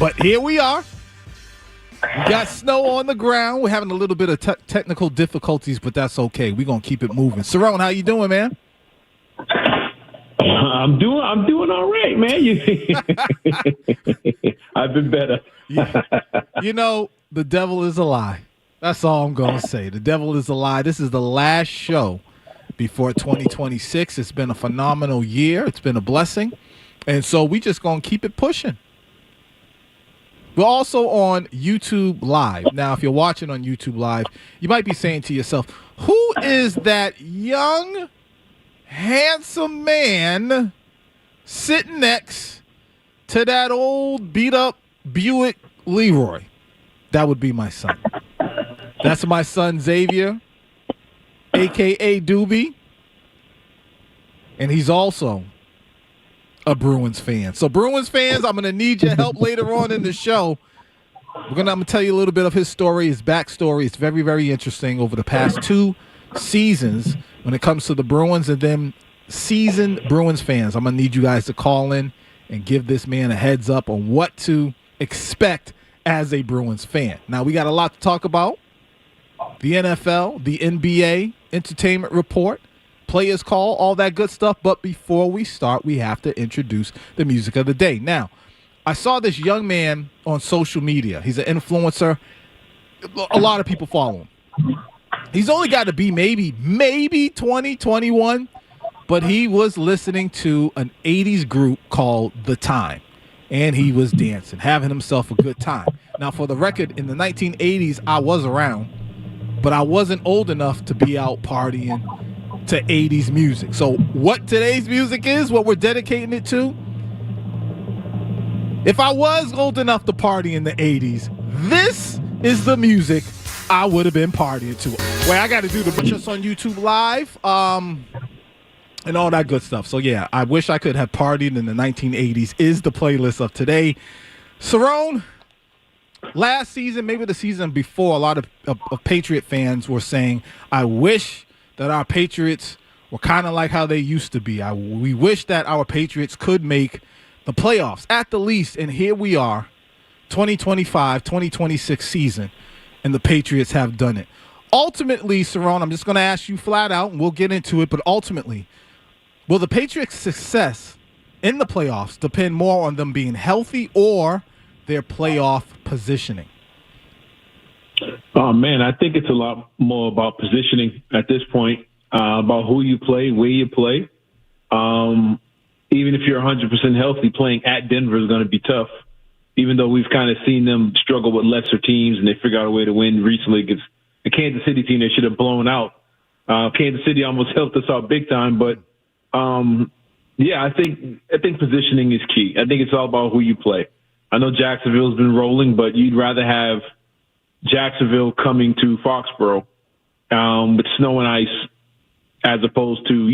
But here we are. We got snow on the ground. We're having a little bit of technical difficulties, but that's okay. We're gonna keep it moving. Cerrone, how you doing, man? I'm doing all right, man. I've been better. You know, the devil is a lie. That's all I'm gonna say. The devil is a lie. This is the last show before 2026. It's been a phenomenal year. It's been a blessing, and so we just gonna keep it pushing. We're also on YouTube Live. Now, if you're watching on YouTube Live, you might be saying to yourself, who is that young, handsome man sitting next to that old beat-up Buick Leroy? That would be my son. That's my son, Xavier, a.k.a. Doobie. And he's also a Bruins fan. So, Bruins fans, I'm going to need your help later on in the show. I'm going to tell you a little bit of his story, his backstory. It's very, very interesting over the past 2 seasons when it comes to the Bruins. And then seasoned Bruins fans, I'm going to need you guys to call in and give this man a heads up on what to expect as a Bruins fan. Now, we got a lot to talk about. The NFL, the NBA, entertainment report, players call, all that good stuff. But before we start, we have to introduce the music of the day. Now, I saw this young man on social media. He's an influencer. A lot of people follow him. He's only got to be maybe 20, 21, but he was listening to an 80s group called The Time, and he was dancing, having himself a good time. Now, for the record, in the 1980s, I was around, but I wasn't old enough to be out partying to 80s music. So what today's music is, what we're dedicating it to, if I was old enough to party in the 80s, this is the music I would have been partying to. Well, I got to do the just on YouTube Live and all that good stuff. So, yeah, I wish I could have partied in the 1980s is the playlist of today. Cerrone, last season, maybe the season before, a lot of Patriot fans were saying, I wish that our Patriots were kind of like how they used to be. We wish that our Patriots could make the playoffs at the least. And here we are, 2025, 2026 season, and the Patriots have done it. Ultimately, Cerrone, I'm just going to ask you flat out, and we'll get into it, but ultimately, will the Patriots' success in the playoffs depend more on them being healthy or their playoff positioning? Oh, man, I think it's a lot more about positioning at this point, about who you play, where you play. Even if you're 100% healthy, playing at Denver is going to be tough, even though we've kind of seen them struggle with lesser teams, and they figure out a way to win recently against the Kansas City team they should have blown out. Kansas City almost helped us out big time, but, yeah, I think positioning is key. I think it's all about who you play. I know Jacksonville's been rolling, but you'd rather have Jacksonville coming to Foxborough with snow and ice as opposed to,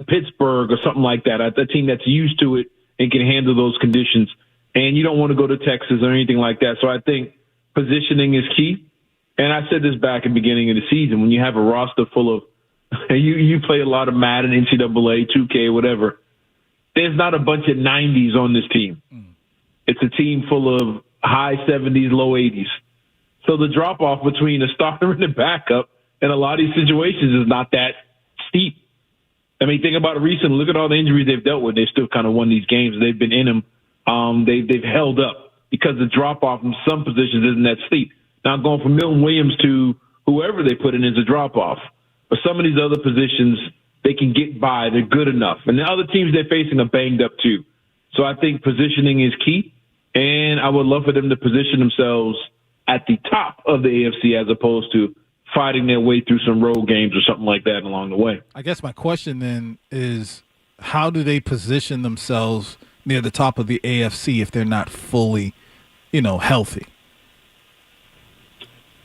Pittsburgh or something like that, a team that's used to it and can handle those conditions. And you don't want to go to Texas or anything like that. So I think positioning is key. And I said this back at the beginning of the season, when you have a roster full of you play a lot of Madden, NCAA, 2K, whatever. There's not a bunch of 90s on this team. It's a team full of high 70s, low 80s. So the drop-off between a starter and a backup in a lot of these situations is not that steep. I mean, think about it recently. Look at all the injuries they've dealt with. They still kind of won these games. They've been in them. They've held up because the drop-off in some positions isn't that steep. Now, going from Milton Williams to whoever they put in is a drop-off. But some of these other positions, they can get by. They're good enough. And the other teams they're facing are banged up too. So I think positioning is key. And I would love for them to position themselves at the top of the AFC as opposed to fighting their way through some road games or something like that along the way. I guess my question then is, how do they position themselves near the top of the AFC if they're not fully, healthy?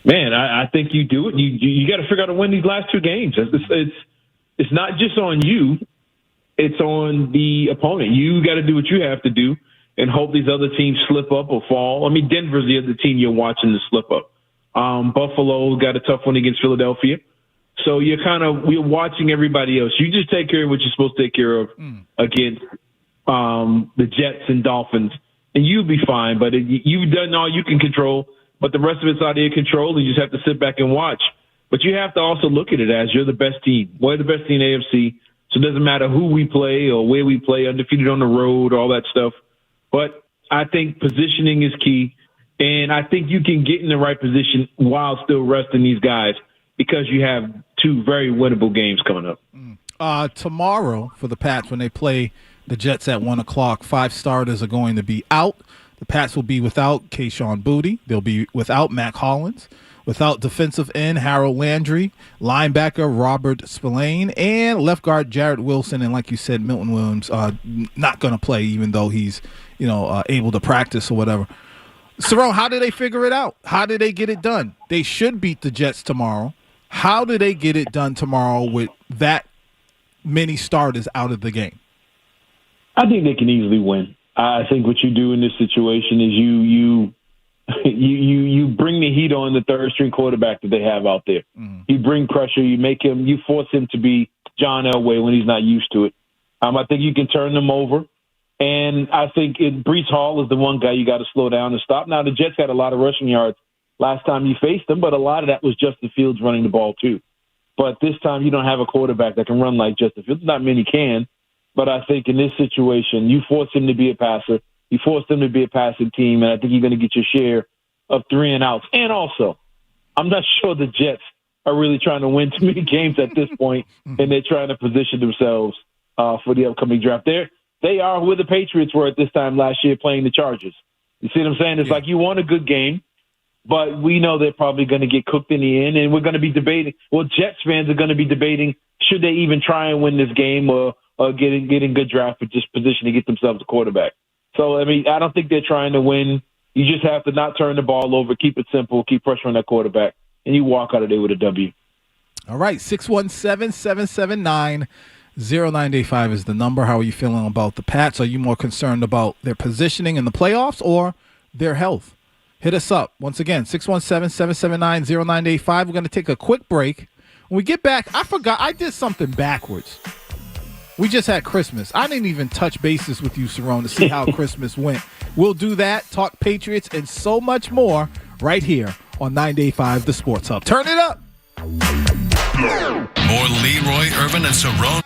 Man, I think you do it. You got to figure out how to win these last 2 games. It's not just on you. It's on the opponent. You got to do what you have to do and hope these other teams slip up or fall. I mean, Denver's the other team you're watching to slip up. Buffalo got a tough one against Philadelphia. So we're watching everybody else. You just take care of what you're supposed to take care of against the Jets and Dolphins and you'll be fine. But you've done all you can control, but the rest of it's out of your control, and you just have to sit back and watch. But you have to also look at it as you're the best team. We're the best team in AFC, so it doesn't matter who we play or where we play, undefeated on the road, all that stuff. But I think positioning is key, and I think you can get in the right position while still resting these guys because you have two very winnable games coming up. Tomorrow for the Pats, when they play the Jets at 1 o'clock, 5 starters are going to be out. The Pats will be without Kayshon Boutte. They'll be without Mac Hollins, without defensive end Harold Landry, linebacker Robert Spillane, and left guard Jarrett Wilson. And like you said, Milton Williams not going to play, even though he's able to practice or whatever. Cerrone, how did they figure it out? How did they get it done? They should beat the Jets tomorrow. How do they get it done tomorrow with that many starters out of the game? I think they can easily win. I think what you do in this situation is you bring the heat on the third string quarterback that they have out there. Mm-hmm. You bring pressure. You force him to be John Elway when he's not used to it. I think you can turn them over. And I think Breece Hall is the one guy you got to slow down and stop. Now, the Jets had a lot of rushing yards last time you faced them, but a lot of that was Justin Fields running the ball too. But this time you don't have a quarterback that can run like Justin Fields. Not many can. But I think in this situation, you force him to be a passer. You force them to be a passing team, and I think you're going to get your share of 3 and outs. And also, I'm not sure the Jets are really trying to win too many games at this point, and they're trying to position themselves for the upcoming draft. They are where the Patriots were at this time last year playing the Chargers. You see what I'm saying? It's like you want a good game, but we know they're probably going to get cooked in the end, and we're going to be debating. Well, Jets fans are going to be debating, should they even try and win this game or getting good draft for just position to get themselves a quarterback. So, I don't think they're trying to win. You just have to not turn the ball over, keep it simple, keep pressure on that quarterback, and you walk out of there with a W. All right, 617-779-0985 is the number. How are you feeling about the Pats? Are you more concerned about their positioning in the playoffs or their health? Hit us up. Once again, 617-779-0985. We're going to take a quick break. When we get back, I forgot. I did something backwards. We just had Christmas. I didn't even touch bases with you, Cerrone, to see how Christmas went. We'll do that, talk Patriots, and so much more right here on 985 The Sports Hub. Turn it up. More Leroy Irvin and Cerrone.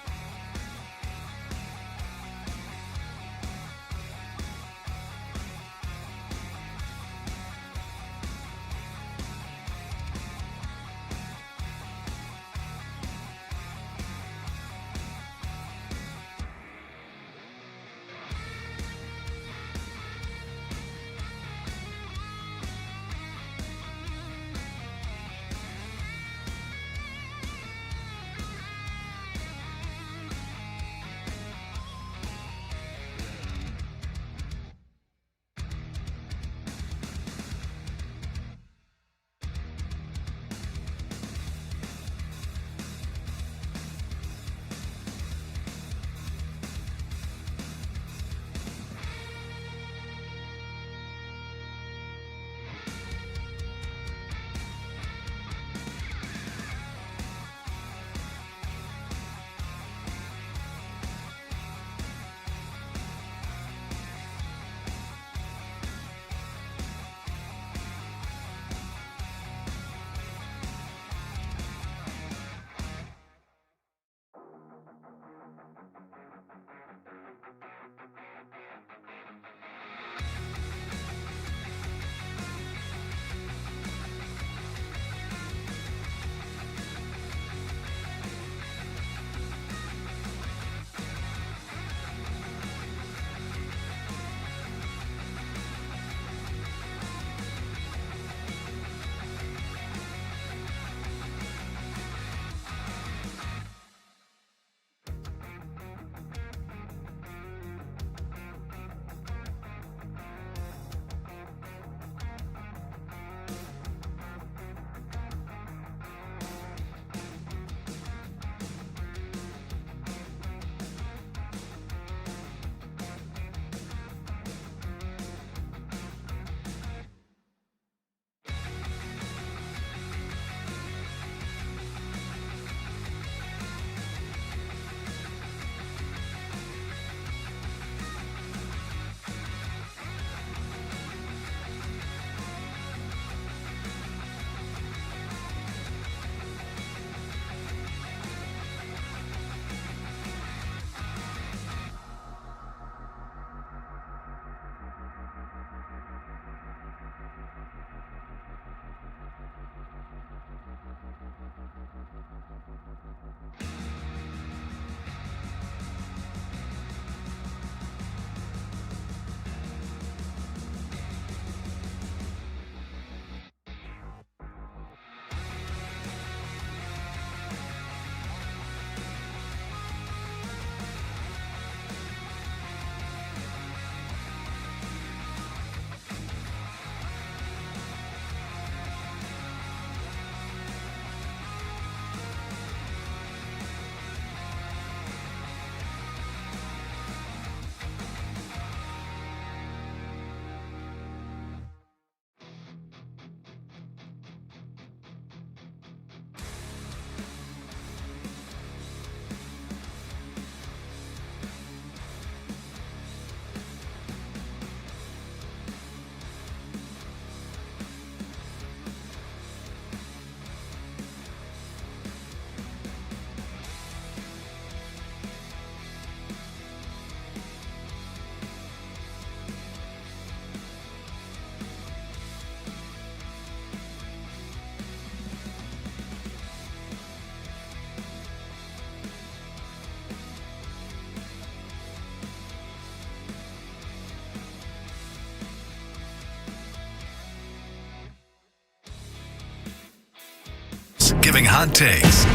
giving hot takes.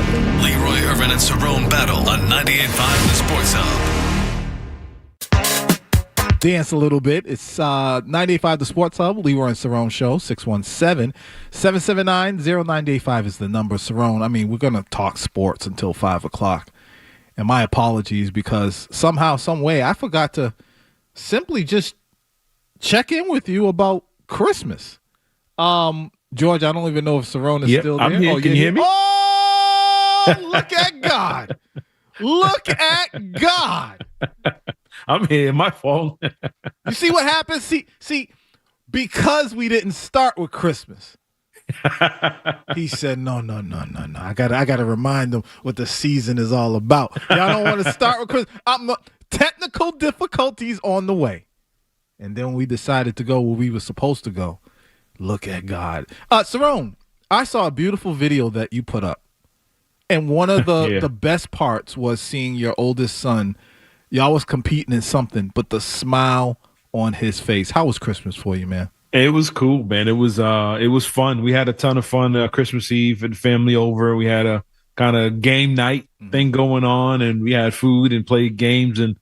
Leroy Irvin and Cerrone battle on 98.5 The Sports Hub. Dance a little bit. It's 98.5 The Sports Hub, Leroy and Cerrone Show, 617-779-0985 is the number. Cerrone, I mean, we're going to talk sports until 5 o'clock. And my apologies because somehow, some way, I forgot to simply just check in with you about Christmas. George, I don't even know if Cerrone is still there. I'm here. Can you hear me? Oh, look at God. Look at God. I'm here. My fault. You see what happens? See, because we didn't start with Christmas. He said, no. I gotta remind them what the season is all about. Y'all don't want to start with Christmas. Technical difficulties on the way. And then we decided to go where we were supposed to go. Look at God. Cerrone, I saw a beautiful video that you put up. And one of the best parts was seeing your oldest son. Y'all was competing in something, but the smile on his face. How was Christmas for you, man? It was cool, man. It was fun. We had a ton of fun Christmas Eve and family over. We had a kind of game night thing going on, and we had food and played games. And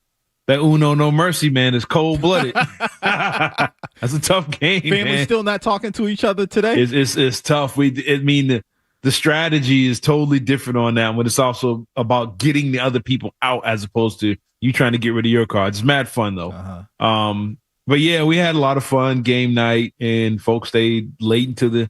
that Uno No Mercy, man, is cold-blooded. That's a tough game, Family man. still not talking to each other today? It's tough. The strategy is totally different on that one. It's also about getting the other people out as opposed to you trying to get rid of your cards. It's mad fun, though. Uh-huh. But yeah, we had a lot of fun game night, and folks stayed late into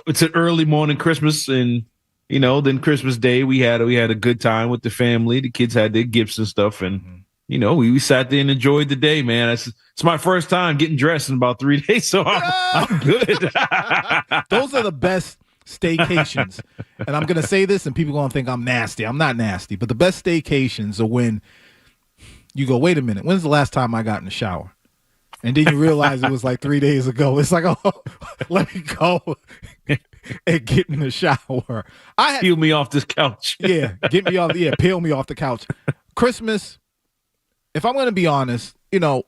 it's an early morning Christmas, and then Christmas Day we had a good time with the family. The kids had their gifts and stuff, and we sat there and enjoyed the day, man. It's my first time getting dressed in about 3 days, so I'm good. Those are the best staycations, and I'm gonna say this, and people are gonna think I'm nasty. I'm not nasty, but the best staycations are when you go, wait a minute, when's the last time I got in the shower? And then you realize it was like 3 days ago. It's like, oh, let me go and get in the shower. Peel me off this couch. Get me off. Yeah, peel me off the couch. Christmas, if I'm going to be honest, I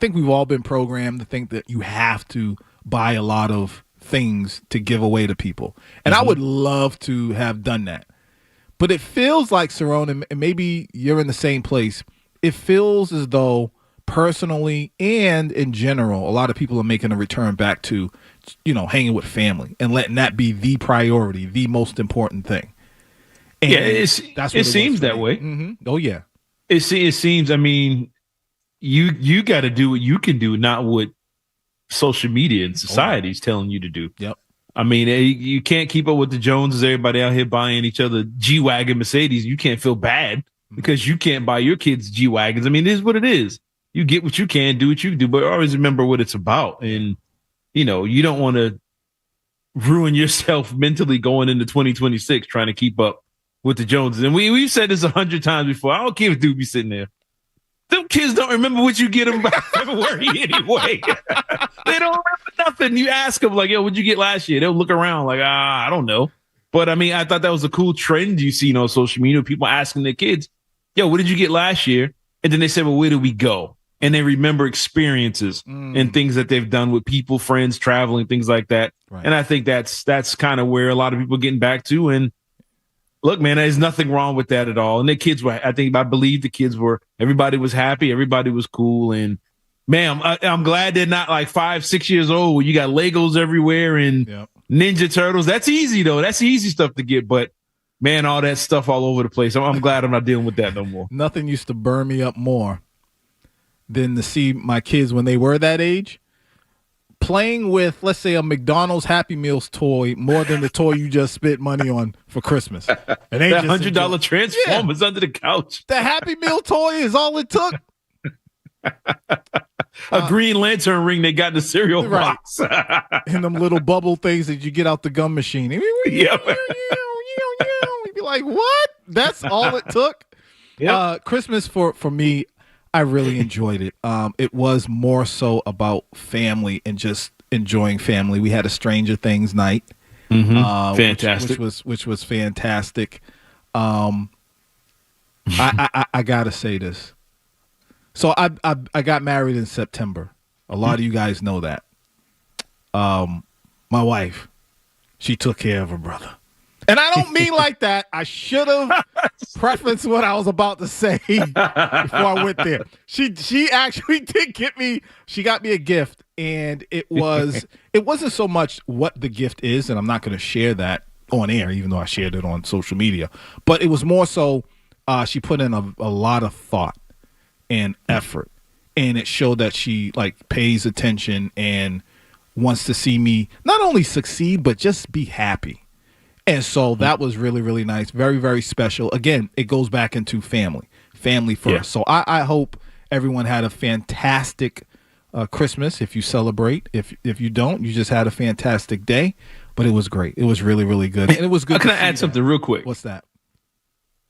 think we've all been programmed to think that you have to buy a lot of things to give away to people. And I would love to have done that. But it feels like, Cerrone, and maybe you're in the same place, it feels as though personally and in general, a lot of people are making a return back to, hanging with family and letting that be the priority, the most important thing. And it seems that way. Mm-hmm. Oh yeah, it seems. I mean, you got to do what you can do, not what social media and society is telling you to do. Yep. I mean, you can't keep up with the Joneses. Everybody out here buying each other G-Wagon Mercedes. You can't feel bad because you can't buy your kids G-Wagons. I mean, it is what it is. You get what you can, do what you can do, but always remember what it's about. And, you don't want to ruin yourself mentally going into 2026 trying to keep up with the Joneses. And we've said this 100 times before. I don't care if dude be sitting there. Them kids don't remember what you get them by February anyway. They don't remember nothing. You ask them, like, yo, what'd you get last year? They'll look around like, I don't know. But, I mean, I thought that was a cool trend you see on social media. People asking their kids, yo, what did you get last year? And then they say, well, where did we go? And they remember experiences and things that they've done with people, friends, traveling, things like that. Right. And I think that's kind of where a lot of people are getting back to. And look, man, there's nothing wrong with that at all. And the kids were, I believe the kids were, everybody was happy. Everybody was cool. And man, I'm glad they're not like 5, 6 years old where you got Legos everywhere and Ninja Turtles. That's easy though. That's easy stuff to get. But man, all that stuff all over the place. I'm glad I'm not dealing with that no more. Nothing used to burn me up more than to see my kids when they were that age playing with, let's say, a McDonald's Happy Meals toy more than the toy you just spent money on for Christmas. And they that $100 Transformers under the couch. The Happy Meal toy is all it took. A Green Lantern ring they got in the cereal box. And them little bubble things that you get out the gum machine. You'd be like, what? That's all it took? Yep. Christmas for me, I really enjoyed it. It was more so about family and just enjoying family. We had a Stranger Things night, fantastic, which was fantastic. I gotta say this. So I got married in September. A lot of you guys know that. My wife, she took care of her brother. And I don't mean like that. I should have prefaced what I was about to say before I went there. She actually did get me. She got me a gift, and it wasn't so much what the gift is, and I'm not going to share that on air, even though I shared it on social media. But it was more so she put in a lot of thought and effort, and it showed that she like pays attention and wants to see me not only succeed but just be happy. And so that was really, really nice. Very, very special. Again, it goes back into family first. Yeah. So I hope everyone had a fantastic Christmas. If you celebrate, if you don't, you just had a fantastic day. But it was great. It was really, really good. And it was good. Can I add something real quick? What's that?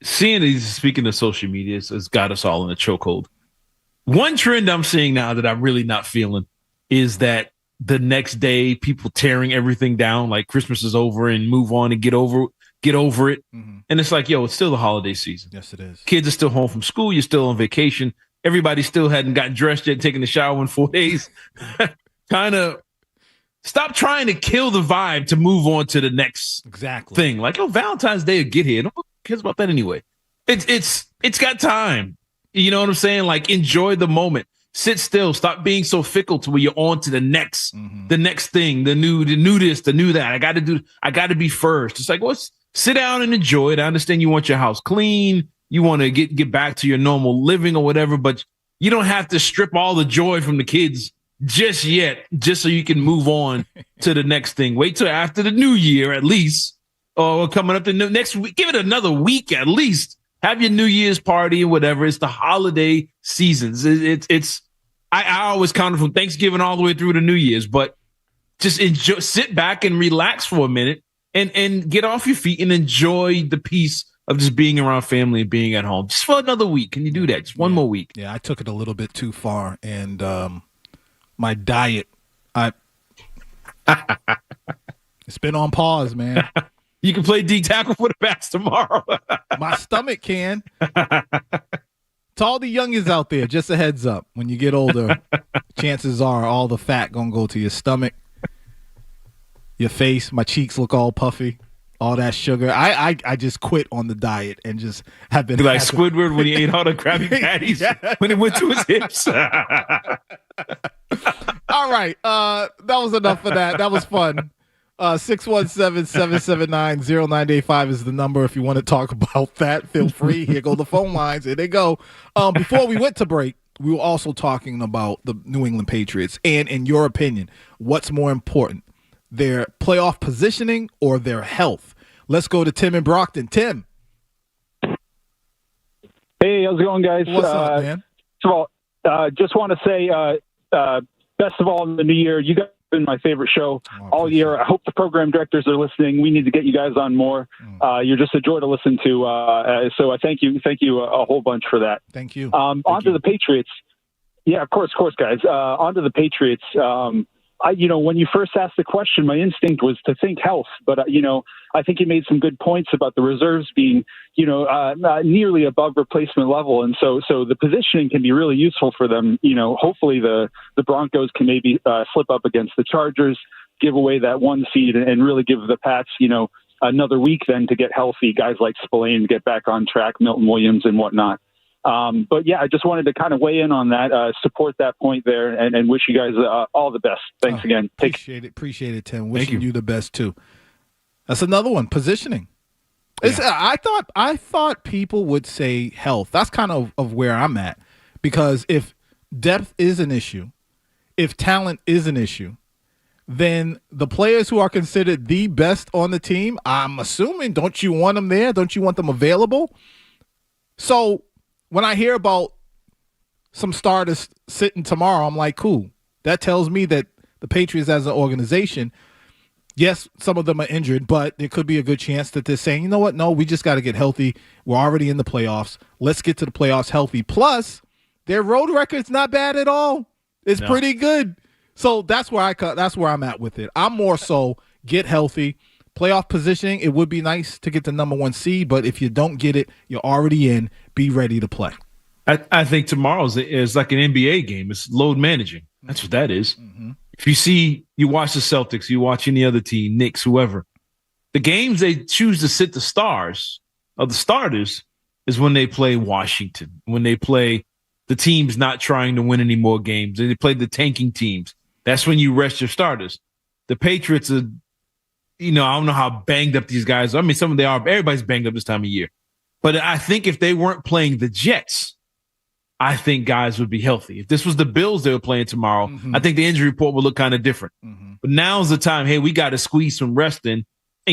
Seeing these, speaking of social media, has got us all in a chokehold. One trend I'm seeing now that I'm really not feeling is that the next day people tearing everything down, like Christmas is over and move on and get over it. Mm-hmm. And it's like, yo, it's still the holiday season. Yes, it is. Kids are still home from school. You're still on vacation. Everybody still hadn't gotten dressed yet, taking a shower in 4 days. Kind of stop trying to kill the vibe to move on to the next thing. Like, oh, Valentine's Day will get here. Nobody cares about that anyway. It's got time. You know what I'm saying? Like, enjoy the moment. Sit still. Stop being so fickle to where you're on to the next thing, the new this, the new that. I got to be first. It's like, well, sit down and enjoy it. I understand you want your house clean. You want to get back to your normal living or whatever, but you don't have to strip all the joy from the kids just yet, just so you can move on to the next thing. Wait till after the new year, at least, or coming up the next week. Give it another week at least. Have your New Year's party or whatever. It's the holiday seasons. I always count it from Thanksgiving all the way through to New Year's, but just enjoy, sit back and relax for a minute and get off your feet and enjoy the peace of just being around family and being at home. Just for another week. Can you do that? Just one more week. Yeah, I took it a little bit too far, and my diet, it's been on pause, man. You can play D tackle for the Bats tomorrow. My stomach can. To all the youngins out there, just a heads up. When you get older, chances are all the fat going to go to your stomach, your face. My cheeks look all puffy, all that sugar. I just quit on the diet and just have been like Squidward when he ate all the Krabby Patties when it went to his hips. All right. That was enough of that. That was fun. 617-779-0985 is the number. If you want to talk about that, feel free. Here go the phone lines. Here they go. Before we went to break, we were also talking about the New England Patriots. And in your opinion, what's more important, their playoff positioning or their health? Let's go to Tim in Brockton. Tim. Hey, how's it going, guys? What's up, man? First of all, just want to say, best of all in the new year. You guys have been my favorite show all year. I hope the program directors are listening. We need to get you guys on more. You're just a joy to listen to. So I thank you a whole bunch for that. Thank you. On to the Patriots. Yeah, of course, guys. On to the Patriots. When you first asked the question, my instinct was to think health, but I think you made some good points about the reserves being, nearly above replacement level, and so the positioning can be really useful for them. Hopefully the Broncos can maybe slip up against the Chargers, give away that one seed, and really give the Pats, another week then to get healthy. Guys like Spillane get back on track, Milton Williams and whatnot. But yeah, I just wanted to kind of weigh in on that, support that point there, and wish you guys all the best. Thanks again. Appreciate it, Tim. Wishing you the best too. That's another one. Positioning. Yeah. I thought people would say health. That's kind of where I'm at, because if depth is an issue, if talent is an issue, then the players who are considered the best on the team, I'm assuming, don't you want them there? Don't you want them available? So when I hear about some starters sitting tomorrow, I'm like, cool. That tells me that the Patriots as an organization, yes, some of them are injured, but there could be a good chance that they're saying, you know what? No, we just got to get healthy. We're already in the playoffs. Let's get to the playoffs healthy. Plus, their road record's not bad at all. It's pretty good. So that's where I'm at with it. I'm more so get healthy. Playoff positioning, it would be nice to get the number one seed, but if you don't get it, you're already in. Be ready to play. I think tomorrow's is like an NBA game. It's load managing. That's what that is. Mm-hmm. If you watch the Celtics, you watch any other team, Knicks, whoever, The games they choose to sit the starters is when they play Washington, when they play the teams not trying to win any more games. They play the tanking teams. That's when you rest your starters. The Patriots are, I don't know how banged up these guys are. I mean, some of they are. Everybody's banged up this time of year. But I think if they weren't playing the Jets, I think guys would be healthy. If this was the Bills they were playing tomorrow, I think the injury report would look kind of different. But now's the time, hey, we got to squeeze some rest in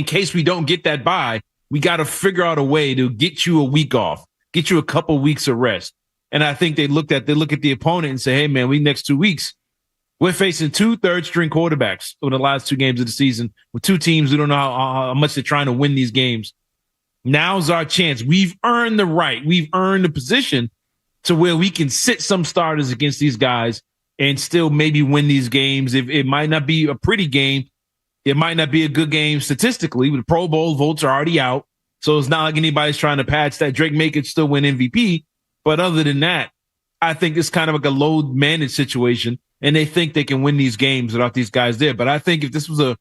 case we don't get that bye. We got to figure out a way to get you a week off, get you a couple weeks of rest. And I think they look at the opponent and say, hey, man, next 2 weeks, we're facing 2 third-string quarterbacks over the last 2 games of the season with 2 teams who don't know how much they're trying to win these games. Now's our chance. We've earned the right. We've earned the position to where we can sit some starters against these guys and still maybe win these games. If it might not be a pretty game, it might not be a good game statistically. The Pro Bowl votes are already out, so it's not like anybody's trying to patch that. Drake May could still win MVP, but other than that, I think it's kind of like a load managed situation, and they think they can win these games without these guys there. But I think if this was a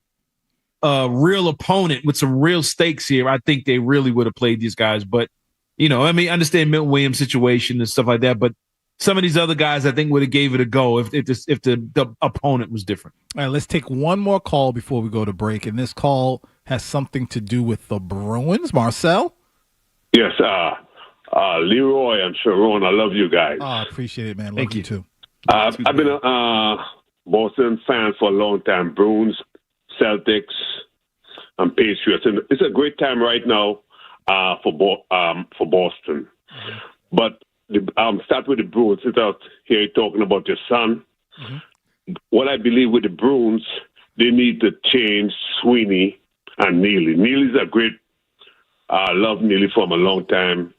real opponent with some real stakes here, I think they really would have played these guys. But, I understand Milton Williams' situation and stuff like that, but some of these other guys I think would have gave it a go if the opponent was different. All right, let's take one more call before we go to break, and this call has something to do with the Bruins. Marcel? Yes, Leroy and Cerrone, I love you guys. I appreciate it, man. Love you too. I've been a Boston fan for a long time. Bruins, Celtics, and Patriots. And it's a great time right now for Boston. But start with the Bruins. Sit out here talking about your son. What I believe with the Bruins, they need to change Sweeney and Neely. Neely's a great, love Neely from a long time,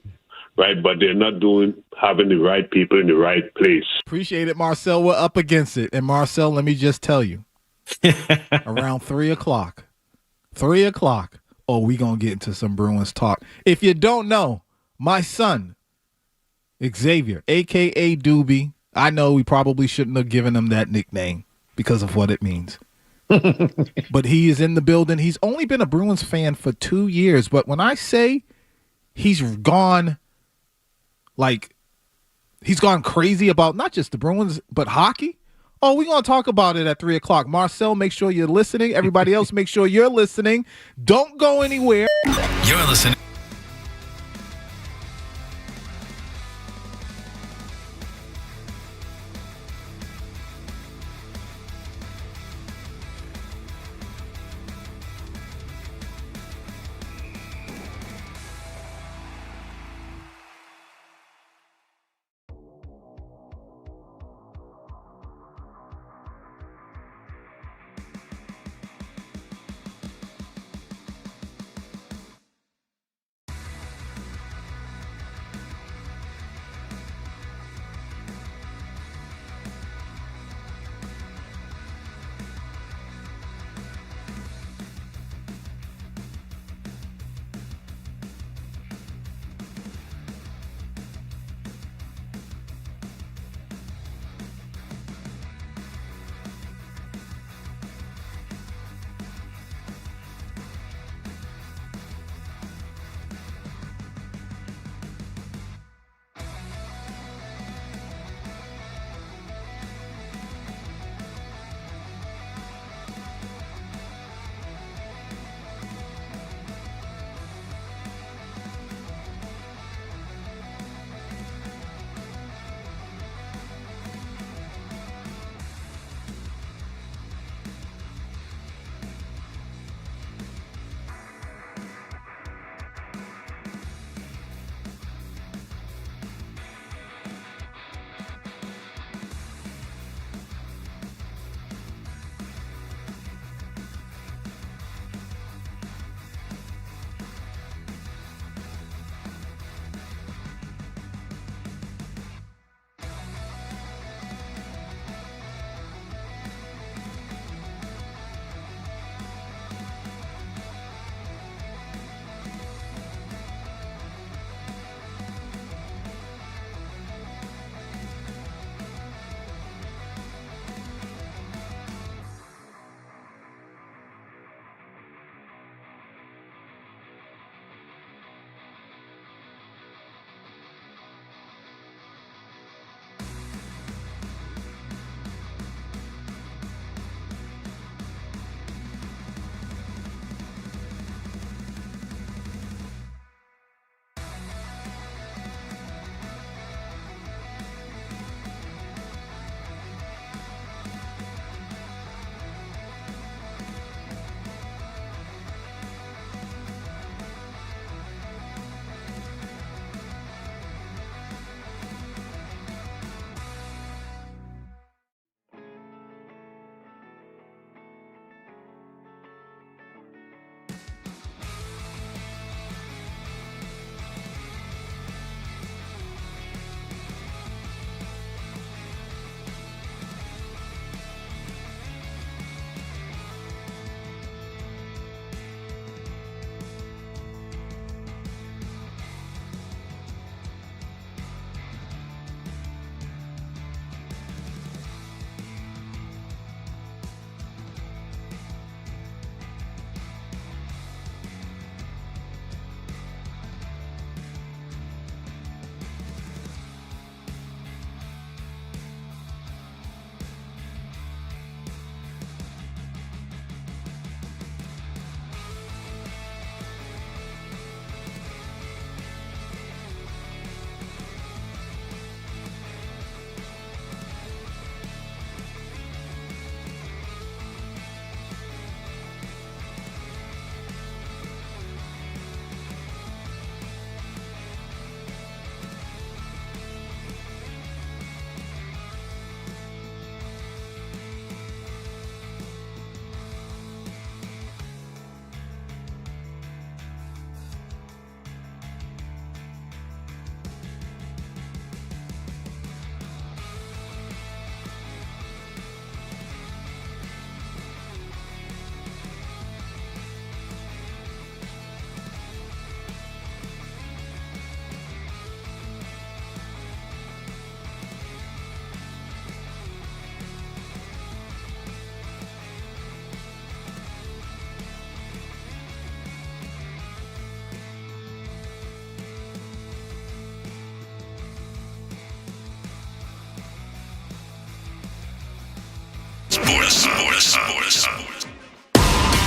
right? But they're not having the right people in the right place. Appreciate it, Marcel. We're up against it. And Marcel, let me just tell you, around 3 o'clock, we going to get into some Bruins talk. If you don't know, my son, Xavier, a.k.a. Doobie, I know we probably shouldn't have given him that nickname because of what it means. But he is in the building. He's only been a Bruins fan for 2 years. But when I say he's gone crazy about not just the Bruins, but hockey, we're going to talk about it at 3 o'clock. Marcel, make sure you're listening. Everybody else, make sure you're listening. Don't go anywhere. You're listening.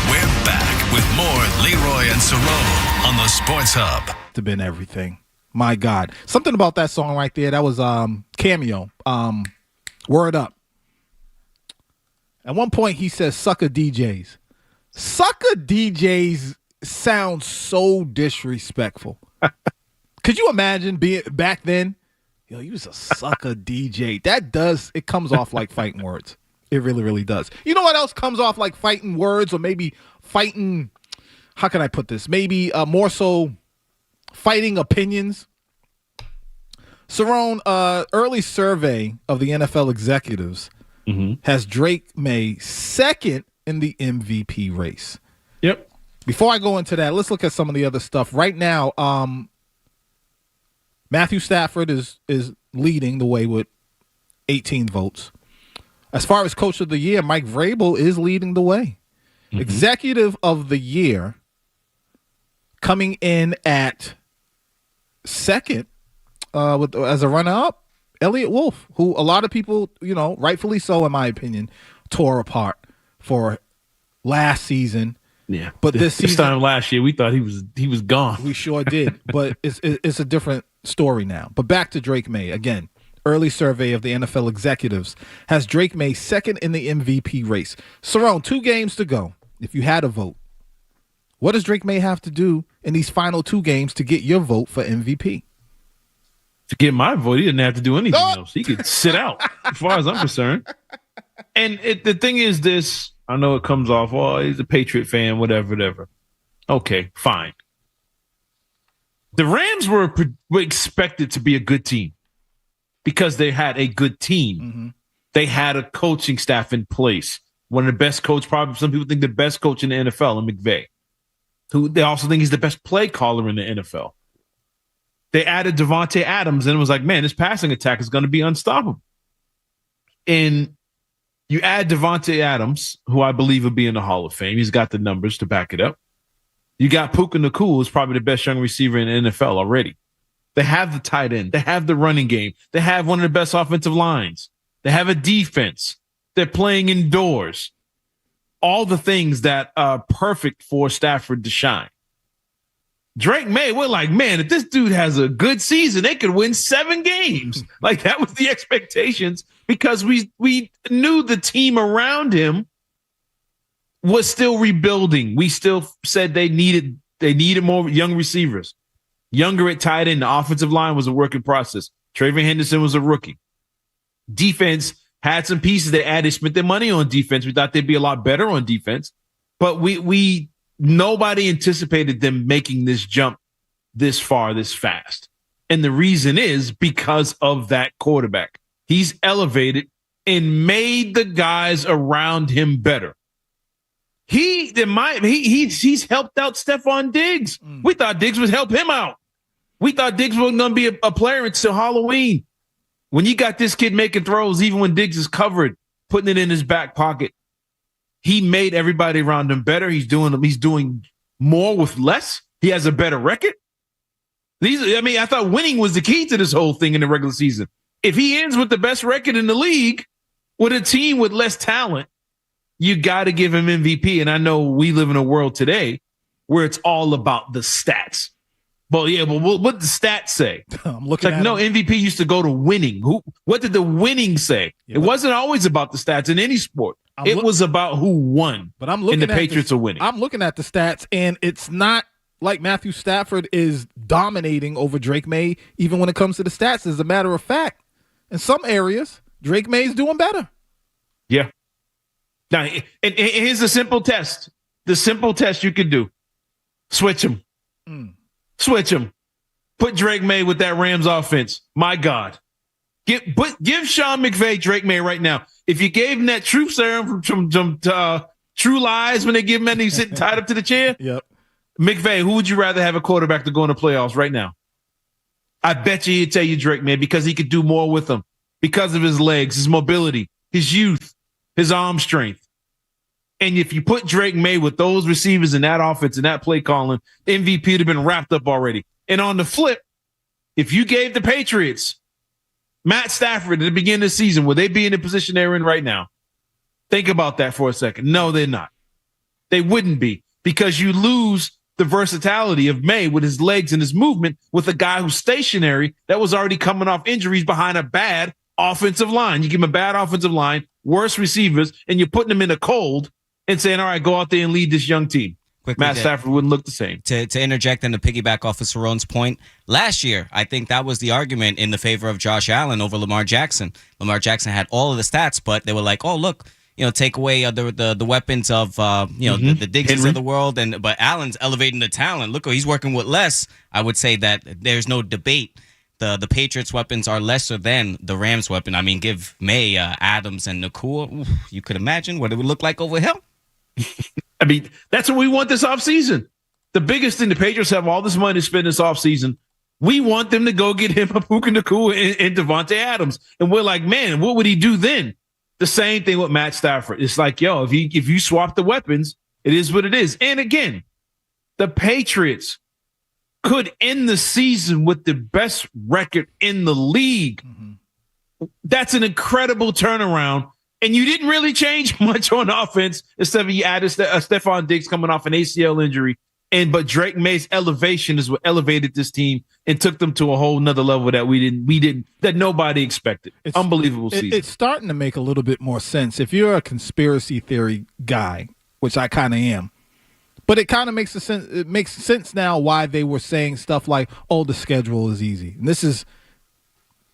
We're back with more Leroy and Cerrone on the Sports Hub. To been everything. My God. Something about that song right there. That was Cameo. Word Up. At one point he says sucker DJs. Sucker DJs sounds so disrespectful. Could you imagine being back then? Yo, he was a sucker DJ. It comes off like fighting words. It really, really does. You know what else comes off like fighting words, or maybe fighting, how can I put this? Maybe more so fighting opinions. Cerrone, early survey of the NFL executives has Drake May second in the MVP race. Yep. Before I go into that, let's look at some of the other stuff. Right now, Matthew Stafford is leading the way with 18 votes. As far as Coach of the Year, Mike Vrabel is leading the way. Executive of the Year coming in at second as a runner-up, Elliott Wolf, who a lot of people, rightfully so in my opinion, tore apart for last season. Yeah, but this time last year we thought he was gone. We sure did, but it's a different story now. But back to Drake May again. Early survey of the NFL executives has Drake May second in the MVP race. Cerrone, 2 games to go. If you had a vote, what does Drake May have to do in these final 2 games to get your vote for MVP? To get my vote, he didn't have to do anything else. He could sit out, as far as I'm concerned. And the thing is this, I know it comes off, he's a Patriot fan, whatever. Okay, fine. The Rams were expected to be a good team because they had a good team. They had a coaching staff in place. One of the best coach, probably some people think the best coach in the NFL, and McVay, who they also think he's the best play caller in the NFL. They added Devontae Adams, and it was like, man, this passing attack is going to be unstoppable. And you add Devontae Adams, who I believe will be in the Hall of Fame. He's got the numbers to back it up. You got Puka Nacua, who's probably the best young receiver in the NFL already. They have the tight end. They have the running game. They have one of the best offensive lines. They have a defense. They're playing indoors. All the things that are perfect for Stafford to shine. Drake May, we're like, man, if this dude has a good season, they could win 7 games. Like, that was the expectations because we knew the team around him was still rebuilding. We still said they needed more young receivers. Younger at tight end. The offensive line was a work in process. Trayvon Henderson was a rookie. Defense had some pieces they added, spent their money on defense. We thought they'd be a lot better on defense, but nobody anticipated them making this jump this far, this fast. And the reason is because of that quarterback. He's elevated and made the guys around him better. He's helped out Stephon Diggs. We thought Diggs would help him out. We thought Diggs wasn't going to be a player until Halloween. When you got this kid making throws, even when Diggs is covered, putting it in his back pocket, he made everybody around him better. He's doing more with less. He has a better record. I thought winning was the key to this whole thing in the regular season. If he ends with the best record in the league with a team with less talent, you got to give him MVP. And I know we live in a world today where it's all about the stats. But what the stats say? I'm looking at no, MVP used to go to winning. What did the winning say? Yeah, it wasn't always about the stats in any sport. It was about who won. But I'm looking and the Patriots are winning. I'm looking at the stats, and it's not like Matthew Stafford is dominating over Drake May, even when it comes to the stats. As a matter of fact, in some areas, Drake May is doing better. Yeah. Now, and here's a simple test. The simple test you could do. Switch him. Switch him. Put Drake May with that Rams offense. My God. Give Sean McVay Drake May right now. If you gave him that truth serum from True Lies when they give him that and he's sitting tied up to the chair. Yep. McVay, who would you rather have a quarterback to go in the playoffs right now? I bet you he'd tell you Drake May because he could do more with them because of his legs, his mobility, his youth, his arm strength. And if you put Drake May with those receivers in that offense and that play calling, MVP would have been wrapped up already. And on the flip, if you gave the Patriots Matt Stafford at the beginning of the season, would they be in the position they're in right now? Think about that for a second. No, they're not. They wouldn't be, because you lose the versatility of May with his legs and his movement with a guy who's stationary that was already coming off injuries behind a bad offensive line. You give him a bad offensive line, worse receivers, and you're putting him in a cold and saying, all right, go out there and lead this young team. Quickly, Matt Stafford wouldn't look the same. To interject and to piggyback off of Cerrone's point, last year, I think that was the argument in the favor of Josh Allen over Lamar Jackson. Lamar Jackson had all of the stats, but they were like, oh, look, take away the weapons of, the Diggs of the world. But Allen's elevating the talent. Look, he's working with less. I would say that there's no debate. The Patriots' weapons are lesser than the Rams' weapon. I mean, give May, Adams, and Nakua. You could imagine what it would look like over here. I mean, that's what we want this offseason. The biggest thing, the Patriots have all this money to spend this offseason. We want them to go get him a Puka Nakua and Devontae Adams. And we're like, man, what would he do then? The same thing with Matt Stafford. It's like, if you swap the weapons, it is what it is. And again, the Patriots could end the season with the best record in the league. Mm-hmm. That's an incredible turnaround. And you didn't really change much on offense, except you added Stephon Diggs coming off an ACL injury. But Drake May's elevation is what elevated this team and took them to a whole nother level that that nobody expected. It's unbelievable season. It's starting to make a little bit more sense. If you're a conspiracy theory guy, which I kind of am, but it kind of makes sense. It makes sense now why they were saying stuff like, "Oh, the schedule is easy." And this is,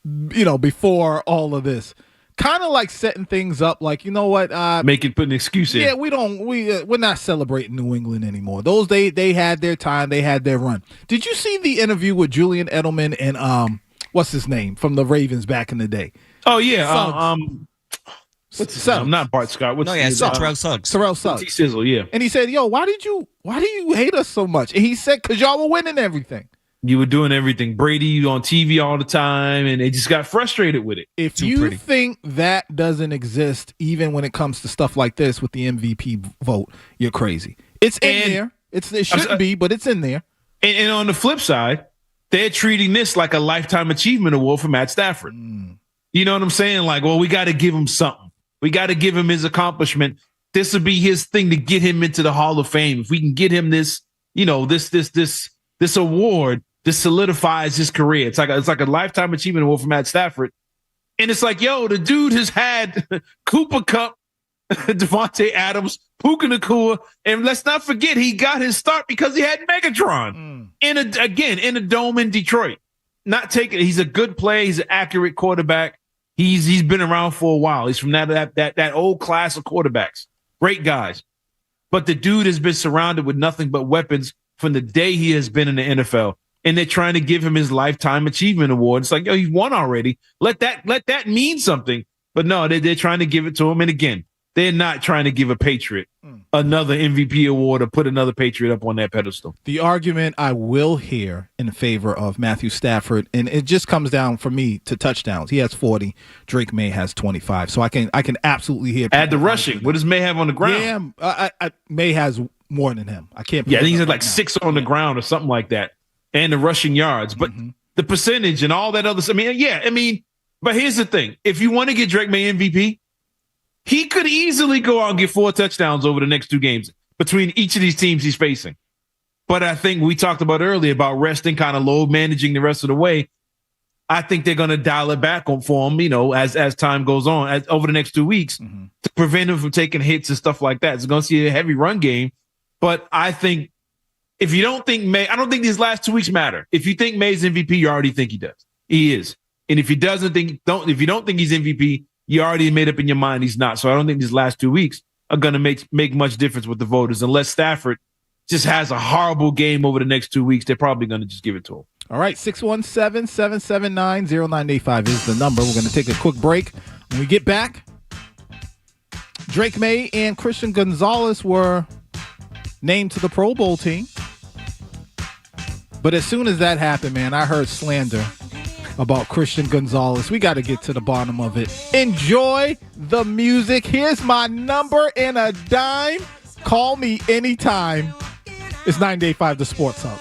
before all of this. Kind of like setting things up, like, you know what? Put an excuse in. Yeah, we're not celebrating New England anymore. Those they had their time, they had their run. Did you see the interview with Julian Edelman and what's his name from the Ravens back in the day? Oh yeah, what's his name? Not Bart Scott. Terrell Suggs. Terrell Suggs. T-Sizzle, yeah. And he said, "Yo, why do you hate us so much?" And he said, "Cause y'all were winning everything." You were doing everything. Brady on TV all the time, and they just got frustrated with it. If you think that doesn't exist, even when it comes to stuff like this with the MVP vote, you're crazy. It's in there. It shouldn't be, but it's in there. And on the flip side, they're treating this like a Lifetime Achievement Award for Matt Stafford. You know what I'm saying? Like, well, we got to give him something. We got to give him his accomplishment. This will be his thing to get him into the Hall of Fame. If we can get him this award, this solidifies his career. It's like a Lifetime Achievement Award for Matt Stafford. And it's like, the dude has had Cooper Kupp, Devontae Adams, Puka Nakua, and let's not forget he got his start because he had Megatron in a dome in Detroit. He's a good player. He's an accurate quarterback. He's been around for a while. He's from that old class of quarterbacks. Great guys. But the dude has been surrounded with nothing but weapons from the day he has been in the NFL. And they're trying to give him his Lifetime Achievement Award. It's like, he won already. Let that mean something. But no, they're trying to give it to him. And again, they're not trying to give a Patriot another MVP award or put another Patriot up on that pedestal. The argument I will hear in favor of Matthew Stafford, and it just comes down for me to touchdowns. He has 40. Drake May has 25. So I can absolutely hear. Add the rushing. What does May have on the ground? Yeah, May has more than him. I can't. Yeah, I think he's at like 6 on the ground or something like that. And the rushing yards, but the percentage and all that other stuff. But here's the thing. If you want to get Drake May MVP, he could easily go out and get 4 touchdowns over the next 2 games between each of these teams he's facing. But I think we talked about earlier about resting, kind of load managing the rest of the way. I think they're going to dial it back for him, as time goes on over the next 2 weeks to prevent him from taking hits and stuff like that. It's going to see a heavy run game. But I think, if you don't think May, I don't think these last 2 weeks matter. If you think May's MVP, you already think he does. He is. And if you don't think he's MVP, you already made up in your mind he's not. So I don't think these last 2 weeks are going to make much difference with the voters. Unless Stafford just has a horrible game over the next 2 weeks, they're probably going to just give it to him. All right, 617-779-0985 is the number. We're going to take a quick break. When we get back, Drake May and Christian Gonzalez were named to the Pro Bowl team. But as soon as that happened, man, I heard slander about Christian Gonzalez. We got to get to the bottom of it. Enjoy the music. Here's my number and a dime. Call me anytime. It's 98.5 The Sports Hub.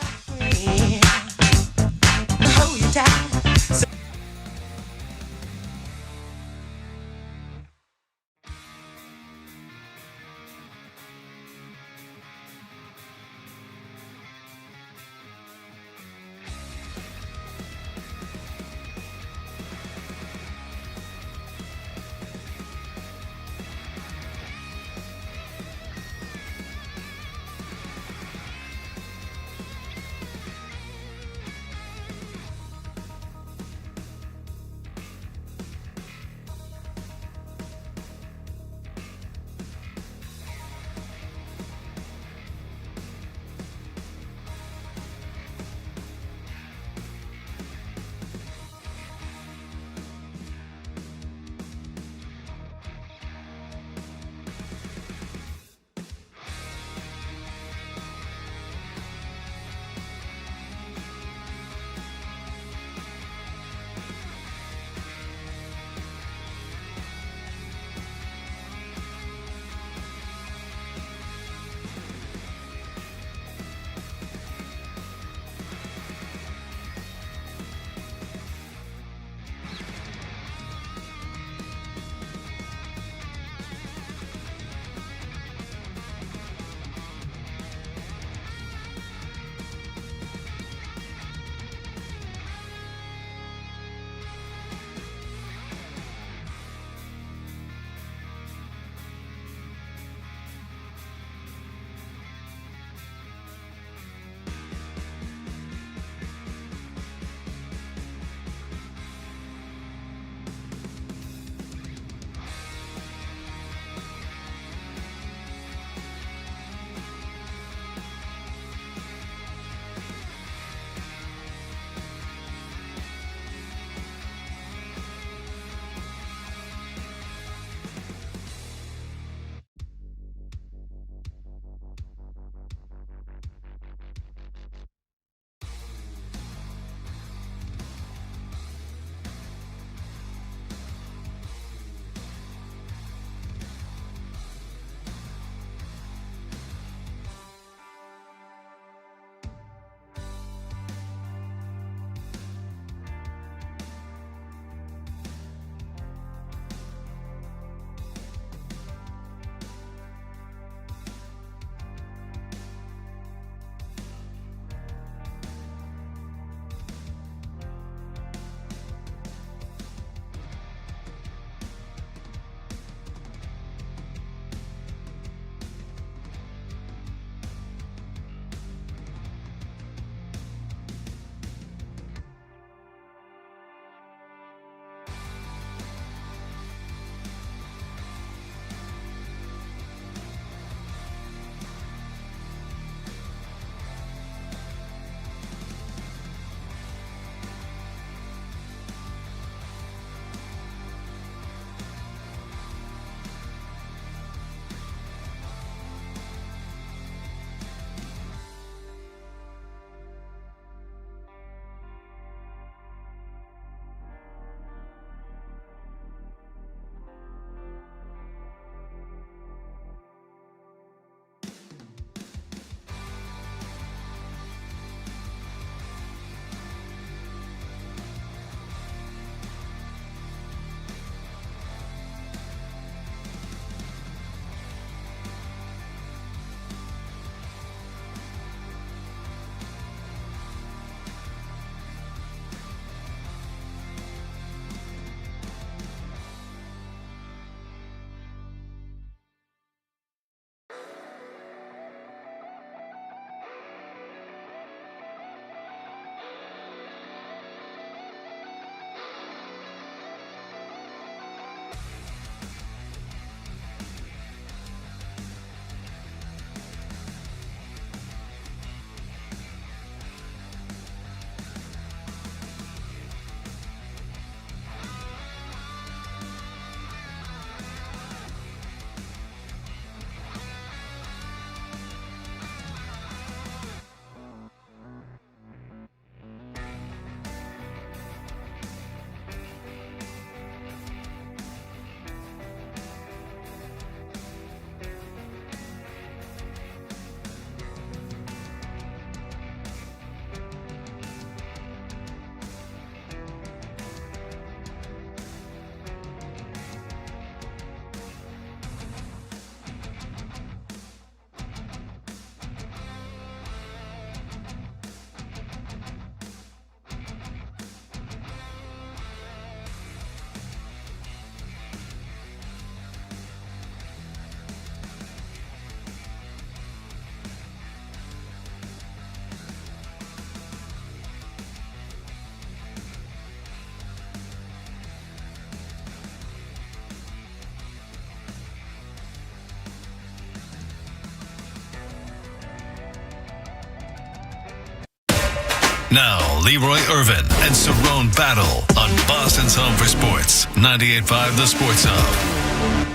Now, Leroy Irvin and Cerrone battle on Boston's Home for Sports, 98.5 The Sports Hub.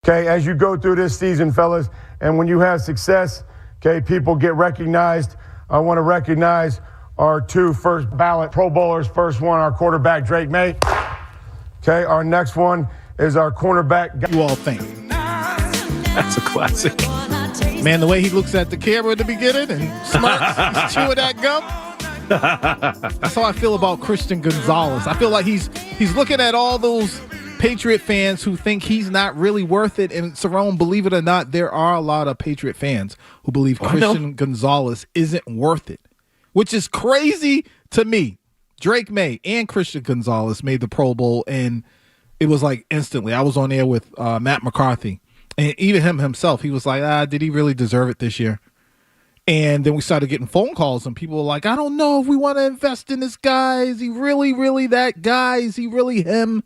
Okay, as you go through this season, fellas, and when you have success, okay, people get recognized. I want to recognize our 2 first ballot Pro Bowlers. First one, our quarterback, Drake May. Okay, our next one is our cornerback. You all think? That's a classic. Man, the way he looks at the camera at the beginning and smirks, he's chewing that gum. That's how I feel about Christian Gonzalez. I feel like he's looking at all those Patriot fans who think he's not really worth it. And Cerrone, believe it or not, there are a lot of Patriot fans who believe Christian Gonzalez isn't worth it, which is crazy to me. Drake May and Christian Gonzalez made the Pro Bowl, and it was like instantly. I was on there with Matt McCarthy, and even him himself, he was like, did he really deserve it this year? And then we started getting phone calls, and people were like, I don't know if we want to invest in this guy. Is he really, really that guy? Is he really him?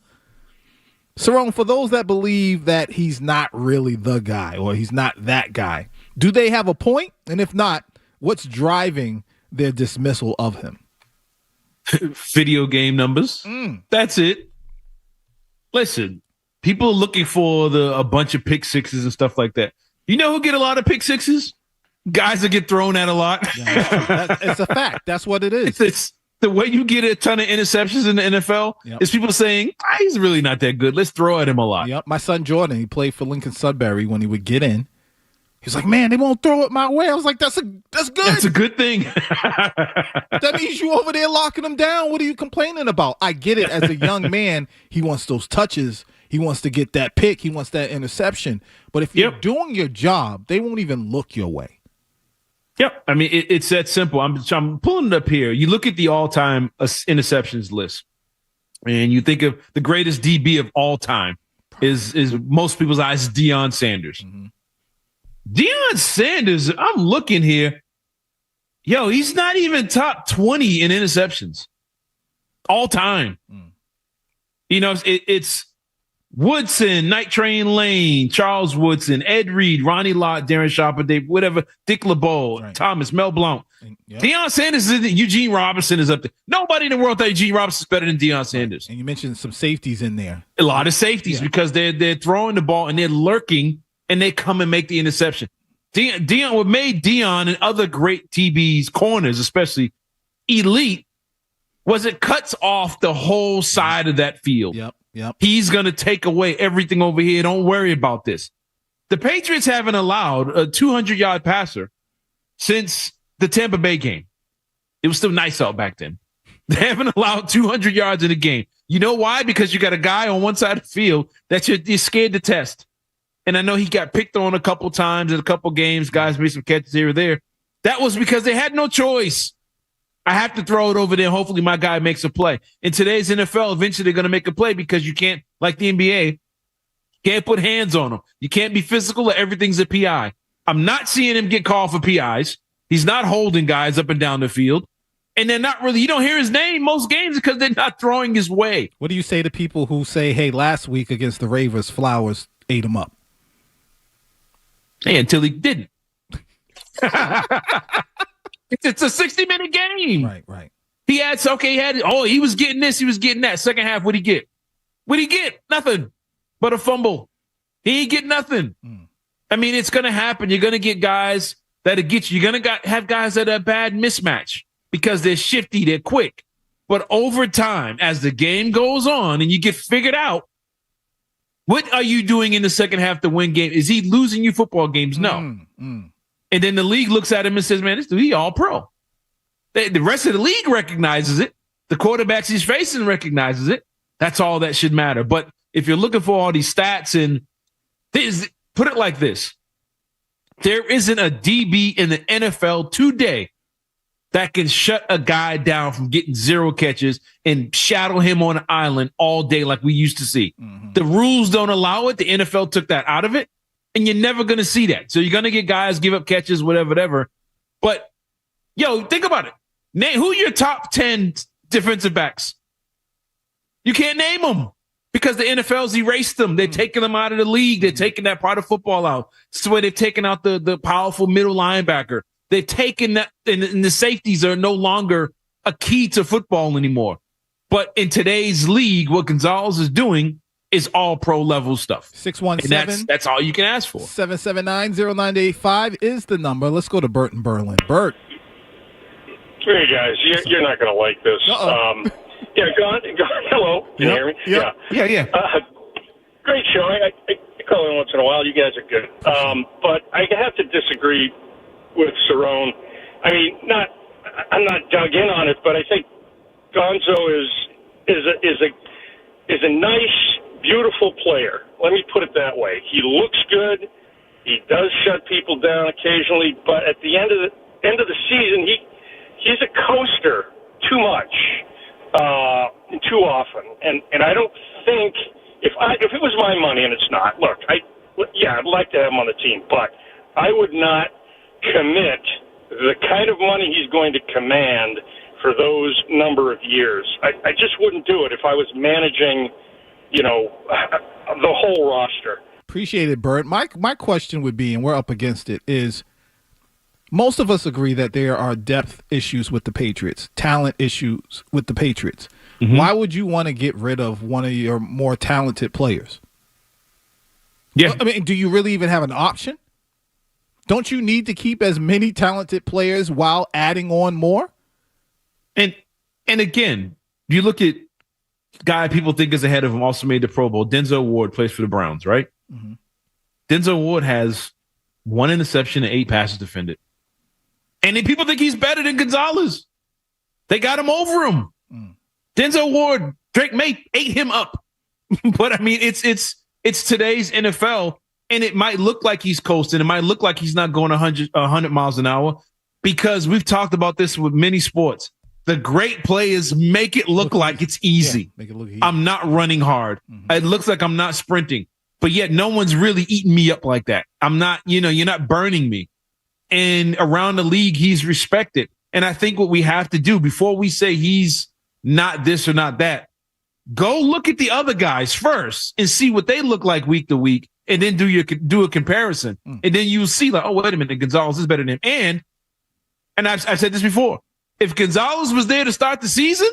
Cerrone, for those that believe that he's not really the guy or he's not that guy, do they have a point? And if not, what's driving their dismissal of him? Video game numbers. That's it. Listen, people are looking for a bunch of pick sixes and stuff like that. You know who get a lot of pick sixes? Guys that get thrown at a lot. Yeah, it's a fact. That's what it is. It's the way you get a ton of interceptions in the NFL is people saying, he's really not that good. Let's throw at him a lot. Yep. My son Jordan, he played for Lincoln Sudbury. When he would get in, he's like, man, they won't throw it my way. I was like, that's good. That's a good thing. That means you over there locking them down. What are you complaining about? I get it. As a young man, he wants those touches. He wants to get that pick. He wants that interception. But if you're doing your job, they won't even look your way. Yep. I mean, it's that simple. I'm pulling it up here. You look at the all-time interceptions list, and you think of the greatest DB of all time is most people's eyes Deion Sanders. Mm-hmm. Deion Sanders, I'm looking here. Yo, he's not even top 20 in interceptions all time. You know, it's Woodson, Night Train Lane, Charles Woodson, Ed Reed, Ronnie Lott, Darren Sharper, Dave, whatever, Dick LeBeau, Thomas, Mel Blount. Deion Sanders is in, Eugene Robinson is up there. Nobody in the world thought Eugene Robinson is better than Deion Sanders. And you mentioned some safeties in there. A lot of safeties because they're throwing the ball and they're lurking and they come and make the interception. Deion, what made Deion and other great TBs, corners especially, elite, was it cuts off the whole side of that field. Yep. He's going to take away everything over here. Don't worry about this. The Patriots haven't allowed a 200-yard passer since the Tampa Bay game. It was still nice out back then. They haven't allowed 200 yards in a game. You know why? Because you got a guy on one side of the field that you're scared to test. And I know he got picked on a couple times in a couple games. Guys made some catches here or there. That was because they had no choice. I have to throw it over there. Hopefully my guy makes a play. In today's NFL, eventually they're going to make a play because you can't, like the NBA, can't put hands on them. You can't be physical or everything's a PI. I'm not seeing him get called for PIs. He's not holding guys up and down the field. And they're not really, you don't hear his name most games because they're not throwing his way. What do you say to people who say, hey, last week against the Ravens, Flowers ate him up? Hey, until he didn't. It's a 60-minute game. Right. He was getting this, he was getting that. Second half, what'd he get? What'd he get? Nothing but a fumble. He ain't get nothing. I mean, it's going to happen. You're going to get guys that'll get you. You're going to have guys that are a bad mismatch because they're shifty, they're quick. But over time, as the game goes on and you get figured out, what are you doing in the second half to win game? Is he losing you football games? No. And then the league looks at him and says, man, this dude, he all pro. The rest of the league recognizes it. The quarterbacks he's facing recognizes it. That's all that should matter. But if you're looking for all these stats and put it like this, there isn't a DB in the NFL today that can shut a guy down from getting 0 catches and shadow him on an island all day like we used to see. The rules don't allow it. The NFL took that out of it. And you're never going to see that. So you're going to get guys give up catches, whatever. But, think about it. Name who are your top 10 defensive backs? You can't name them because the NFL's erased them. They're taking them out of the league. They're taking that part of football out. It's the way they've taken out the powerful middle linebacker. They've taken that, and the safeties are no longer a key to football anymore. But in today's league, what Gonzalez is doing is all pro level stuff. 617. That's all you can ask for. 779-0985 is the number. Let's go to Bert in Berlin. Bert. Hey guys, you're not going to like this. Yeah, hello. Can you hear me? Yeah. Great show. I call in once in a while. You guys are good. But I have to disagree with Cerrone. I mean, I'm not dug in on it, but I think Gonzo is a nice, beautiful player. Let me put it that way. He looks good. He does shut people down occasionally, but at the end of the season, he's a coaster too much, too often. And I don't think if it was my money, and it's not. Look, I'd like to have him on the team, but I would not commit the kind of money he's going to command for those number of years. I just wouldn't do it if I was managing, the whole roster. Appreciate it, Bert. My question would be, and we're up against it, is most of us agree that there are depth issues with the Patriots, talent issues with the Patriots. Mm-hmm. Why would you want to get rid of one of your more talented players? Yeah. I mean, do you really even have an option? Don't you need to keep as many talented players while adding on more? And again, you look at guy people think is ahead of him, also made the Pro Bowl. Denzel Ward plays for the Browns, right? Mm-hmm. Denzel Ward has 1 interception and 8 passes defended. And then people think he's better than Gonzalez. They got him over him. Mm. Denzel Ward, Drake May ate him up. But I mean, it's today's NFL, and it might look like he's coasting. It might look like he's not going 100 miles an hour, because we've talked about this with many sports. The great players make it look like it's easy. Yeah, make it look easy. I'm not running hard. Mm-hmm. It looks like I'm not sprinting, but yet no one's really eating me up like that. I'm not, you're not burning me. And around the league, he's respected. And I think what we have to do before we say he's not this or not that, go look at the other guys first and see what they look like week to week, and then do a comparison. And then you'll see like, oh, wait a minute, Gonzalez is better than him. And I've said this before. If Gonzalez was there to start the season,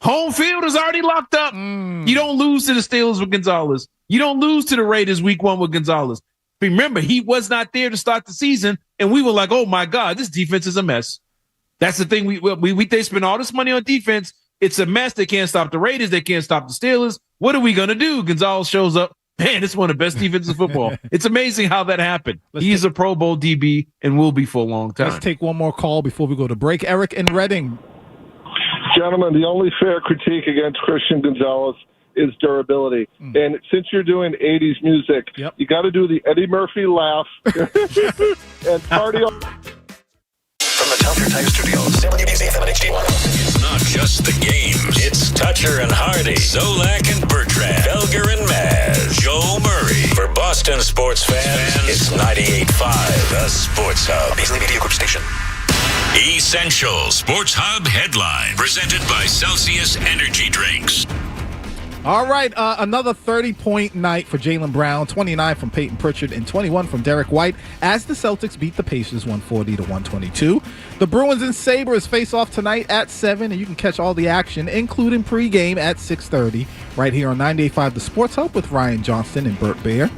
home field is already locked up. You don't lose to the Steelers with Gonzalez. You don't lose to the Raiders week 1 with Gonzalez. Remember, he was not there to start the season, and we were like, oh, my God, this defense is a mess. That's the thing. They spend all this money on defense. It's a mess. They can't stop the Raiders. They can't stop the Steelers. What are we going to do? Gonzalez shows up. Man, it's one of the best defenses in football. It's amazing how that happened. He's a Pro Bowl DB and will be for a long time. Let's take one more call before we go to break. Eric in Reading. Gentlemen, the only fair critique against Christian Gonzalez is durability. And since you're doing 80s music, you got to do the Eddie Murphy laugh and party on. From the Telfair Tire Studios, WBZ-FM and HD1. It's not just the games. It's Toucher and Hardy, Zolak and Bertrand, Felger and Maz, Joe Murray. For Boston sports fans, it's 98.5, the Sports Hub. Beasley Media Group Station. Essential Sports Hub headline, presented by Celsius Energy Drinks. All right, another 30-point night for Jaylen Brown, 29 from Peyton Pritchard, and 21 from Derek White as the Celtics beat the Pacers 140-122. The Bruins and Sabres face off tonight at 7, and you can catch all the action, including pregame at 6:30, right here on 98.5 The Sports Hub with Ryan Johnston and Burt Baer.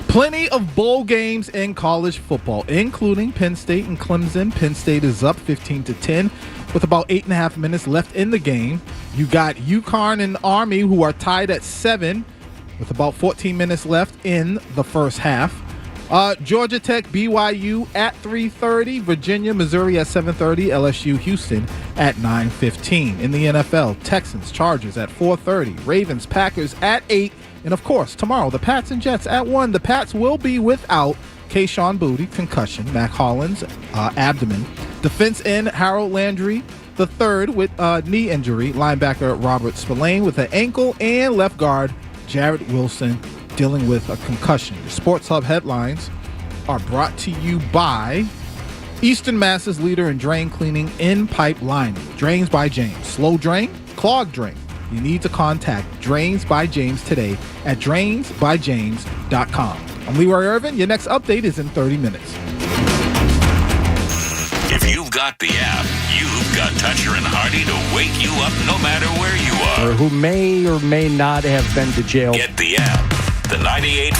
Plenty of bowl games in college football, including Penn State and Clemson. Penn State is up 15-10 with about 8.5 minutes left in the game. You got UConn and Army, who are tied at 7 with about 14 minutes left in the first half. Georgia Tech, BYU at 3:30. Virginia, Missouri at 7:30. LSU, Houston at 9:15. In the NFL, Texans, Chargers at 4:30. Ravens, Packers at 8. And, of course, tomorrow, the Pats and Jets at 1. The Pats will be without Kayshon Boutte, concussion, Mac Hollins, abdomen. Defense end, Harold Landry III with knee injury. Linebacker Robert Spillane with an ankle. And left guard Jarrett Wilson dealing with a concussion. The Sports Hub headlines are brought to you by Eastern Mass's leader in drain cleaning in pipe lining. Drains by James. Slow drain, clog drain. You need to contact Drains by James today at drainsbyjames.com. I'm Leroy Irvin. Your next update is in 30 minutes. If you've got the app, you've got Toucher and Hardy to wake you up no matter where you are. Or who may or may not have been to jail. Get the app. The 98.5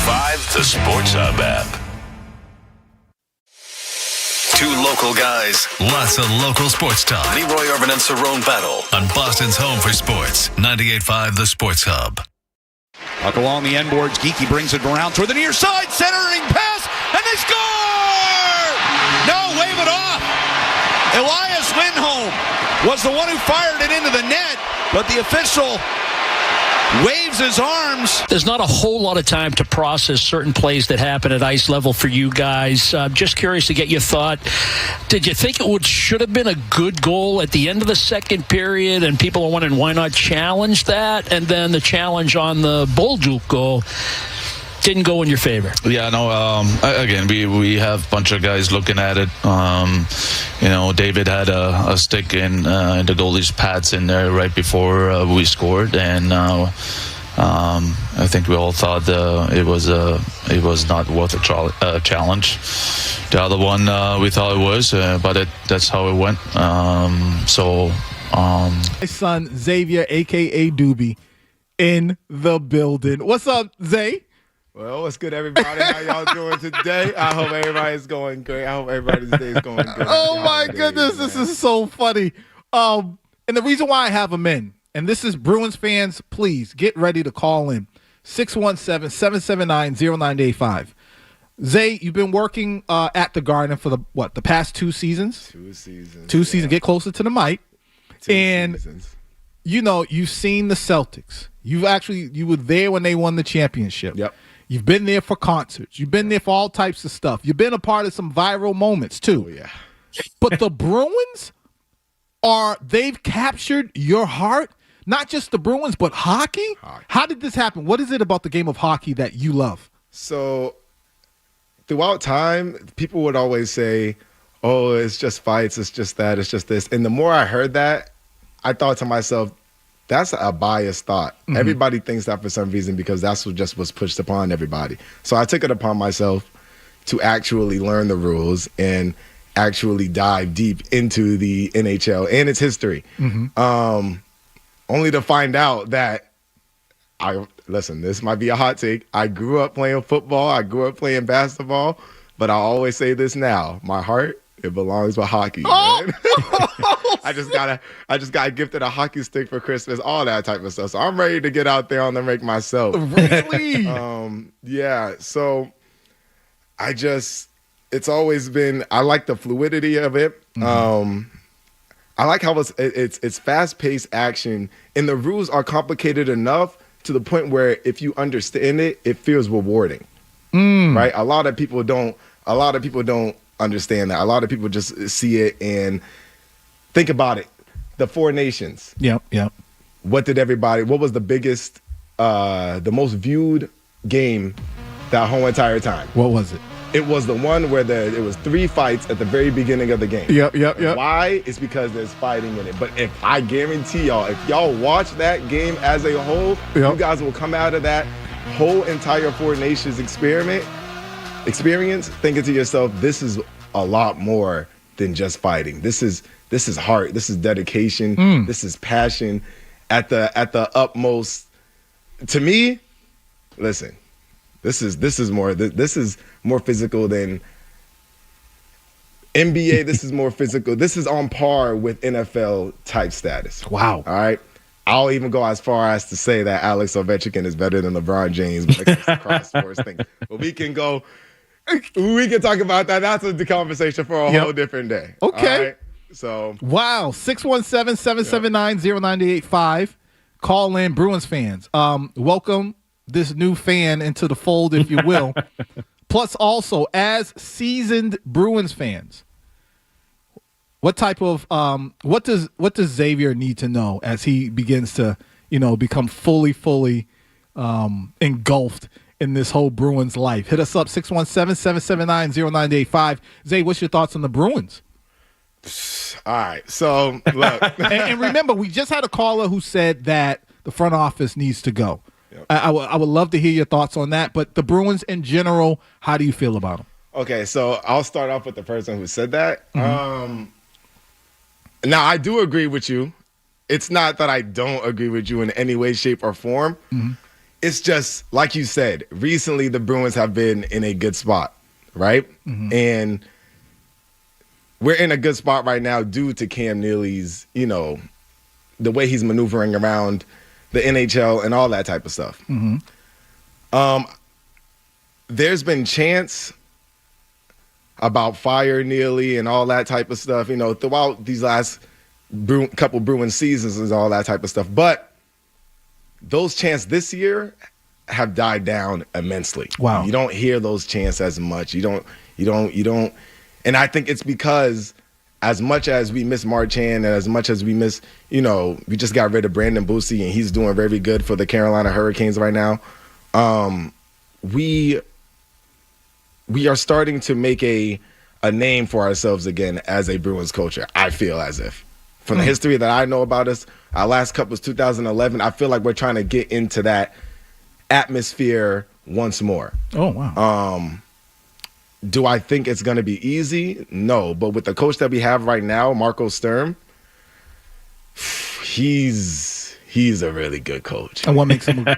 The Sports Hub app. Two local guys, lots of local sports talk. Leroy Irvin and Cerrone battle on Boston's home for sports. 98.5 The Sports Hub. Puck along the end boards. Geeky brings it around toward the near side. Centering pass, and they score! No, wave it off. Elias Lindholm was the one who fired it into the net, but the official waves his arms. There's not a whole lot of time to process certain plays that happen at ice level for you guys. Just curious to get your thought. Did you think it should have been a good goal at the end of the second period, and people are wondering why not challenge that? And then the challenge on the Bolduc goal didn't go in your favor. Yeah, no, again, we have a bunch of guys looking at it. David had a stick in the goalie's pads in there right before we scored, and I think we all thought it was not worth a challenge. The other one we thought it was, but that's how it went. My son Xavier, a.k.a. Doobie, in the building. What's up, Zay? Well, what's good, everybody? How y'all doing today? I hope everybody's going great. I hope everybody's day is going good. Oh, my goodness. This is so funny. And the reason why I have him in, and this is Bruins fans, please get ready to call in. 617-779-0985. Zay, you've been working at the Garden for the past 2 seasons? 2 seasons. 2 seasons. Get closer to the mic. 2 and seasons. You've seen the Celtics. You were there when they won the championship. Yep. You've been there for concerts. You've been there for all types of stuff. You've been a part of some viral moments, too. Oh, yeah. But the Bruins, they've captured your heart? Not just the Bruins, but hockey? How did this happen? What is it about the game of hockey that you love? So, throughout time, people would always say, oh, it's just fights, it's just that, it's just this. And the more I heard that, I thought to myself, that's a biased thought. Mm-hmm. Everybody thinks that for some reason because that's what just was pushed upon everybody. So I took it upon myself to actually learn the rules and actually dive deep into the NHL and its history. Mm-hmm. Only to find out that, listen, this might be a hot take. I grew up playing football. I grew up playing basketball. But I always say this now. My heart, it belongs with hockey. Oh! Man. I just got gifted a hockey stick for Christmas, all that type of stuff. So I'm ready to get out there on the rink myself. Really? Yeah. So it's always been, I like the fluidity of it. Mm-hmm. I like how it's fast-paced action, and the rules are complicated enough to the point where if you understand it, it feels rewarding. Right? A lot of people don't understand that. A lot of people just see it and think about it. The 4 nations. Yep. What was the biggest, the most viewed game that whole entire time? What was it? It was the one where it was 3 fights at the very beginning of the game. Yep. Why? It's because there's fighting in it. But I guarantee y'all, if y'all watch that game as a whole, you guys will come out of that whole entire 4 nations experience thinking to yourself, this is a lot more than just fighting. This is heart. This is dedication. This is passion at the utmost. To me, listen, this is more physical than NBA. This is more physical. This is on par with NFL type status. Wow. All right. I'll even go as far as to say that Alex Ovechkin is better than LeBron James when it comes to cross sports things. But we can talk about that. That's a conversation for a whole different day. Okay. All right? So wow. 617-779-0985. Call in, Bruins fans. Welcome this new fan into the fold, if you will. Plus, also as seasoned Bruins fans, what type of what does Xavier need to know as he begins to become fully engulfed in this whole Bruins life? Hit us up 617-779-0985. Zay, what's your thoughts on the Bruins? All right, so look, and remember, we just had a caller who said that the front office needs to go. Yep. I would love to hear your thoughts on that. But the Bruins in general, how do you feel about them? Okay, so I'll start off with the person who said that. Now, I do agree with you. It's not that I don't agree with you in any way, shape, or form. It's just, like you said, recently the Bruins have been in a good spot, right? And we're in a good spot right now due to Cam Neely's, the way he's maneuvering around the NHL and all that type of stuff. There's been chants about fire Neely and all that type of stuff, throughout these last couple Bruins seasons and all that type of stuff. But those chants this year have died down immensely. Wow. You don't hear those chants as much. You don't. And I think it's because as much as we miss Marchand and as much as we miss, we just got rid of Brandon Boosie and he's doing very good for the Carolina Hurricanes right now. We are starting to make a name for ourselves again as a Bruins culture, I feel as if. From the history that I know about us, our last cup was 2011. I feel like we're trying to get into that atmosphere once more. Oh, wow. Do I think it's going to be easy? No. But with the coach that we have right now, Marco Sturm, he's a really good coach. And what makes him a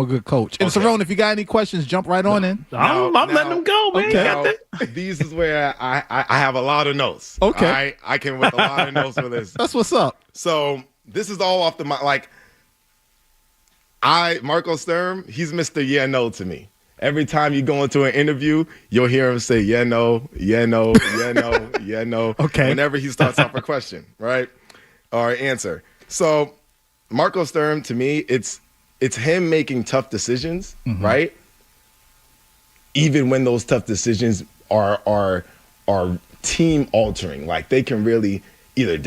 good coach? And Cerrone, if you got any questions, jump right on in. I'm letting him go, man. Okay. These is where I have a lot of notes. Okay. I can with a lot of notes for this. That's what's up. So this is all off the mind. Marco Sturm, he's Mr. Yeah, no to me. Every time you go into an interview, you'll hear him say, yeah, no, yeah, no, yeah, no, yeah, no. Okay. Whenever he starts off a question, right? Or answer. So Marco Sturm, to me, it's him making tough decisions, right? Even when those tough decisions are team altering, like they can really either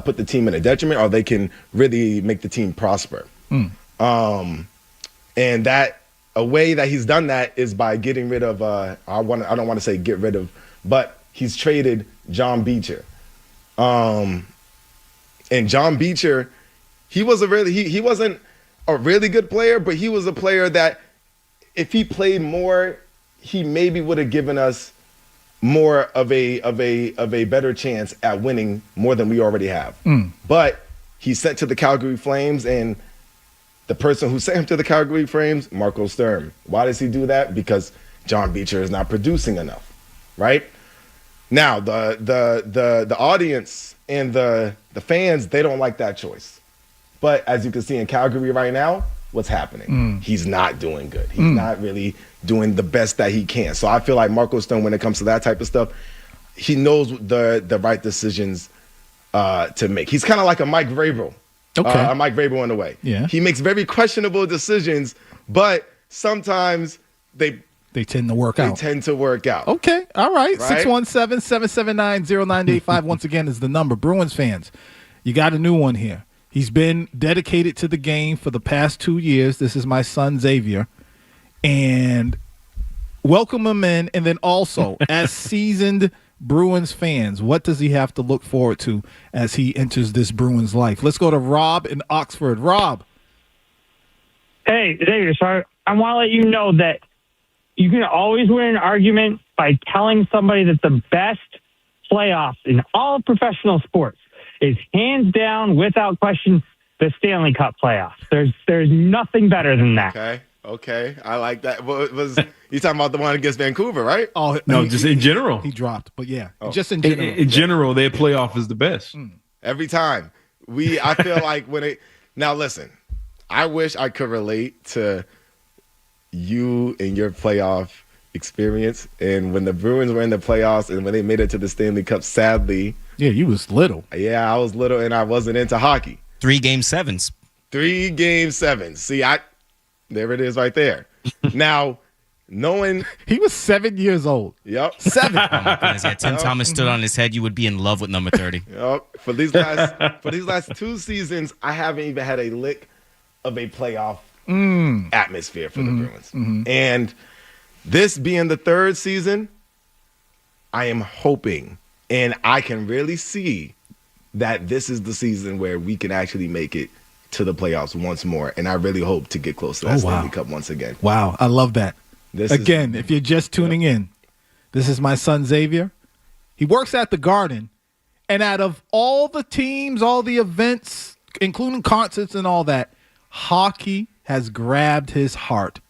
put the team in a detriment or they can really make the team prosper. And that a way that he's done that is by getting rid of I don't want to say get rid of, but he's traded John Beecher. And John Beecher, he wasn't a really good player, but he was a player that if he played more, he maybe would have given us more of a better chance at winning more than we already have. But he's sent to the Calgary Flames, and the person who sent him to the Calgary Flames, Marco Sturm. Why does he do that? Because John Beecher is not producing enough, right? Now, the audience and the fans, they don't like that choice. But as you can see in Calgary right now, what's happening? He's not doing good. He's not really doing the best that he can. So I feel like Marco Sturm, when it comes to that type of stuff, he knows the right decisions to make. He's kind of like a Mike Vrabel. Okay. Mike Vrabel in a way. Yeah. He makes very questionable decisions, but sometimes they tend to work out. They tend to work out. Okay. All right. 617-779-0985 once again is the number. Bruins fans, you got a new one here. He's been dedicated to the game for the past 2 years. This is my son, Xavier. And welcome him in. And then also, as seasoned Bruins fans, what does he have to look forward to as he enters this Bruins life? Let's go to Rob in Oxford. Rob. Hey, Xavier, so I want to let you know that you can always win an argument by telling somebody that the best playoffs in all of professional sports is hands down, without question, the Stanley Cup playoffs. There's nothing better than that. Okay, I like that. Was you talking about the one against Vancouver, right? Oh no, just in general. He dropped, but yeah, just in general. In general, their playoff is the best. Every time. I feel like now listen, I wish I could relate to you and your playoff experience. And when the Bruins were in the playoffs and when they made it to the Stanley Cup, sadly. Yeah, you was little. Yeah, I was little and I wasn't into hockey. 3 Game 7s. 3 Game 7s. See, there it is right there. Now, knowing he was 7 years old. Yep. 7. Oh my goodness. Yeah, Tim Thomas stood on his head. You would be in love with number 30. Yep. For these last 2 seasons, I haven't even had a lick of a playoff atmosphere for the Bruins. And this being the 3rd season, I am hoping, and I can really see that this is the season where we can actually make it to the playoffs once more. And I really hope to get close to that Stanley Cup once again. Wow. I love that. If you're just tuning in, This is my son, Xavier. He works at the Garden. And out of all the teams, all the events, including concerts and all that, hockey has grabbed his heart.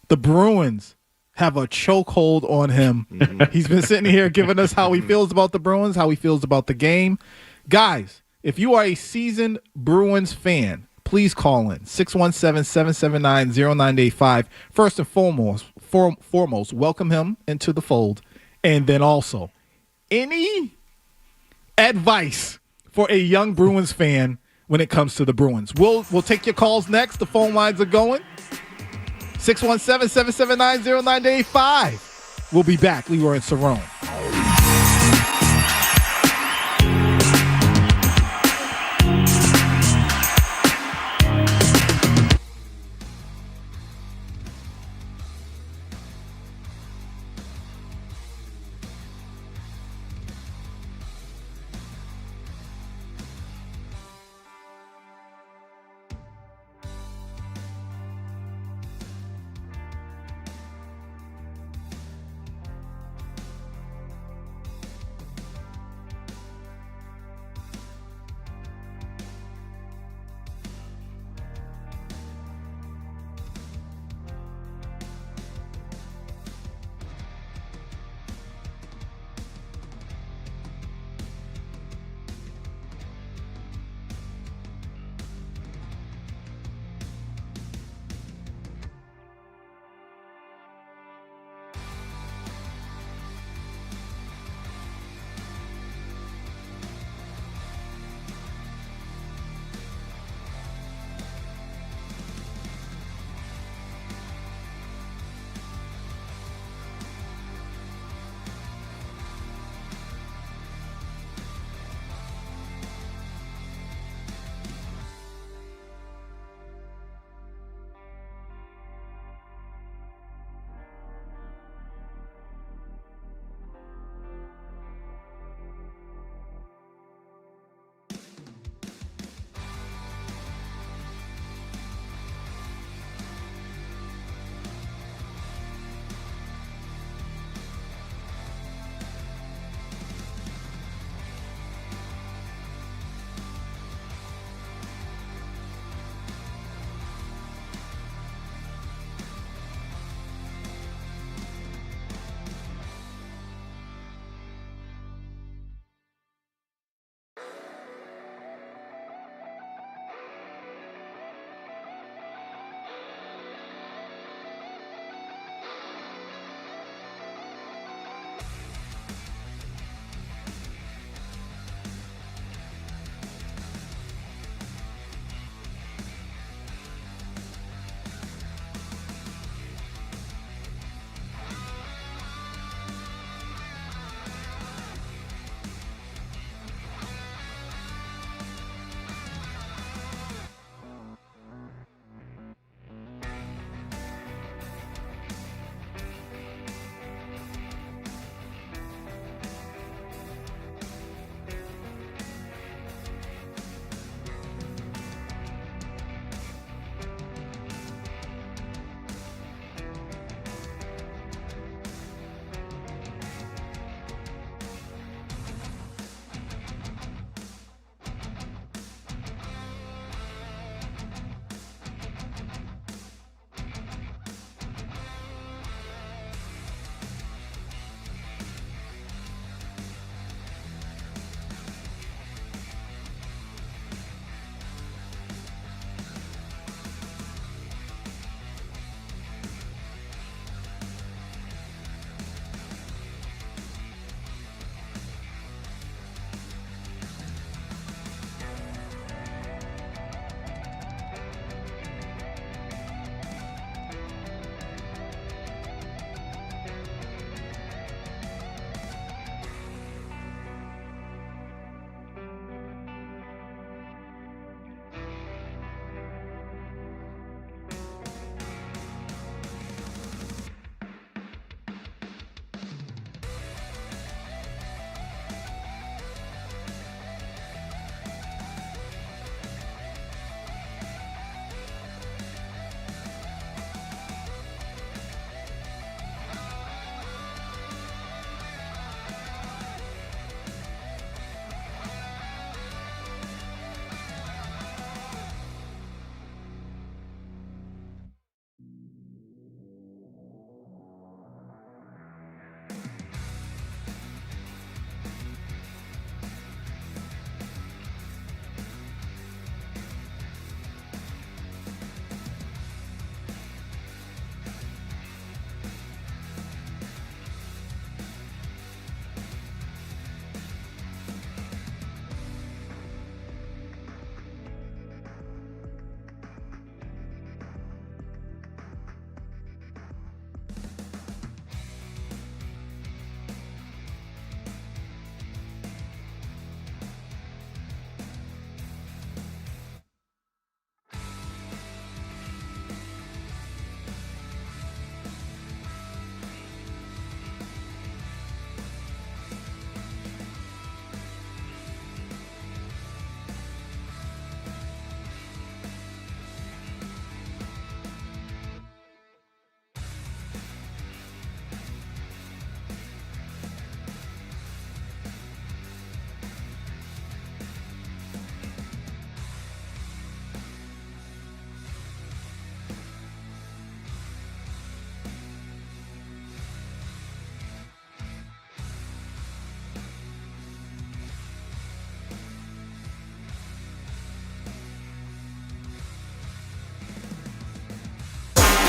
The Bruins have a chokehold on him. He's been sitting here giving us how he feels about the Bruins, how he feels about the game. Guys, if you are a seasoned Bruins fan, please call in 617-779-0985. First and foremost, welcome him into the fold. And then also, any advice for a young Bruins fan when it comes to the Bruins? We'll take your calls next. The phone lines are going. 617-779-0985. We'll be back. Leroy and Cerrone.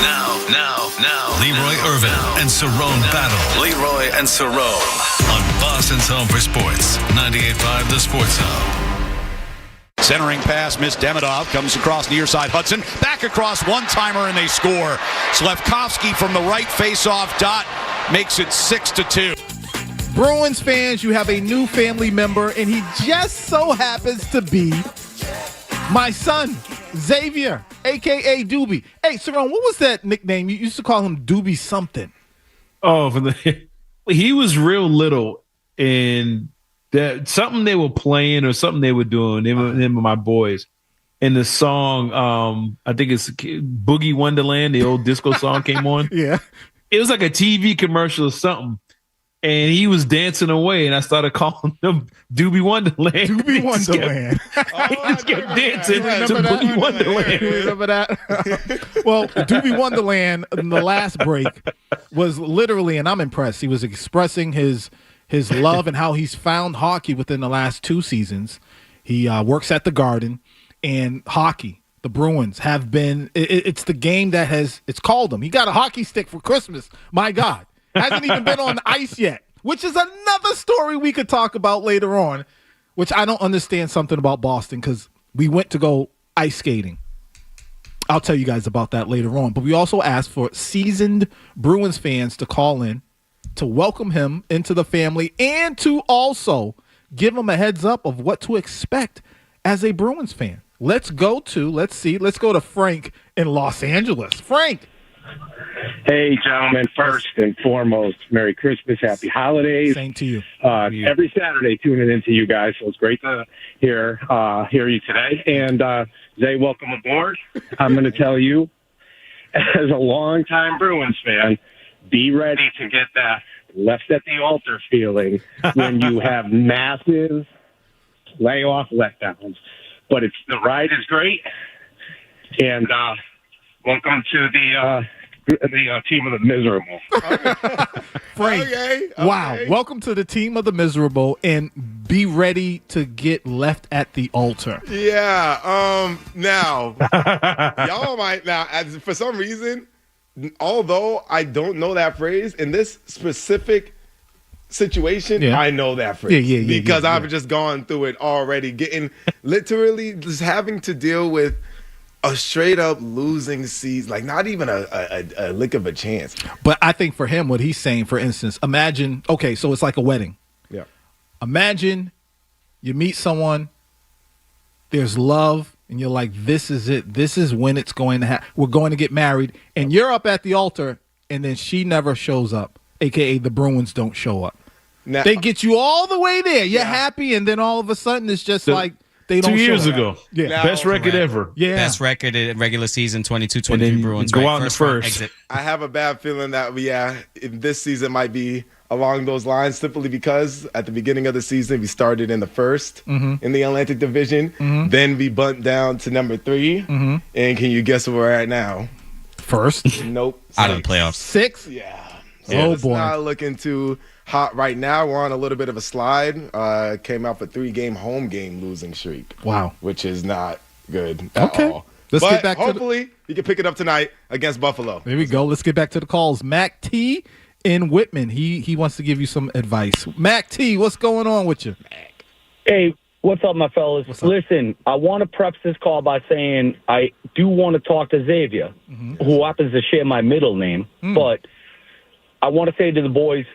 Now, Leroy Irvin and Cerrone battle. Leroy and Cerrone on Boston's Home for Sports, 98.5 The Sports Zone. Centering pass, missed. Demidov comes across near side. Hudson back across, one-timer, and they score. Slefkovsky from the right face-off dot makes it 6-2. Bruins fans, you have a new family member, and he just so happens to be my son, Xavier, a.k.a. Doobie. Hey, Cerrone, what was that nickname? You used to call him Doobie something. Oh, he was real little, and that something they were playing or something they were doing, them and my boys. And the song, I think it's Boogie Wonderland, the old disco song came on. Yeah. It was like a TV commercial or something. And he was dancing away, and I started calling him Doobie Wonderland. Doobie Wonderland. He just kept dancing to Boogie Wonderland. You remember that? Well, Doobie Wonderland in the last break was literally, and I'm impressed, he was expressing his love and how he's found hockey within the last 2 seasons. He works at the Garden, and hockey, the Bruins have been, it's the game that it's called him. He got a hockey stick for Christmas. My God. Hasn't even been on the ice yet, which is another story we could talk about later on, which I don't understand something about Boston because we went to go ice skating. I'll tell you guys about that later on. But we also asked for seasoned Bruins fans to call in to welcome him into the family and to also give him a heads up of what to expect as a Bruins fan. Let's go to Frank in Los Angeles. Frank. Hey, gentlemen, first and foremost, Merry Christmas, Happy Holidays. Same to you. Every Saturday, tuning into you guys, so it's great to hear you today. And, Zay, welcome aboard. I'm going to tell you, as a longtime Bruins fan, be ready to get that left at the altar feeling when you have massive playoff letdowns. But the ride is great, and welcome to the team of the miserable. Frank, okay. Wow. Welcome to the team of the miserable, and be ready to get left at the altar. Yeah. Now, y'all might for some reason, although I don't know that phrase in this specific situation, I know that phrase because I've just gone through it already, getting literally just having to deal with a straight up losing season, like not even a lick of a chance. But I think for him, what he's saying, for instance, imagine, okay, so it's like a wedding. Yeah. Imagine you meet someone, there's love, and you're like, this is it. This is when it's going to happen. We're going to get married, and you're up at the altar, and then she never shows up, a.k.a. the Bruins don't show up. Now, they get you all the way there. You're happy, and then all of a sudden it's just like, they don't 2 years show ago. Yeah. Now, best record ever. Yeah. Best record in regular season, 22-23 Bruins. Go out in the first. Exit. I have a bad feeling that, this season might be along those lines simply because at the beginning of the season, we started in the first in the Atlantic Division. Then we bumped down to number 3. And can you guess where we're at now? First? Nope. Out of the playoffs. 6? Yeah. Oh, it's boy. not looking too hot right now. We're on a little bit of a slide. Came off a 3-game home game losing streak. Wow. Which is not good at all. Let's get back hopefully we can pick it up tonight against Buffalo. There we go. Let's get back to the calls. Mac T in Whitman. He wants to give you some advice. Mac T, what's going on with you? Hey, what's up, my fellas? Listen, I want to preface this call by saying I do want to talk to Xavier, who happens to share my middle name, but I want to say to the boys,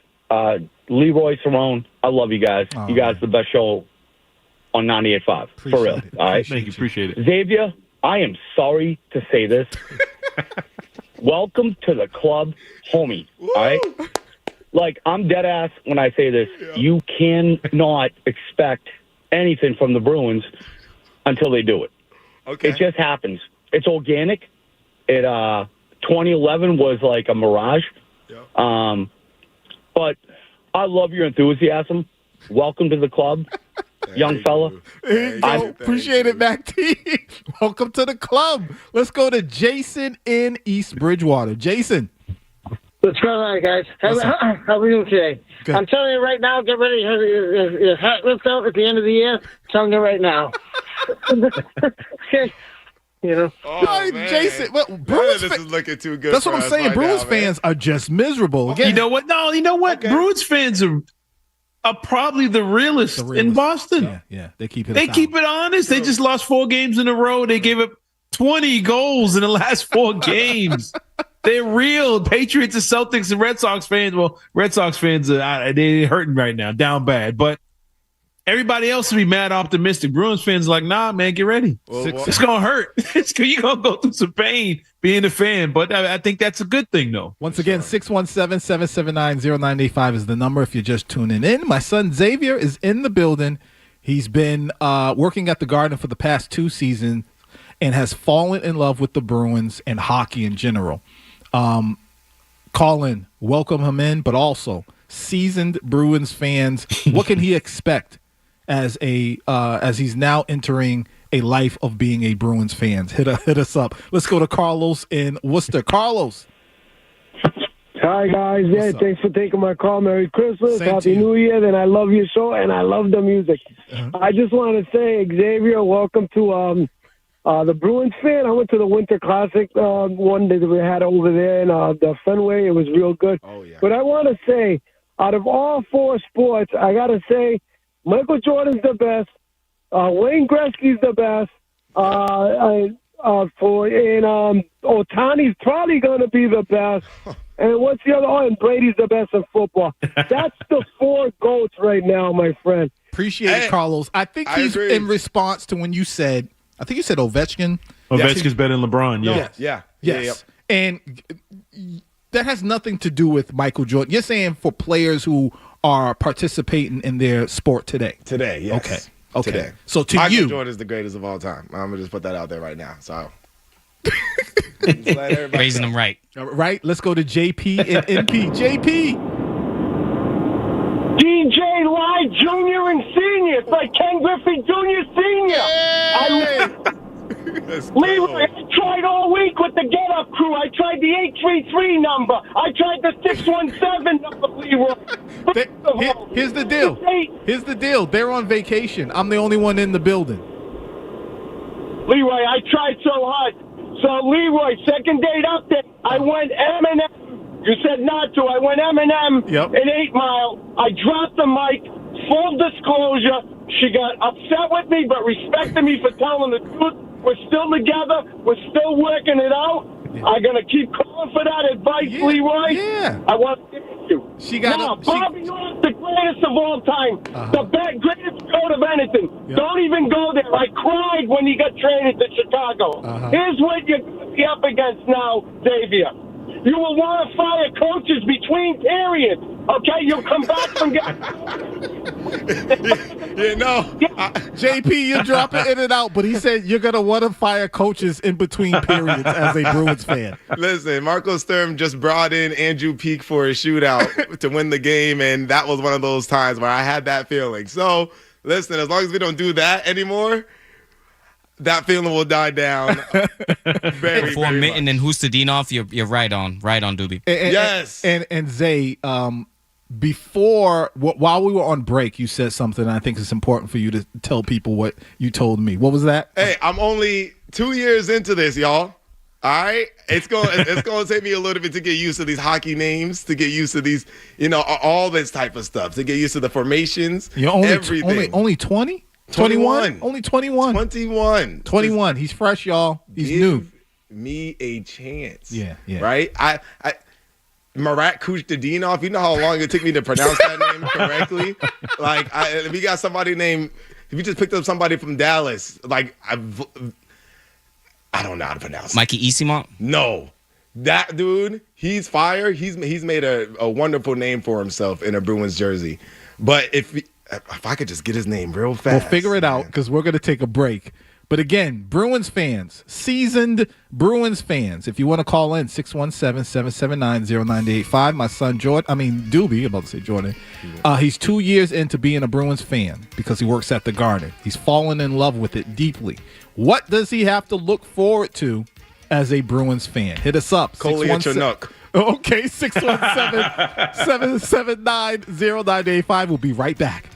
Leroy, Cerrone, I love you guys. You guys are the best show on 98.5. For real. All right? Thank you. Appreciate it. Xavier, I am sorry to say this. Welcome to the club, homie. All right? Like, I'm dead ass when I say this. Yeah. You cannot expect anything from the Bruins until they do it. Okay. It just happens. It's organic. 2011 was like a mirage. Yeah. But I love your enthusiasm. Welcome to the club, young fella. I appreciate it, Mac T. Welcome to the club. Let's go to Jason in East Bridgewater. Jason. What's going on, guys? How are we doing today? Good. I'm telling you right now, get ready. Your hat ripped out at the end of the year. I'm telling you right now. You know. Oh, man. Jason, well, Bruins this is looking too good. That's what I'm saying. right Bruins now, fans are just miserable. Again, You know what? No, you know what? Okay. Bruins fans are probably the realest in Boston. Yeah, they keep it. They keep it honest. They just lost 4 games in a row. They gave up 20 goals in the last 4 games. They're real. Patriots and Celtics and Red Sox fans. Well, Red Sox fans, they're hurting right now, down bad. But everybody else will be mad optimistic. Bruins fans are like, nah, man, get ready. It's going to hurt. You're going to go through some pain being a fan. But I think that's a good thing, though. Once again, 617-779-0985 is the number if you're just tuning in. My son Xavier is in the building. He's been working at the Garden for the past 2 seasons and has fallen in love with the Bruins and hockey in general. Call in, welcome him in, but also seasoned Bruins fans. What can he expect as he's now entering a life of being a Bruins fan? Hit us up. Let's go to Carlos in Worcester. Carlos. Hi, guys. Yeah, thanks for taking my call. Merry Christmas. Same to Happy you. New Year. And I love your show, and I love the music. I just want to say, Xavier, welcome to the Bruins fan. I went to the Winter Classic one that we had over there in the Fenway. It was real good. Oh, yeah. But I want to say, out of all 4 sports, I got to say, Michael Jordan's the best. Wayne Gretzky's the best. Ohtani's probably going to be the best. And what's the other? Oh, and Brady's the best in football. That's the 4 GOATs right now, my friend. Appreciate it, Carlos. I think he's in response to when you said, I think you said Ovechkin. Ovechkin's better than LeBron. Yeah. Yes. Yeah. Yes. And that has nothing to do with Michael Jordan. You're saying for players who are participating in their sport today. Today, yes. Okay. Today. So to Michael you, Jordan is the greatest of all time. I'm gonna just put that out there right now. So raising them right. Right. Let's go to JP and NP. JP. DJ Live Jr. and Senior. It's like Ken Griffey Jr. Senior. Leroy, I tried all week with the Get Up crew. I tried the 833 number. I tried the 617 number, Leroy. Here's the deal. Here's the deal. They're on vacation. I'm the only one in the building. Leroy, I tried so hard. So, Leroy, second date update. I went Eminem. You said not to. I went Eminem in 8 Mile. I dropped the mic. Full disclosure. She got upset with me, but respected me for telling the truth. We're still together. We're still working it out. I'm going to keep calling for that advice, Leroy. Yeah. I want to give it to you. Bobby Orr's the greatest of all time. The greatest goat of anything. Don't even go there. I cried when he got traded to Chicago. Here's what you're going to be up against now, Xavier. You will want to fire coaches between periods. Okay, you'll come back from JP, you're dropping in and out, but he said you're going to want to fire coaches in between periods as a Bruins fan. Listen, Marco Sturm just brought in Andrew Peak for a shootout to win the game, and that was one of those times where I had that feeling. So, listen, as long as we don't do that anymore, that feeling will die down. Before Mitten and Hustadinov, you're right on, Doobie. Yes. And Zay, while we were on break, you said something. I think it's important for you to tell people what you told me. What was that? Hey, I'm only 2 years into this, y'all. All right, it's going to take me a little bit to get used to these hockey names, to get used to these, all this type of stuff, to get used to the formations. You're only everything. Only 20. 21? Only 21. 21. He's fresh, y'all. He's new. Me a chance. Yeah. Right? I Marat Kustadinov, you know how long it took me to pronounce that name correctly? Like, if you got somebody named, if you just picked up somebody from Dallas, like, I don't know how to pronounce it. Mikey Isimont? No. That dude, he's fire. He's made a wonderful name for himself in a Bruins jersey. But if I could just get his name real fast. We'll figure it out because we're going to take a break. But again, Bruins fans, seasoned Bruins fans, if you want to call in, 617-779-0985. My son, Doobie, about to say Jordan, he's 2 years into being a Bruins fan because he works at the Garden. He's fallen in love with it deeply. What does he have to look forward to as a Bruins fan? Hit us up. Coley at your nook. Okay, 617-779-0985. We'll be right back.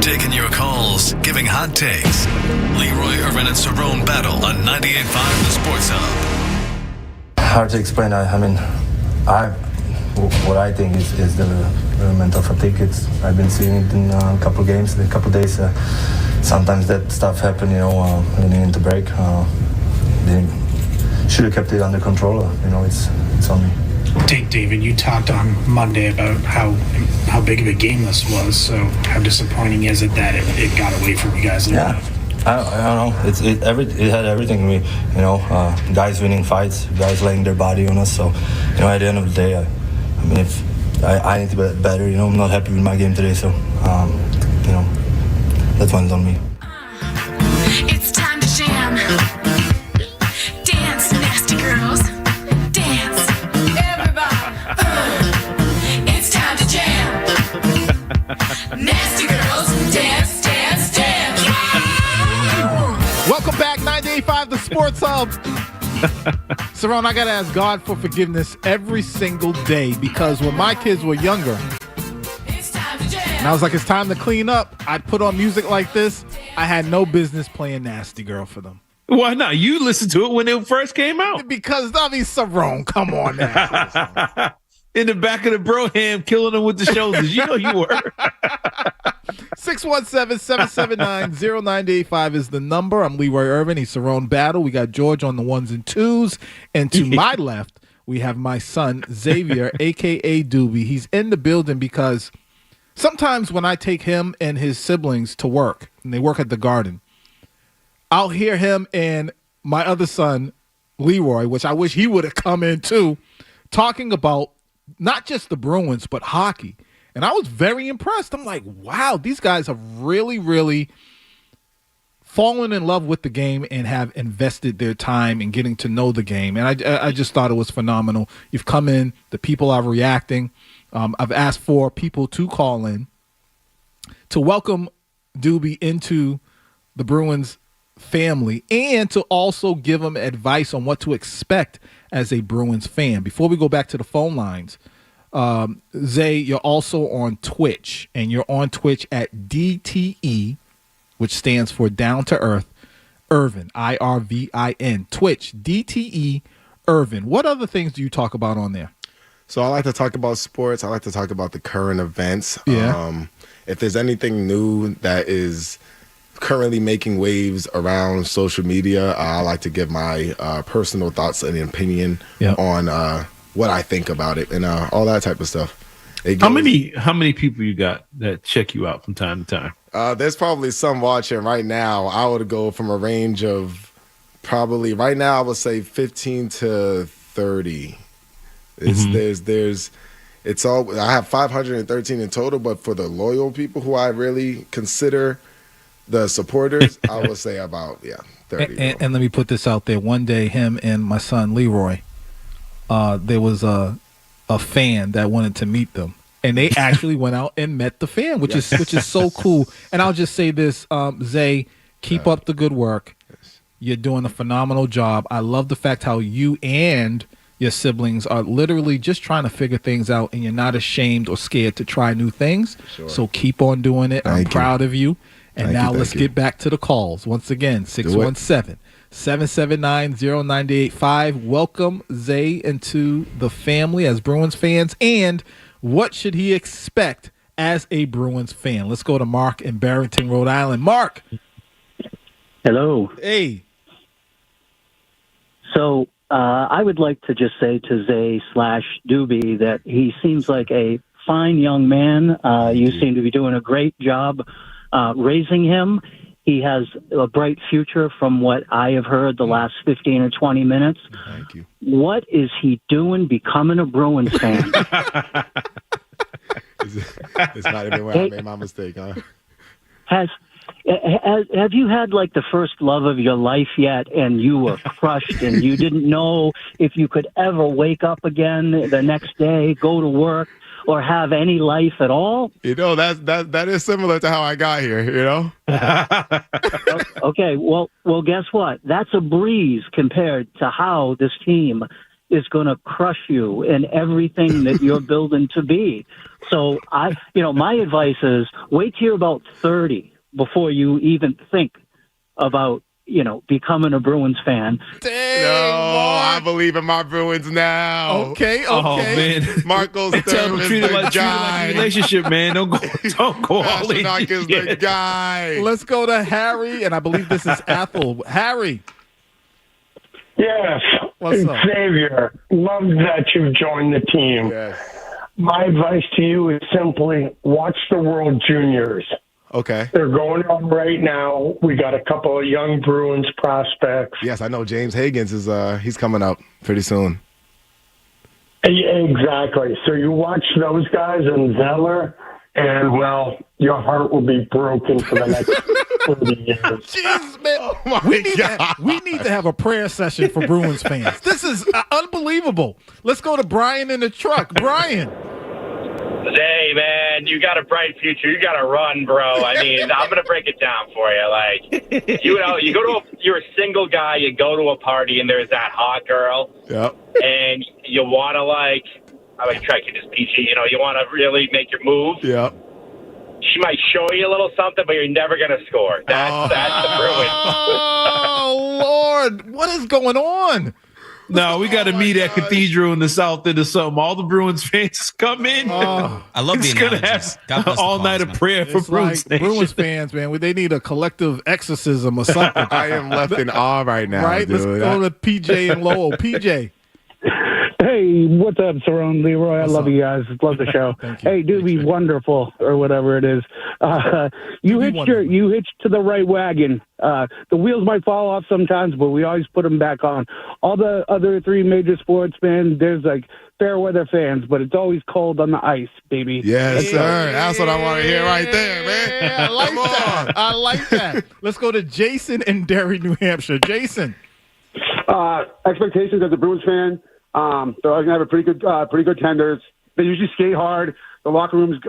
Taking your calls, giving hot takes. Leroy Irvin and Cerrone battle on 98.5 The Sports Hub. Hard to explain. What I think is the mental fatigue. I've been seeing it in a couple games, a couple days. Sometimes that stuff happen, leading into break. Should have kept it under control. It's on me. David, you talked on Monday about how big of a game this was. So how disappointing is it that it got away from you guys a little bit? I don't know. It had everything. Guys winning fights, guys laying their body on us. So, at the end of the day, if I need to be better. I'm not happy with my game today. So, that one's on me. It's time to jam. Dance, nasty girls. Dance. Everybody. It's time to jam. Nasty girls. Dance, dance, dance. Yeah! Welcome back, 98.5 The Sports Hub. Cerrone, I got to ask God for forgiveness every single day because when my kids were younger, and I was like, it's time to clean up, I'd put on music like this. I had no business playing Nasty Girl for them. Why not? You listened to it when it first came out. Because, Cerrone, come on now. In the back of the Broham, killing them with the shoulders. You know you were. 617-779-0985 is the number. I'm Leroy Irvin. He's Cerrone Battle. We got George on the ones and twos. And to my left, we have my son, Xavier, a.k.a. Doobie. He's in the building because sometimes when I take him and his siblings to work, and they work at the Garden, I'll hear him and my other son, Leroy, which I wish he would have come in too, talking about not just the Bruins, but hockey. And I was very impressed. I'm like, wow, these guys have really, really fallen in love with the game and have invested their time in getting to know the game. And I just thought it was phenomenal. You've come in. The people are reacting. I've asked for people to call in to welcome Doobie into the Bruins family and to also give him advice on what to expect as a Bruins fan. Before we go back to the phone lines, Zay, you're also on Twitch, and you're on Twitch at DTE, which stands for Down to Earth Irvin, IRVIN. Twitch, DTE Irvin. What other things do you talk about on there? So I like to talk about sports. I like to talk about the current events. Yeah. If there's anything new that is currently making waves around social media, I like to give my personal thoughts and opinion on what I think about it and all that type of stuff. How many people you got that check you out from time to time? There's probably some watching right now. I would go from a range of probably right now I would say 15 to 30. It's all I have 513 in total, but for the loyal people who I really consider the supporters, I would say about 30. And let me put this out there. One day, him and my son Leroy, there was a fan that wanted to meet them, and they actually went out and met the fan, which is so cool. And I'll just say this, Zay, keep up the good work. Yes. You're doing a phenomenal job. I love the fact how you and your siblings are literally just trying to figure things out, and you're not ashamed or scared to try new things. Sure. So keep on doing it. I'm proud of you. And now let's get back to the calls. Once again, 617-779-0985. Welcome Zay into the family as Bruins fans. And what should he expect as a Bruins fan? Let's go to Mark in Barrington, Rhode Island. Mark. Hello. Hey. So I would like to just say to Zay/Doobie that he seems like a fine young man. You seem to be doing a great job raising him. He has a bright future from what I have heard the last 15 or 20 minutes. Thank you. What is he doing becoming a Bruins fan? It's not even where I made my mistake, huh? Have you had like the first love of your life yet, and you were crushed and you didn't know if you could ever wake up again the next day, go to work, or have any life at all? That is similar to how I got here, Okay, well, guess what? That's a breeze compared to how this team is going to crush you in everything that you're building to be. So my advice is wait till you're about 30 before you even think about, becoming a Bruins fan. I believe in my Bruins now. Okay. Oh man, Marco Sturm is the guy. Relationship, man. Don't go all in. Is the guy. Let's go to Harry, and I believe this is Ethel. Harry. Yes. What's up? Xavier, love that you've joined the team. Yes. My advice to you is simply watch the World Juniors. Okay. They're going on right now. We got a couple of young Bruins prospects. Yes, I know James Higgins is he's coming up pretty soon. Exactly. So you watch those guys and Zeller, and, well, your heart will be broken for the next 30 years. Jeez, man. We need to have a prayer session for Bruins fans. This is unbelievable. Let's go to Brian in the truck. Brian. Hey, man, you got a bright future. You got to run, bro. I mean, I'm going to break it down for you. Like, you're a single guy. You go to a party, and there's that hot girl. Yep. And you want to, I'm try to keep this PG. You want to really make your move. Yep. She might show you a little something, but you're never going to score. That's the Bruins. Oh, Lord. What is going on? No, we got to meet at Cathedral in the South End or something. All the Bruins fans come in. I love the analogies. God bless the all night of prayer for Bruins. Like Bruins fans, man. They need a collective exorcism or something. I am left in awe right now, right? dude. Let's go to PJ and Lowell. PJ. Hey, what's up, Cerrone, Leroy? I love you guys. Love the show. Hey, Doobie, wonderful, or whatever it is. You hitched to the right wagon. The wheels might fall off sometimes, but we always put them back on. All the other three major sports, man, there's like fair weather fans, but it's always cold on the ice, baby. Yes, sir. That's what I want to hear right there, man. Yeah, I like that. I like that. Let's go to Jason in Derry, New Hampshire. Jason. Expectations as a Bruins fan. They're always gonna have a pretty good tenders. They usually skate hard. The locker room's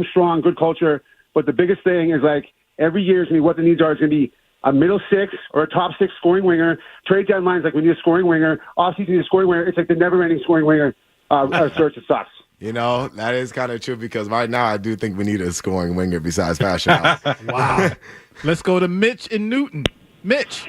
strong, good culture. But the biggest thing is like every year is gonna be what the needs are. It's gonna be a middle six or a top six scoring winger. Trade deadlines like we need a scoring winger. Offseason need a scoring winger. It's like the never-ending scoring winger search. It sucks. That is kind of true because right now I do think we need a scoring winger besides Fashion House. Wow. Let's go to Mitch in Newton. Mitch.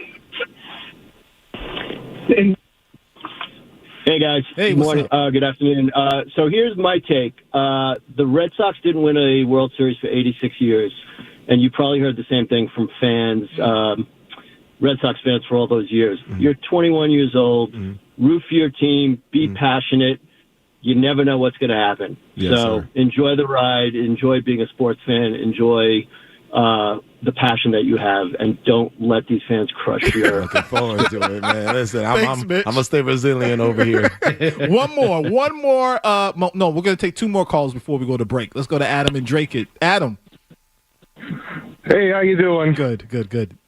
Hey, guys. Hey, good morning. Good afternoon. So here's my take. The Red Sox didn't win a World Series for 86 years, and you probably heard the same thing from fans, Red Sox fans for all those years. Mm-hmm. You're 21 years old. Mm-hmm. Root for your team. Be passionate. You never know what's going to happen. Yes, so sir. Enjoy the ride. Enjoy being a sports fan. Enjoy the passion that you have, and don't let these fans crush your. Looking forward to it, man. Listen, Thanks, I'm Mitch. gonna stay resilient over here. One more. No, we're gonna take two more calls before we go to break. Let's go to Adam and Drake it. Adam. Hey, how you doing? Good.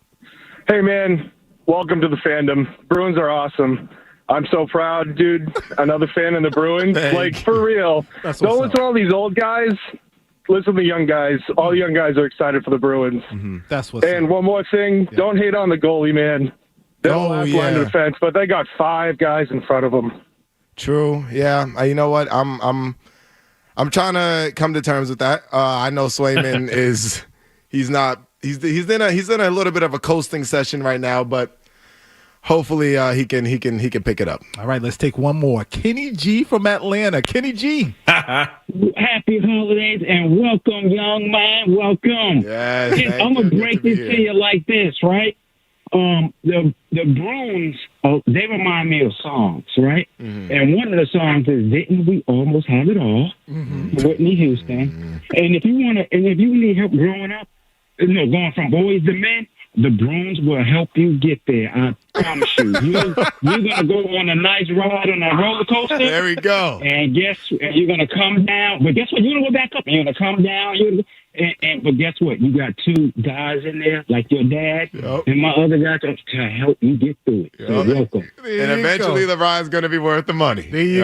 Hey, man, welcome to the fandom. Bruins are awesome. I'm so proud, dude. Another fan of the Bruins. Like, for real. Don't listen to all these old guys. Listen to the young guys. All young guys are excited for the Bruins. Mm-hmm. That's what's And one more thing. Yeah. Don't hate on the goalie, man. They're the last line of defense, but they got 5 guys in front of them. True. Yeah. You know what? I'm trying to come to terms with that. I know Swayman he's in a little bit of a coasting session right now, but hopefully he can pick it up. All right, let's take one more. Kenny G from Atlanta. Kenny G. Happy holidays and welcome, young man. Welcome. Yes, I'm gonna break this to you like this, right? The Bruins, they remind me of songs, right? Mm-hmm. And one of the songs is "Didn't We Almost Have It All?" Mm-hmm. Whitney Houston. Mm-hmm. And if you need help growing up, going from boys to men, the Bruins will help you get there. I promise you. You're gonna go on a nice ride on a roller coaster. There we go. And you're gonna come down. But guess what? You're gonna go back up. And you're gonna come down. But guess what? You got 2 guys in there, like your dad and my other guy, to help you get through it. Yep. So welcome. And eventually the ride's gonna be worth the money. There you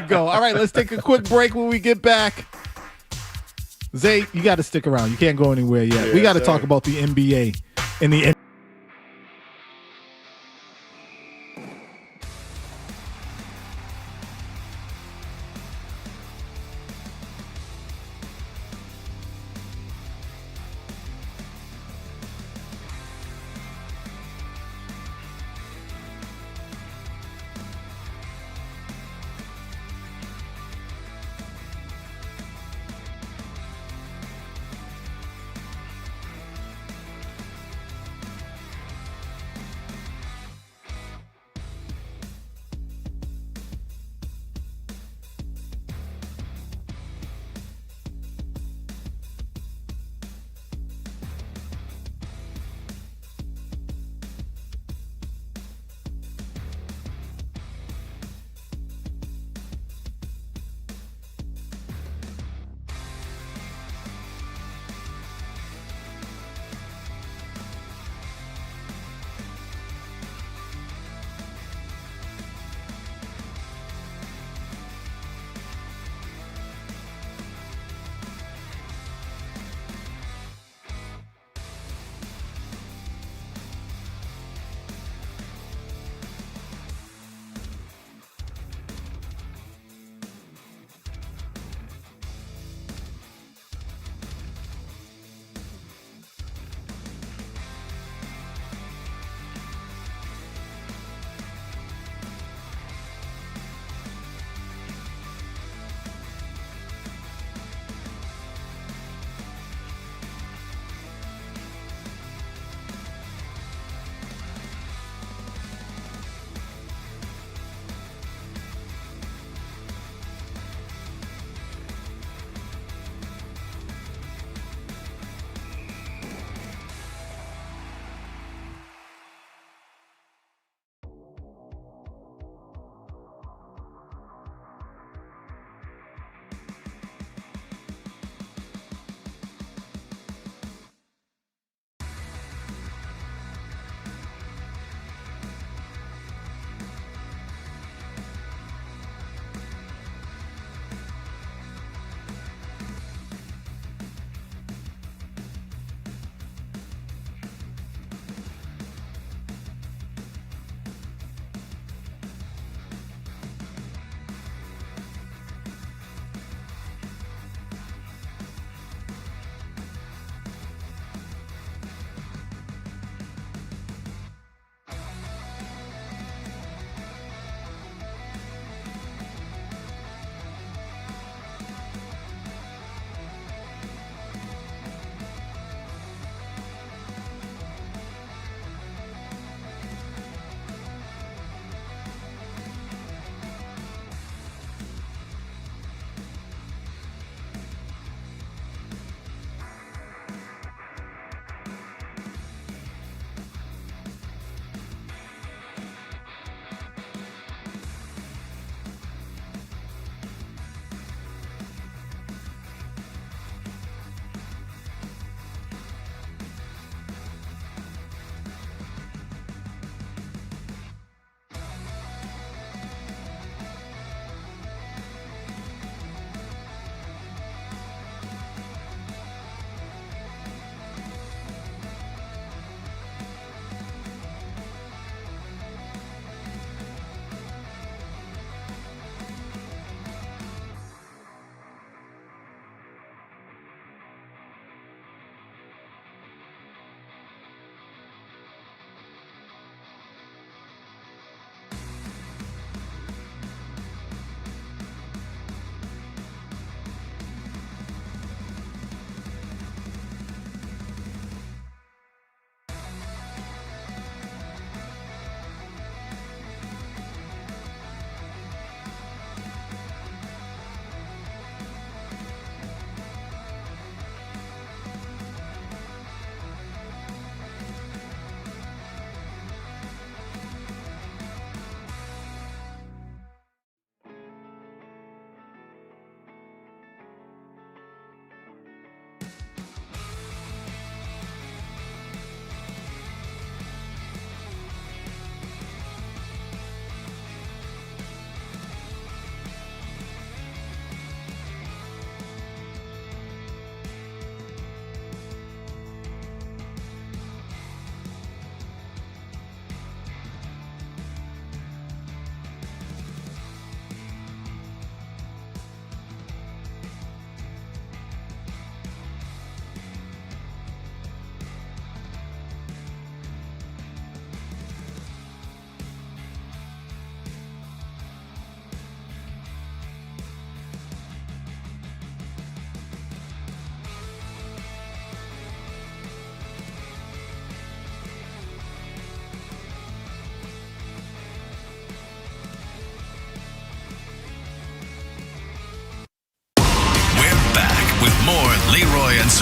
go. All right, let's take a quick break. When we get back, Zay, you got to stick around. You can't go anywhere yet. Yeah, we got to talk about the NBA and the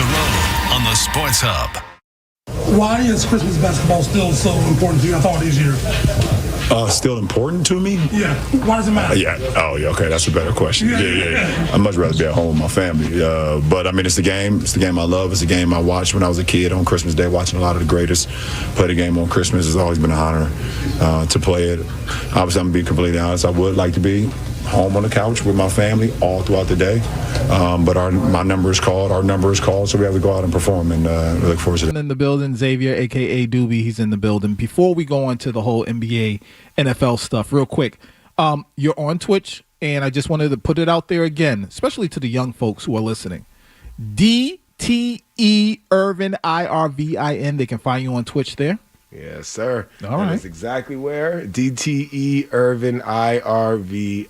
Cerrone on the Sports Hub. Why is Christmas basketball still so important to you? I thought this year. Still important to me? Yeah. Why does it matter? Yeah. Oh, yeah. Okay. That's a better question. Yeah. I'd much rather be at home with my family. But I mean, it's the game. It's the game I love. It's the game I watched when I was a kid on Christmas Day, watching a lot of the greatest play the game on Christmas. It's always been an honor to play it. Obviously, I'm going to be completely honest. I would like to be home on the couch with my family all throughout the day. But my number is called. Our number is called. So we have to go out and perform. And we look forward to that. In the building, Xavier, a.k.a. Doobie, he's in the building. Before we go on to the whole NBA, NFL stuff, real quick, you're on Twitch, and I just wanted to put it out there again, especially to the young folks who are listening. DTE Irvin, IRVIN. They can find you on Twitch there. Yes, sir. All right. That's exactly where. DTE Irvin, IRVIN.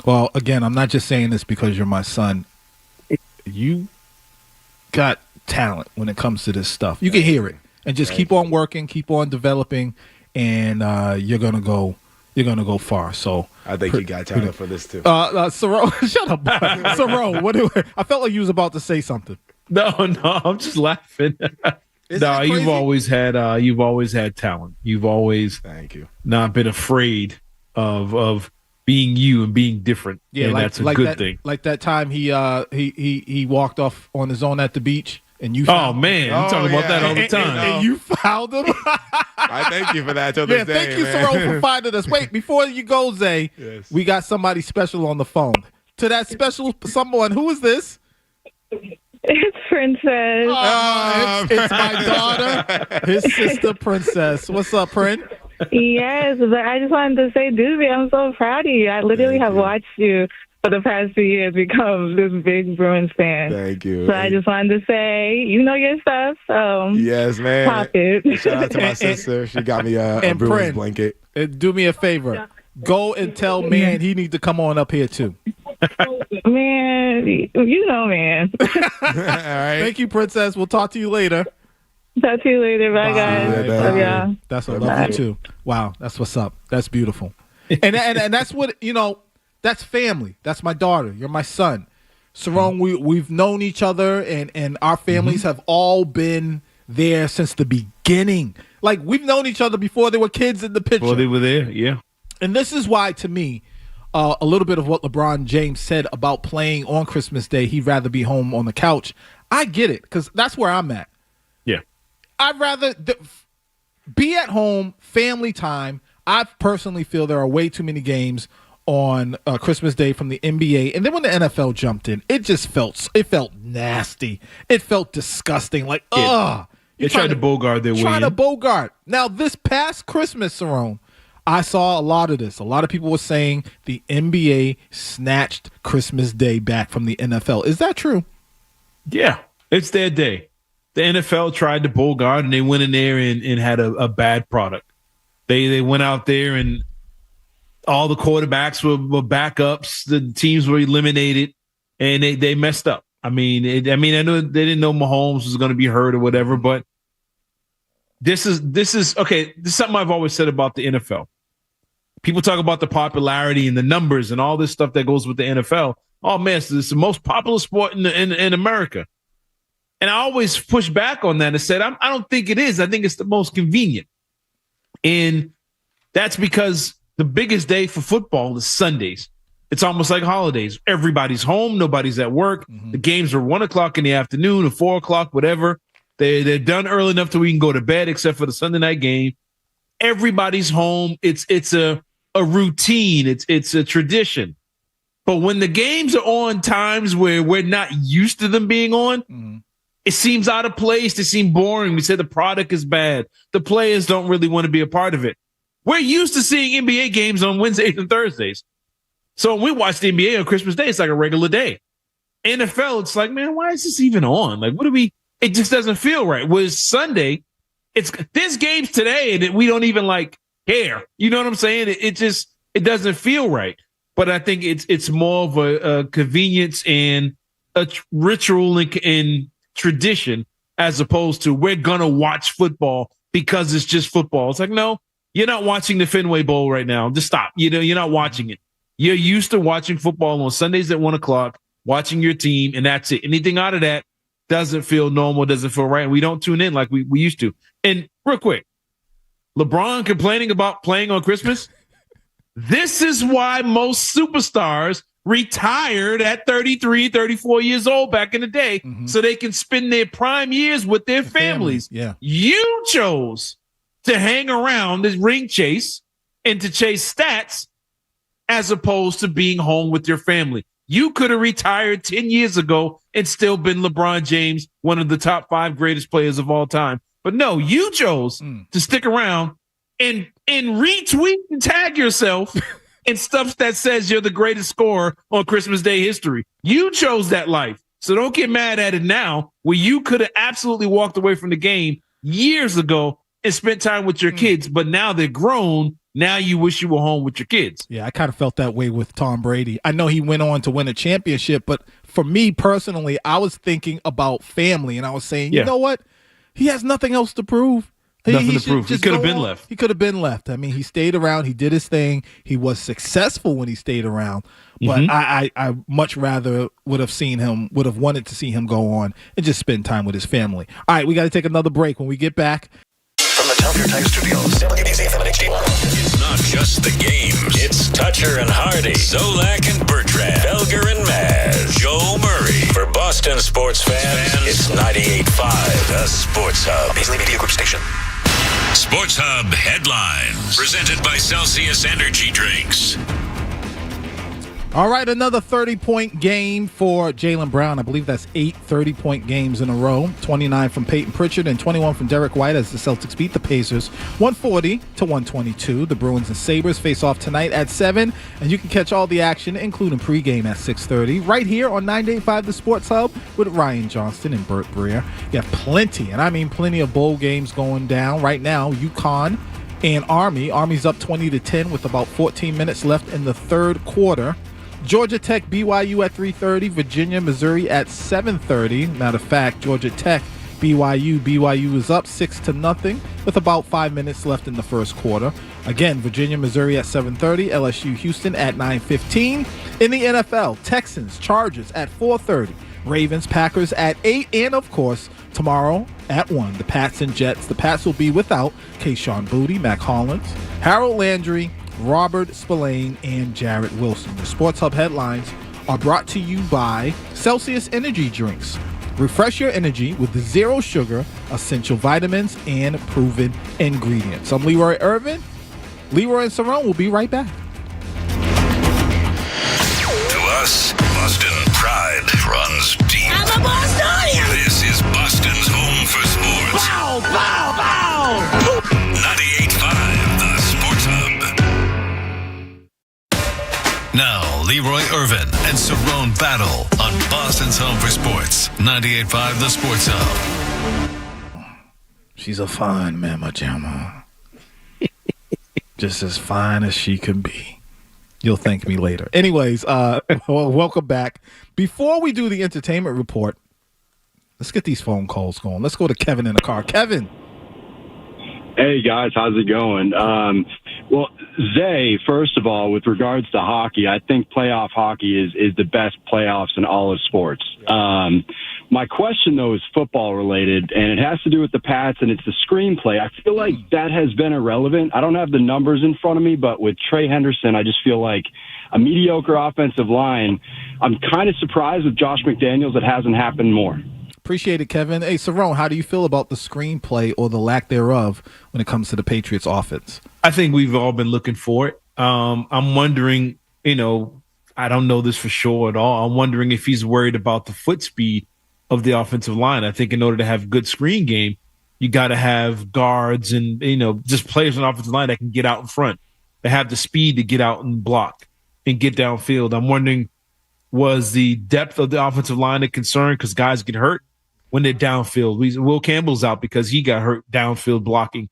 Well, again, I'm not just saying this because you're my son. You got talent when it comes to this stuff. You can hear it. And just keep on working, keep on developing, and you're gonna go far. So I think you got talent for this too. Cerrone, shut up, Cerrone. I felt like you was about to say something. No, I'm just laughing. No, you've always had talent. You've always not been afraid of being you and being different. Yeah, and that's a good thing. Like that time he walked off on his own at the beach. And you talking about that all the time. And you found him. I thank you for that till this day. Thank you, Cerrone, for finding us. Wait, before you go, Zay, we got somebody special on the phone. To that special someone, who is this? It's Princess. It's my daughter, his sister, Princess. What's up, Prin? Yes, but I just wanted to say, Doobie, I'm so proud of you. I literally have watched you for the past 2 years become this big Bruins fan. Thank you. So I just wanted to say, you know your stuff, so yes, man. Pop it. Shout out to my sister. She got me a Bruins Prin, blanket. Do me a favor. Go and tell man he needs to come on up here too. Man, you know, man. All right. Thank you, Princess. We'll talk to you later. Talk to you later. Bye, guys. Love y'all. That's what I love you too. Wow, that's what's up. That's beautiful. And that's what, that's family. That's my daughter. You're my son. Cerrone, we've known each other, and our families have all been there since the beginning. Like, we've known each other before there were kids in the picture. Before they were there, yeah. And this is why, to me, a little bit of what LeBron James said about playing on Christmas Day, he'd rather be home on the couch. I get it, because that's where I'm at. Yeah. I'd rather be at home, family time. I personally feel there are way too many games on Christmas Day from the NBA, and then when the NFL jumped in, it felt nasty. It felt disgusting. Like, they tried to bogart their way in. Trying to bogart. Now, this past Christmas, Cerrone, I saw a lot of this. A lot of people were saying the NBA snatched Christmas Day back from the NFL. Is that true? Yeah, it's their day. The NFL tried to bogart, and they went in there and had a bad product. They went out there and all the quarterbacks were backups. The teams were eliminated, and they messed up. I mean, I know they didn't know Mahomes was going to be hurt or whatever, but this is okay. This is something I've always said about the NFL. People talk about the popularity and the numbers and all this stuff that goes with the NFL. Oh man, it's the most popular sport in America. And I always push back on that and said, I don't think it is. I think it's the most convenient. And that's because the biggest day for football is Sundays. It's almost like holidays. Everybody's home. Nobody's at work. The games are 1 o'clock in the afternoon or 4 o'clock, whatever. They're done early enough that we can go to bed, except for the Sunday night game. Everybody's home. It's a routine. It's a tradition. But when the games are on times where we're not used to them being on, it seems out of place. It seems boring. We say the product is bad. The players don't really want to be a part of it. We're used to seeing NBA games on Wednesdays and Thursdays. So when we watch the NBA on Christmas Day, it's like a regular day. NFL, it's like, man, why is this even on? Like, it just doesn't feel right. Whereas Sunday, there's games today and we don't even care. You know what I'm saying? It doesn't feel right. But I think it's more of a convenience and a ritual and tradition as opposed to we're going to watch football because it's just football. It's like, no, you're not watching the Fenway Bowl right now. Just stop. You're not watching it. You're used to watching football on Sundays at 1 o'clock, watching your team, and that's it. Anything out of that, doesn't feel normal, doesn't feel right, and we don't tune in like we used to. And real quick, LeBron complaining about playing on Christmas. This is why most superstars retired at 33, 34 years old back in the day, so they can spend their prime years with their families. Yeah. You chose to hang around this ring chase and to chase stats as opposed to being home with your family. You could have retired 10 years ago and still been LeBron James, one of the top 5 greatest players of all time. But no, you chose to stick around and retweet and tag yourself in stuff that says you're the greatest scorer on Christmas Day history. You chose that life. So don't get mad at it now, where you could have absolutely walked away from the game years ago and spent time with your kids, but now they're grown. Now you wish you were home with your kids. Yeah, I kind of felt that way with Tom Brady. I know he went on to win a championship, but for me personally, I was thinking about family, and I was saying, you know what? He has nothing else to prove. Nothing to prove. He could have been left. He could have been left. I mean, he stayed around. He did his thing. He was successful when he stayed around. But I much rather would have wanted to see him go on and just spend time with his family. All right, we got to take another break. When we get back. From the Telfair Tire Studios, WBZ FM and HD1. It's not just the games. It's Toucher and Hardy, Zolak and Bertrand, Felger and Maz, Joe Murray. For Boston sports fans, it's 98.5, the Sports Hub. Paisley Media Group Station. Sports Hub headlines. Presented by Celsius Energy Drinks. All right, another 30-point game for Jaylen Brown. I believe that's 8 30-point games in a row. 29 from Peyton Pritchard and 21 from Derek White as the Celtics beat the Pacers 140-122. The Bruins and Sabres face off tonight at 7, and you can catch all the action, including pregame at 6:30, right here on 98.5 The Sports Hub with Ryan Johnston and Bert Breer. You have plenty, and I mean plenty of bowl games going down right now. UConn and Army. Army's up 20-10 with about 14 minutes left in the third quarter. Georgia Tech, BYU at 3:30. Virginia, Missouri at 7:30. Matter of fact, Georgia Tech, BYU is up 6-0 with about 5 minutes left in the first quarter. Again, Virginia, Missouri at 7:30. LSU, Houston at 9:15. In the NFL, Texans, Chargers at 4:30. Ravens, Packers at 8. And, of course, tomorrow at 1, the Pats and Jets. The Pats will be without Kayshon Boutte, Mac Hollins, Harold Landry, Robert Spillane, and Jarrett Wilson. The Sports Hub headlines are brought to you by Celsius Energy Drinks. Refresh your energy with the zero sugar, essential vitamins, and proven ingredients. I'm Leroy Irvin. Leroy and Cerrone will be right back. To us, Boston pride runs deep. I'm a Bostonian! This is Boston's home for sports. Bow, bow, bow! 98.5, the Sports Hub. Now, Leroy Irvin and Cerrone battle on Boston's home for sports. 98.5, the Sports Hub. She's a fine mama jamma. Just as fine as she can be. You'll thank me later. Anyways, welcome back. Before we do the entertainment report, let's get these phone calls going. Let's go to Kevin in the car. Kevin. Hey, guys. How's it going? Well, Zay, first of all, with regards to hockey, I think playoff hockey is the best playoffs in all of sports. My question, though, is football related, and it has to do with the Pats, and it's the screenplay. I feel like that has been irrelevant. I don't have the numbers in front of me, but with Trey Henderson, I just feel like a mediocre offensive line. I'm kind of surprised with Josh McDaniels it hasn't happened more. Appreciate it, Kevin. Hey, Cerrone, how do you feel about the screenplay or the lack thereof when it comes to the Patriots offense? I think we've all been looking for it. I'm wondering, I don't know this for sure at all. I'm wondering if he's worried about the foot speed of the offensive line. I think in order to have good screen game, you got to have guards and, just players on the offensive line that can get out in front. They have the speed to get out and block and get downfield. I'm wondering, was the depth of the offensive line a concern because guys get hurt when they're downfield? Will Campbell's out because he got hurt downfield blocking.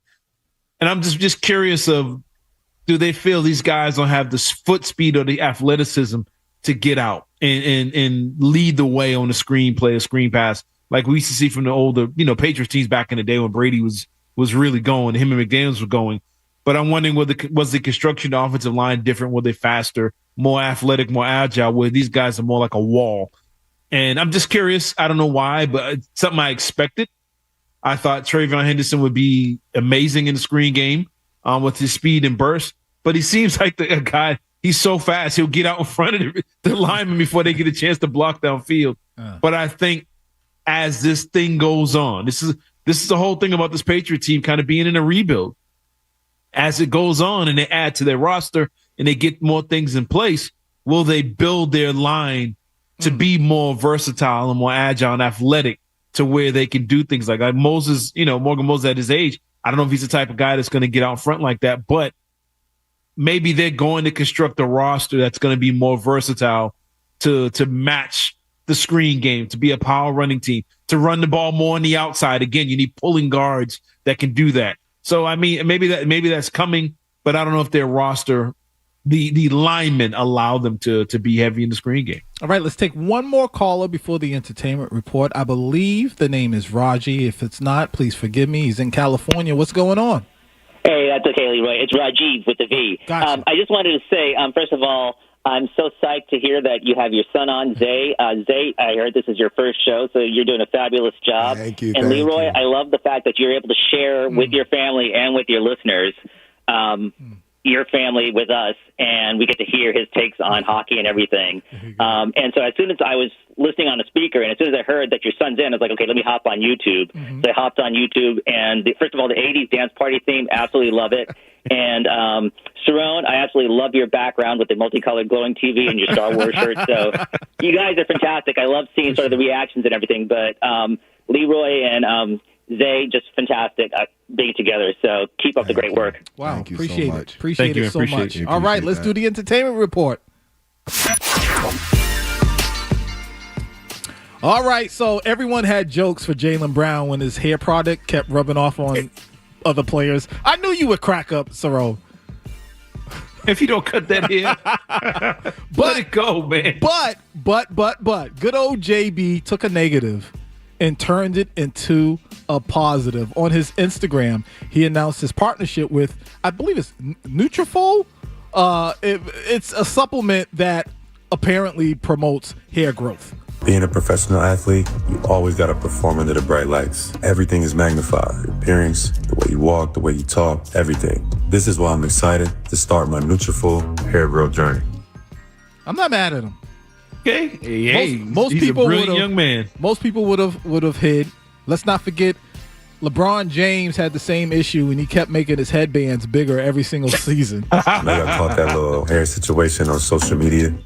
And I'm just curious of, do they feel these guys don't have the foot speed or the athleticism to get out and lead the way on a screen play, a screen pass, like we used to see from the older, Patriots teams back in the day when Brady was really going, him and McDaniels were going. But I'm wondering, was the construction of the offensive line different? Were they faster, more athletic, more agile, where these guys are more like a wall? And I'm just curious. I don't know why, but it's something I expected. I thought Travion Henderson would be amazing in the screen game with his speed and burst. But he seems like a guy, he's so fast, he'll get out in front of the lineman before they get a chance to block downfield. But I think as this thing goes on, this is the whole thing about this Patriot team kind of being in a rebuild. As it goes on and they add to their roster and they get more things in place, will they build their line to be more versatile and more agile and athletic to where they can do things like Moses, Morgan Moses at his age. I don't know if he's the type of guy that's going to get out front like that, but maybe they're going to construct a roster that's going to be more versatile to match the screen game, to be a power running team, to run the ball more on the outside. Again, you need pulling guards that can do that. So, I mean, maybe that's coming, but I don't know if their roster, the linemen allow them to be heavy in the screen game. All right, let's take one more caller before the entertainment report. I believe the name is Raji. If it's not, please forgive me. He's in California. What's going on? Hey, that's okay, Leroy. It's Rajiv with the V. Gotcha. I just wanted to say, first of all, I'm so psyched to hear that you have your son on, Zay. Zay, I heard this is your first show, so you're doing a fabulous job. Thank you. And Leroy, I love the fact that you're able to share with your family and with your listeners your family with us, and we get to hear his takes on hockey and everything. And so as soon as I was listening on a speaker, and as soon as I heard that your son's in, I was like, okay, let me hop on YouTube. So I hopped on YouTube, and first of all, the 80s dance party theme, absolutely love it. And Cerrone, I absolutely love your background with the multicolored glowing TV and your Star Wars shirt. So you guys are fantastic. I love seeing sort of the reactions and everything. But Leroy and Zay, just fantastic being together. So keep up the great work. Wow, Thank you appreciate so it. much. Appreciate it so much. All right, let's do the entertainment report. All right, so everyone had jokes for Jaylen Brown when his hair product kept rubbing off on other players. I knew you would crack up, Cerrone. If you don't cut that hair, let it go, man. But, good old JB took a negative and turned it into a positive. On his Instagram, he announced his partnership with, I believe it's Nutrafol. It's a supplement that apparently promotes hair growth. Being a professional athlete, you always got to perform under the bright lights. Everything is magnified. Your appearance, the way you walk, the way you talk, everything. This is why I'm excited to start my Nutrafol hair growth journey. I'm not mad at him. Okay. Hey, most he's people a brilliant young man. Most people would have hid. Let's not forget, LeBron James had the same issue, and he kept making his headbands bigger every single season. I got caught that little hair situation on social media.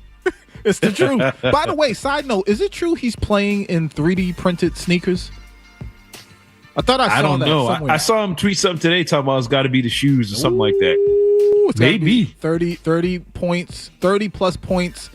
It's the truth. By the way, side note, is it true he's playing in 3D printed sneakers? I thought I saw that. I don't know. I saw him tweet something today talking about it's got to be the shoes or something like that. Maybe 30 points, 30 plus points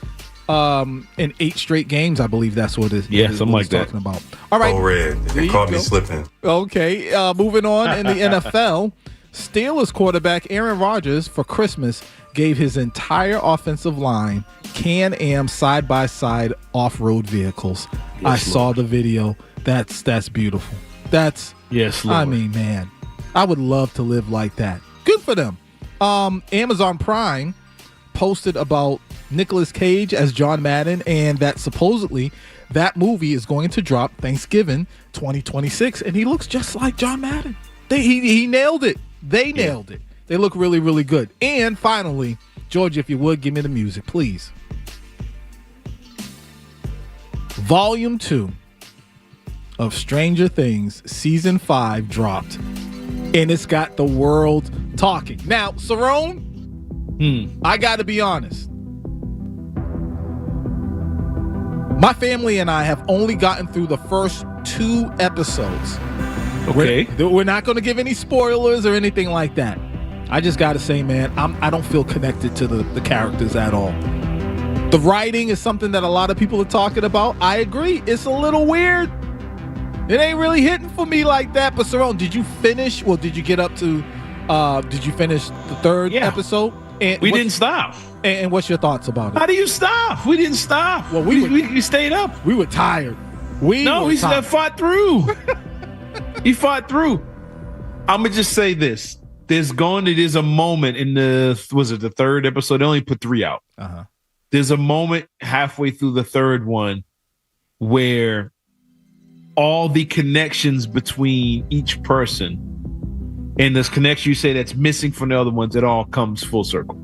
in 8 straight games. I believe that's what it is. Yeah, something like that. Talking about. All right. Oh, red. They caught me slipping. Okay. Moving on in the NFL, Steelers quarterback Aaron Rodgers for Christmas gave his entire offensive line Can-Am side-by-side off-road vehicles. Yes, I saw the video. That's beautiful. That's yes, Lord. I mean, man, I would love to live like that. Good for them. Amazon Prime posted about Nicolas Cage as John Madden, and that supposedly that movie is going to drop Thanksgiving 2026, and he looks just like John Madden. He nailed it. They nailed it. They look really, really good. And finally, George, if you would, give me the music, please. Volume 2 of Stranger Things Season 5 dropped, and it's got the world talking. Now, Cerrone, I got to be honest. My family and I have only gotten through the first 2 episodes. Okay. We're not going to give any spoilers or anything like that. I just got to say, man, I don't feel connected to the characters at all. The writing is something that a lot of people are talking about. I agree. It's a little weird. It ain't really hitting for me like that. But Cerrone, did you finish? Well, did you get up to, did you finish the 3rd episode? And we didn't stop. And what's your thoughts about it? How do you stop? We didn't stop. Well, we stayed up. We were tired. We fought through. He fought through. I'm going to just say this. There's a moment in the 3rd episode? They only put 3 out. Uh-huh. There's a moment halfway through the 3rd one where all the connections between each person and this connection you say that's missing from the other ones, it all comes full circle.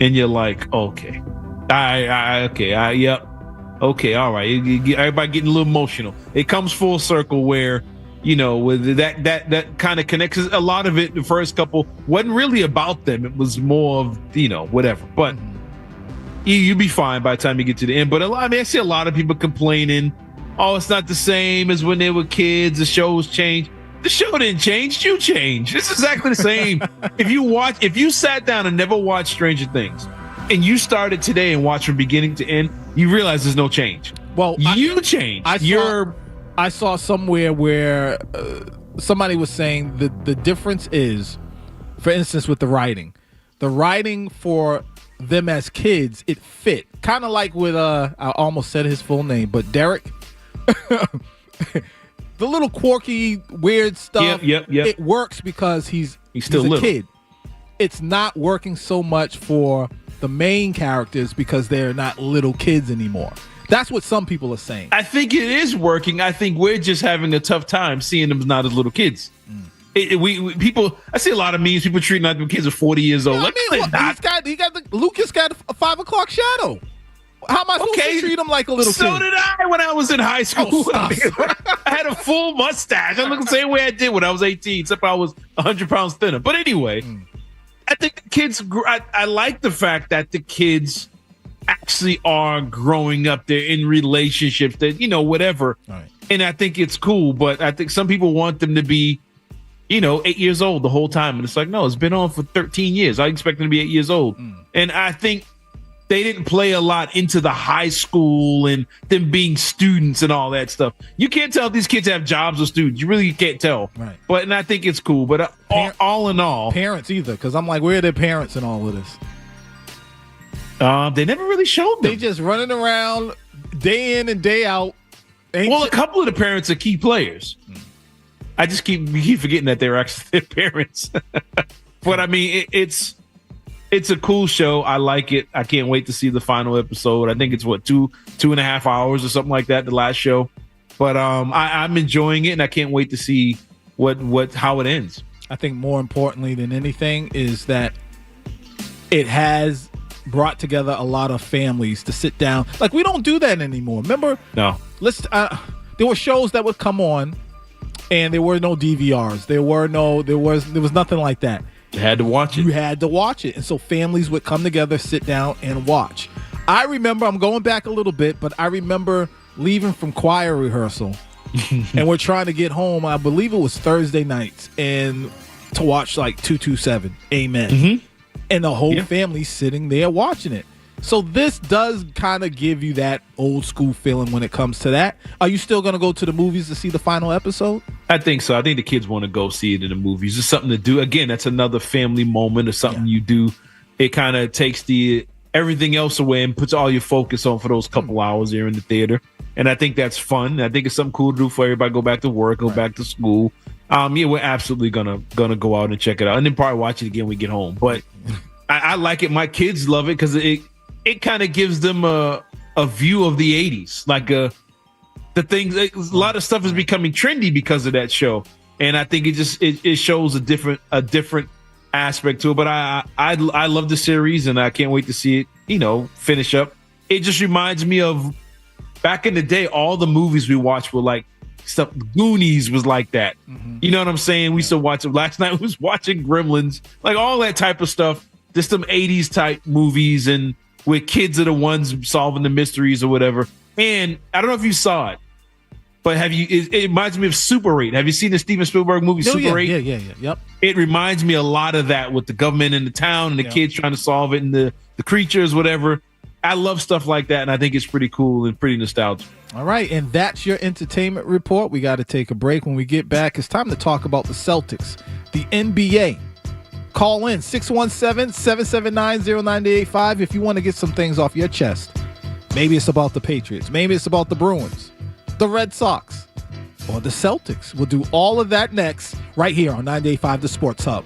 And you're like, okay, yep. Okay, all right. Everybody getting a little emotional. It comes full circle where, with that kind of connects. A lot of it, the first couple, wasn't really about them. It was more of, whatever. But you'll be fine by the time you get to the end. But I see a lot of people complaining, oh, it's not the same as when they were kids. The show's changed. The show didn't change. You changed. It's exactly the same. If you sat down and never watched Stranger Things and you started today and watched from beginning to end, you realize there's no change. Well, you changed. I saw somewhere where somebody was saying the difference is, for instance, with the writing for them as kids, it fit kind of like with I almost said his full name, but Derek. The little quirky, weird stuff. Yep. It works because he's still a kid. It's not working so much for the main characters because they're not little kids anymore. That's what some people are saying. I think it is working. I think we're just having a tough time seeing them not as little kids. People, I see a lot of memes. People treating like the kids are 40 years old. Lucas got a 5 o'clock shadow. How am I supposed to treat him like a little kid? So did I when I was in high school. I had a full mustache. I look the same way I did when I was 18, except I was 100 pounds thinner. But anyway, I think the kids, I like the fact that the kids actually are growing up. They're in relationships that, whatever. Right. And I think it's cool. But I think some people want them to be, 8 years old the whole time. And it's like, no, it's been on for 13 years. I expect them to be 8 years old. And I think they didn't play a lot into the high school and them being students and all that stuff. You can't tell if these kids have jobs or students. You really can't tell. Right. And I think it's cool. But all in all, parents either, because I'm like, where are their parents in all of this? They never really showed them. They just running around day in and day out. A couple of the parents are key players. I just keep forgetting that they're actually their parents. But I mean, it's a cool show. I like it. I can't wait to see the final episode. I think it's 2.5 hours or something like that, the last show. But I'm enjoying it, and I can't wait to see how it ends. I think more importantly than anything is that it has brought together a lot of families to sit down. Like, we don't do that anymore. Remember? No. There were shows that would come on, and there were no DVRs. There was nothing like that. You had to watch it. You had to watch it. And so families would come together, sit down, and watch. I remember, I'm going back a little bit, but I remember leaving from choir rehearsal, and we're trying to get home. I believe it was Thursday nights, and to watch like 227, Amen. Mm-hmm. And the whole family sitting there watching it. So this does kind of give you that old school feeling when it comes to that. Are you still going to go to the movies to see the final episode? I think so. I think the kids want to go see it in the movies. It's something to do. Again, that's another family moment or something you do. It kind of takes everything else away and puts all your focus on for those couple hours there in the theater. And I think that's fun. I think it's something cool to do for everybody. Go back to work, go back to school. We're absolutely gonna go out and check it out, and then probably watch it again when we get home. But I like it. My kids love it because it kind of gives them a view of the 80s. Like the things, a lot of stuff is becoming trendy because of that show. And I think it shows a different aspect to it. But I love the series, and I can't wait to see it, finish up. It just reminds me of back in the day, all the movies we watched were like stuff. Goonies was like that. Mm-hmm. You know what I'm saying? We used to watch it. Last night we was watching Gremlins, like all that type of stuff. Just some 80s type movies, and where kids are the ones solving the mysteries or whatever. And I don't know if you saw it, but it reminds me of Super 8. Have you seen the Steven Spielberg movie Super 8? Yeah. Yep. It reminds me a lot of that with the government in the town and the kids trying to solve it and the creatures, whatever. I love stuff like that, and I think it's pretty cool and pretty nostalgic. All right, and that's your entertainment report. We got to take a break. When we get back, it's time to talk about the Celtics, the NBA. Call in 617-779-0985 if you want to get some things off your chest. Maybe it's about the Patriots. Maybe it's about the Bruins, the Red Sox, or the Celtics. We'll do all of that next right here on 98.5 The Sports Hub.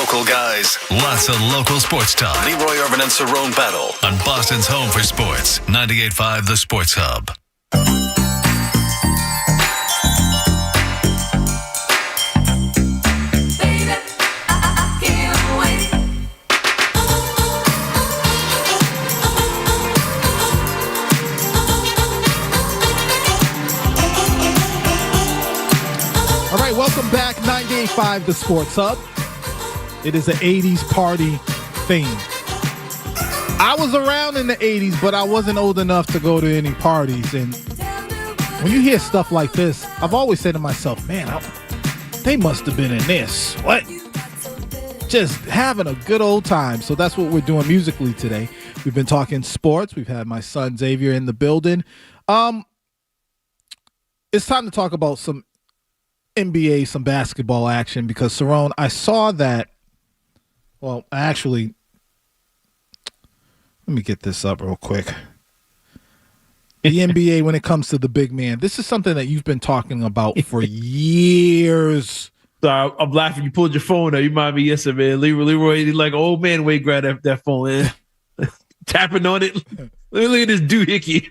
local guys, lots of local sports talk. Leroy Irvin and Cerrone battle on Boston's home for sports. 98.5 The Sports Hub. All right, welcome back. 98.5 The Sports Hub. It is an 80s party theme. I was around in the 80s, but I wasn't old enough to go to any parties. And when you hear stuff like this, I've always said to myself, man, they must have been in this. What? Just having a good old time. So that's what we're doing musically today. We've been talking sports. We've had my son Xavier in the building. It's time to talk about some NBA, some basketball action, because Cerrone, I saw that. Well, actually, let me get this up real quick. The NBA, when it comes to the big man, this is something that you've been talking about for years. So I'm laughing. You pulled your phone out. You remind me yesterday, man. Leroy, like old man, way grab that phone, tapping on it. Look at this doohickey.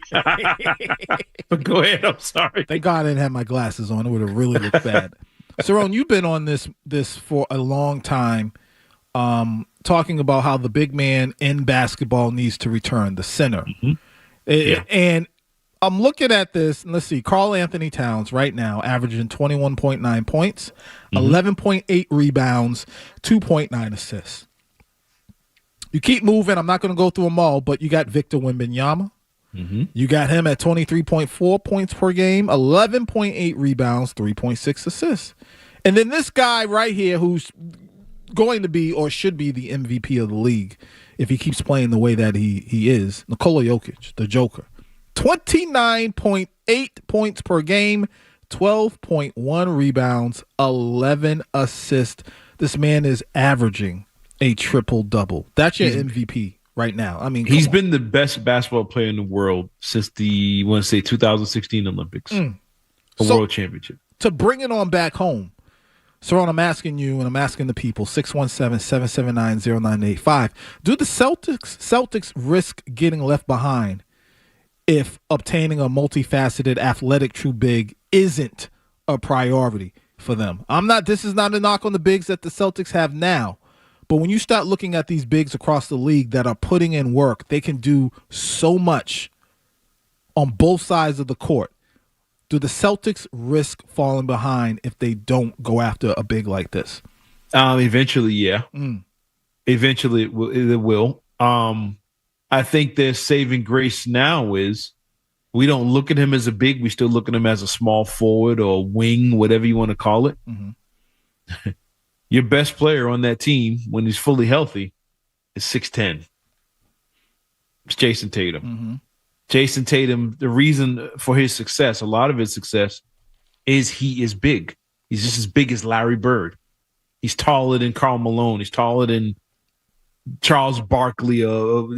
But go ahead. I'm sorry. Thank God I didn't have my glasses on. It would have really looked bad. Cerrone, you've been on this for a long time, talking about how the big man in basketball needs to return, the center. Yeah. And I'm looking at this, and let's see, Karl Anthony Towns right now averaging 21.9 points, 11.8 rebounds, 2.9 assists. You keep moving. I'm not going to go through them all, but you got Victor Wembanyama. You got him at 23.4 points per game, 11.8 rebounds, 3.6 assists. And then this guy right here who's going to be or should be the MVP of the league if he keeps playing the way that he is, Nikola Jokic, the Joker. 29.8 points per game, 12.1 rebounds, 11 assists. This man is averaging a triple-double. That's your MVP right now. I mean, he's been the best basketball player in the world since the 2016 Olympics, world championship. To bring it on back home, Cerrone, I'm asking you and I'm asking the people, 617-779-0985, do the Celtics risk getting left behind if obtaining a multifaceted athletic true big isn't a priority for them? This is not a knock on the bigs that the Celtics have now. But when you start looking at these bigs across the league that are putting in work, they can do so much on both sides of the court. Do the Celtics risk falling behind if they don't go after a big like this? Eventually, yeah. Eventually, it will. I think their saving grace now is we don't look at him as a big. We still look at him as a small forward or wing, whatever you want to call it. Your best player on that team, when he's fully healthy, is 6'10". It's Jason Tatum. Jason Tatum, the reason for his success, a lot of his success, is he is big. He's just as big as Larry Bird. He's taller than Karl Malone. He's taller than Charles Barkley.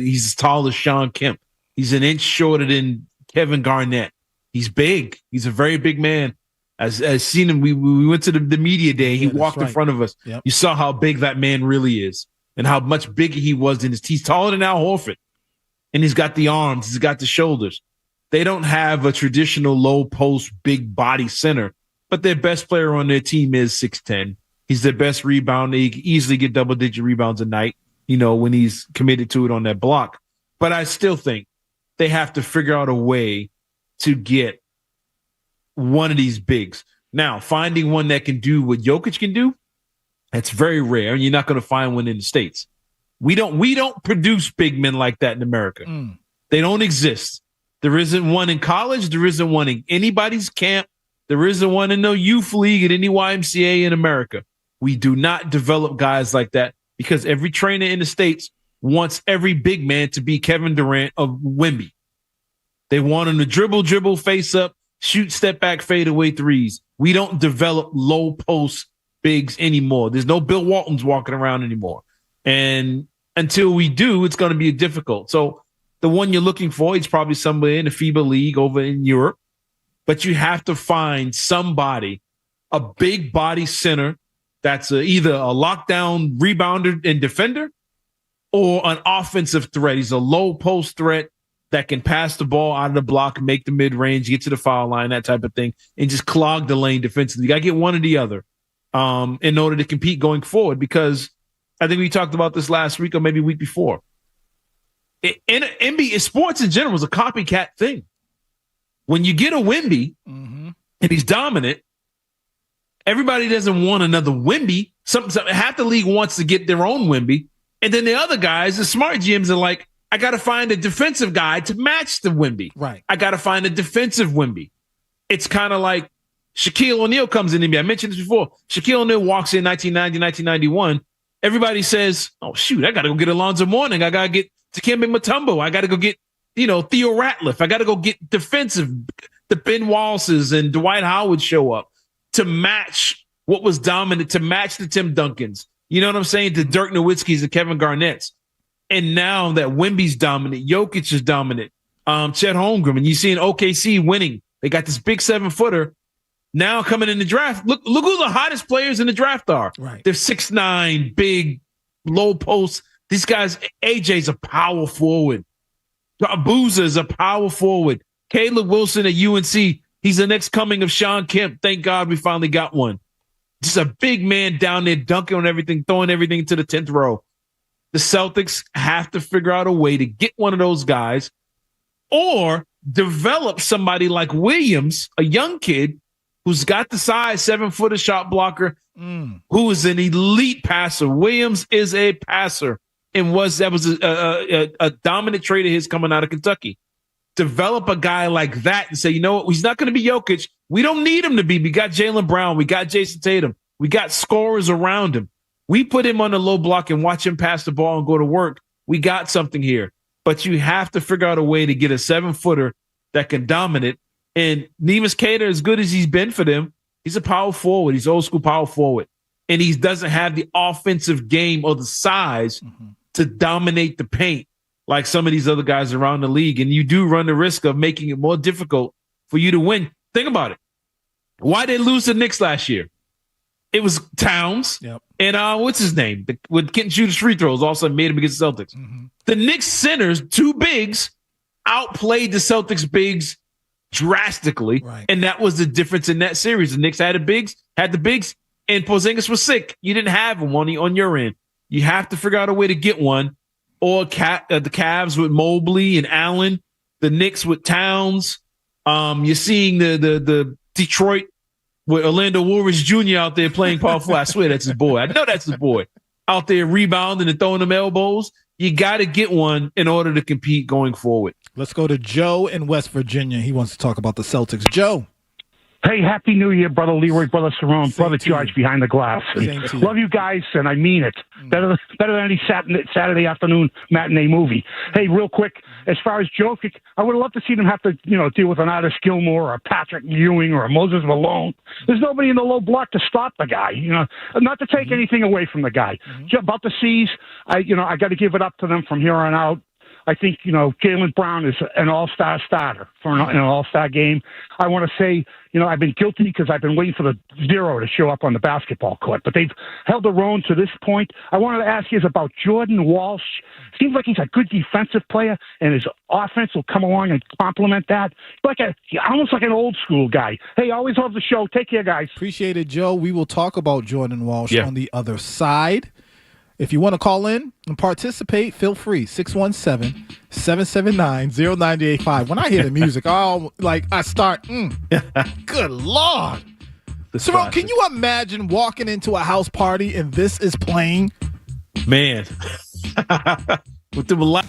He's as tall as Sean Kemp. He's an inch shorter than Kevin Garnett. He's big. He's a very big man. As seen him, we went to the media day. He walked in front of us. You saw how big that man really is and how much bigger he was than he's taller than Al Horford. And he's got the arms. He's got the shoulders. They don't have a traditional low post, big body center, but their best player on their team is 6'10". He's their best rebounder. He can easily get double-digit rebounds a night, when he's committed to it on that block. But I still think they have to figure out a way to get one of these bigs. Now, finding one that can do what Jokic can do, that's very rare, and you're not going to find one in the States. We don't produce big men like that in America. They don't exist. There isn't one in college. There isn't one in anybody's camp. There isn't one in no youth league at any YMCA in America. We do not develop guys like that because every trainer in the States wants every big man to be Kevin Durant of Wemby. They want him to dribble, face up, shoot, step back, fade away threes. We don't develop low post bigs anymore. There's no Bill Waltons walking around anymore. And until we do, it's going to be difficult. So the one you're looking for is probably somewhere in the FIBA league over in Europe. But you have to find somebody, a big body center that's either a lockdown rebounder and defender or an offensive threat. He's a low post threat that can pass the ball out of the block, make the mid-range, get to the foul line, that type of thing, and just clog the lane defensively. You got to get one or the other in order to compete going forward, because I think we talked about this last week or maybe week before. In NBA, sports in general is a copycat thing. When you get a Wemby and he's dominant, everybody doesn't want another Wemby. Half the league wants to get their own Wemby. And then the other guys, the smart GMs, are like, I got to find a defensive guy to match the Wemby. Right. I got to find a defensive Wemby. It's kind of like Shaquille O'Neal comes in the NBA. I mentioned this before. Shaquille O'Neal walks in 1990, 1991. Everybody says, oh, shoot, I got to go get Alonzo Mourning. I got to get Dikembe Mutombo. I got to go get, Theo Ratliff. I got to go get defensive. The Ben Wallaces and Dwight Howard show up to match what was dominant, to match the Tim Duncans. You know what I'm saying? The Dirk Nowitzkis and Kevin Garnett's. And now that Wemby's dominant, Jokic is dominant, Chet Holmgren, and you see an OKC winning. They got this big 7-footer now coming in the draft. Look who the hottest players in the draft are. Right. They're 6'9", big, low post. These guys, AJ's a power forward. Abuza is a power forward. Caleb Wilson at UNC, he's the next coming of Sean Kemp. Thank God we finally got one. Just a big man down there dunking on everything, throwing everything to the 10th row. The Celtics have to figure out a way to get one of those guys or develop somebody like Williams, a young kid who's got the size, 7-footer shot blocker, who is an elite passer. Williams is a passer and that was a dominant trait of his coming out of Kentucky. Develop a guy like that and say, you know what, he's not going to be Jokic. We don't need him to be. We got Jaylen Brown. We got Jason Tatum. We got scorers around him. We put him on the low block and watch him pass the ball and go to work. We got something here. But you have to figure out a way to get a 7-footer that can dominate. And Neemias Queta, as good as he's been for them, he's a power forward. He's old school power forward. And he doesn't have the offensive game or the size to dominate the paint like some of these other guys around the league. And you do run the risk of making it more difficult for you to win. Think about it. Why did they lose to the Knicks last year? It was Towns and what's his name? With getting shoot his free throws, also made him against the Celtics. The Knicks centers, 2 bigs, outplayed the Celtics bigs drastically, and that was the difference in that series. The Knicks had the bigs, and Porzingis was sick. You didn't have him on your end. You have to figure out a way to get one, or the Cavs with Mobley and Allen, the Knicks with Towns. You're seeing the Detroit with Orlando Woolridge Jr. out there playing power forward. I swear that's his boy. I know that's his boy. Out there rebounding and throwing them elbows. You got to get one in order to compete going forward. Let's go to Joe in West Virginia. He wants to talk about the Celtics. Joe. Hey, Happy New Year, Brother Leroy, Brother Cerrone, Brother George behind the glass. Love you guys, and I mean it. Better than any Saturday afternoon matinee movie. Hey, real quick, as far as Jokic, I would love to see them have to, deal with an Otis Gilmore or a Patrick Ewing or a Moses Malone. There's nobody in the low block to stop the guy. Not to take anything away from the guy. About the C's, I got to give it up to them from here on out. I think, Jaylen Brown is an all-star starter for an all-star game. I want to say, I've been guilty because I've been waiting for the 0 to show up on the basketball court, but they've held their own to this point. I wanted to ask you about Jordan Walsh. Seems like he's a good defensive player, and his offense will come along and complement that. Almost like an old-school guy. Hey, always love the show. Take care, guys. Appreciate it, Joe. We will talk about Jordan Walsh on the other side. If you want to call in and participate, feel free. 617-779-0985. When I hear the music, I start, good Lord. Cerrone, can you imagine walking into a house party and this is playing? Man. With the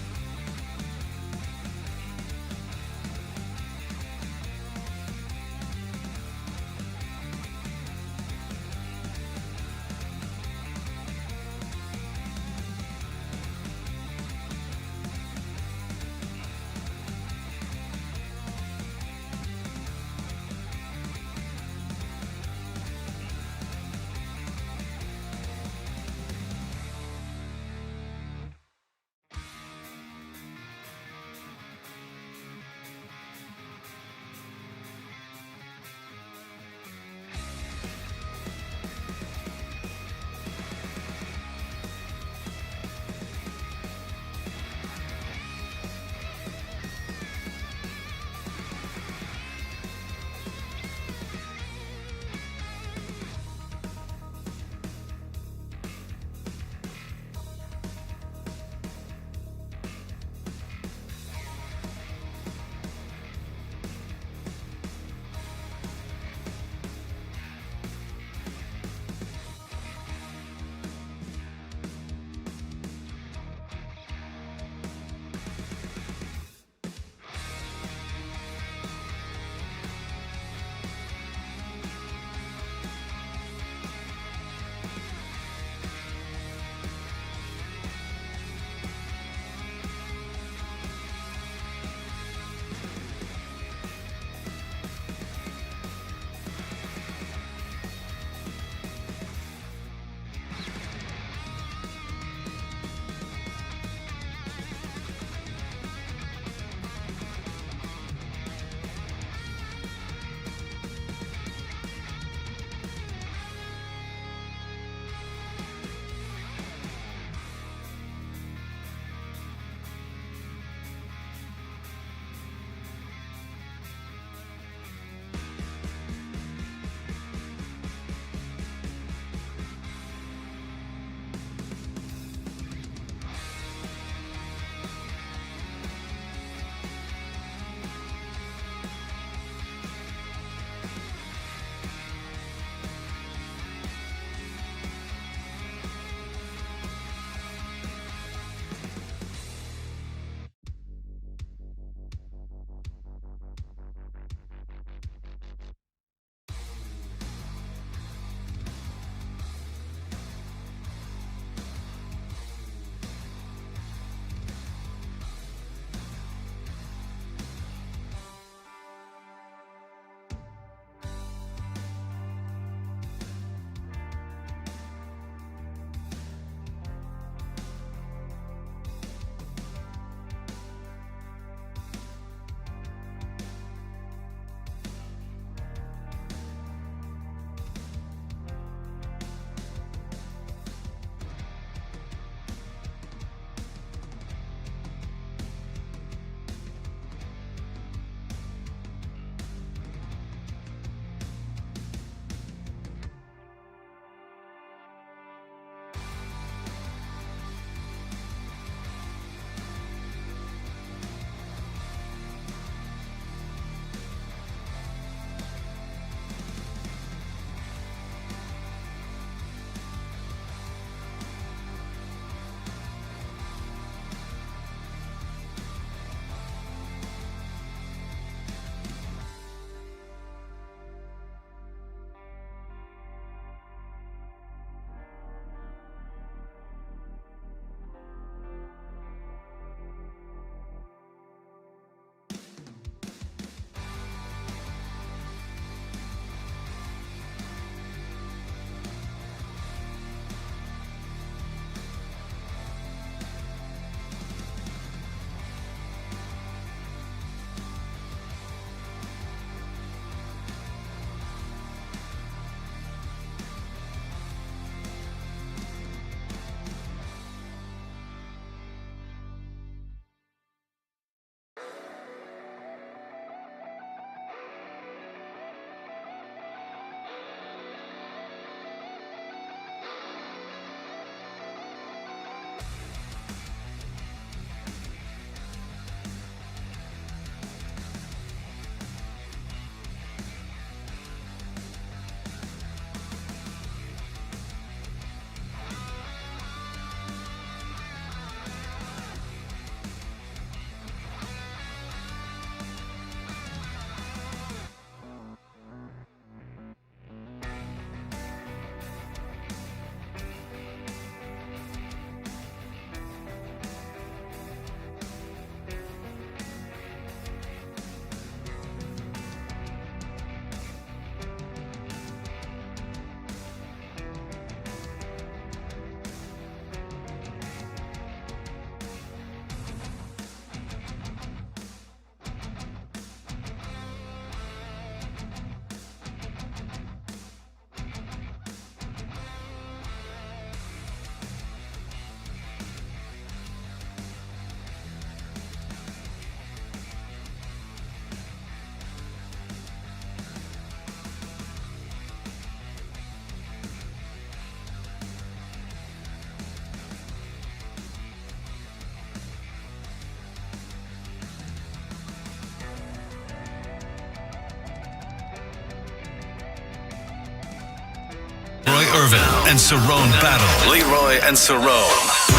and Cerrone battle. Leroy and Cerrone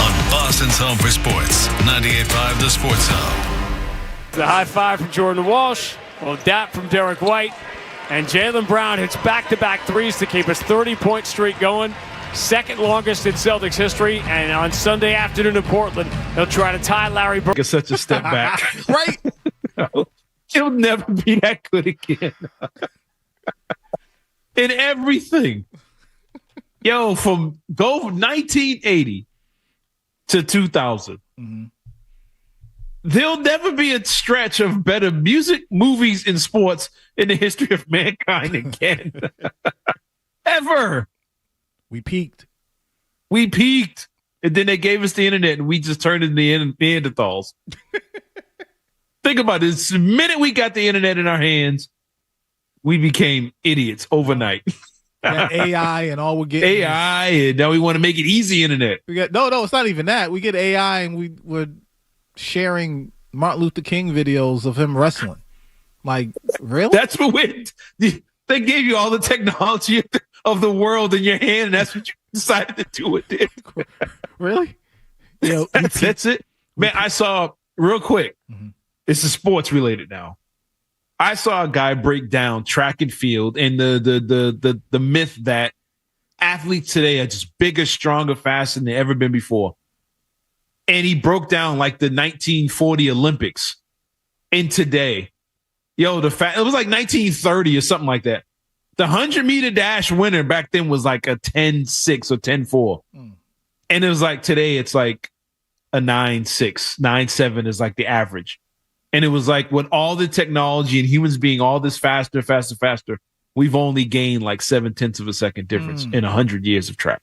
on Boston's home for sports. 98.5 The Sports Home. The high five from Jordan Walsh. Well, dap from Derek White. And Jaylen Brown hits back-to-back threes to keep his 30-point streak going. Second longest in Celtics history. And on Sunday afternoon in Portland, they'll try to tie Larry Bird. It's such a step back. Right? He'll never be that good again. In everything. Yo, from 1980 to 2000. Mm-hmm. There'll never be a stretch of better music, movies, and sports in the history of mankind again. Ever. We peaked. And then they gave us the internet, and we just turned into Neanderthals. Think about this. The minute we got the internet in our hands, we became idiots overnight. AI and all we're getting. AI, and now we want to make it easy internet. No, it's not even that. We get AI, and we're sharing Martin Luther King videos of him wrestling. Like, really? That's what they gave you all the technology of the world in your hand, and that's what you decided to do with it. Really? That's it. Man, I saw, real quick, this is sports related now. I saw a guy break down track and field and the myth that athletes today are just bigger, stronger, faster than they've ever been before. And he broke down like the 1940 Olympics and today. Yo, it was like 1930 or something like that. The 100-meter dash winner back then was like a 10.6 or 10.4. And it was like today it's like a 9.6, 9.7 is like the average. And it was like with all the technology and humans being all this faster, we've only gained like 0.7 of a second difference in 100 years of track.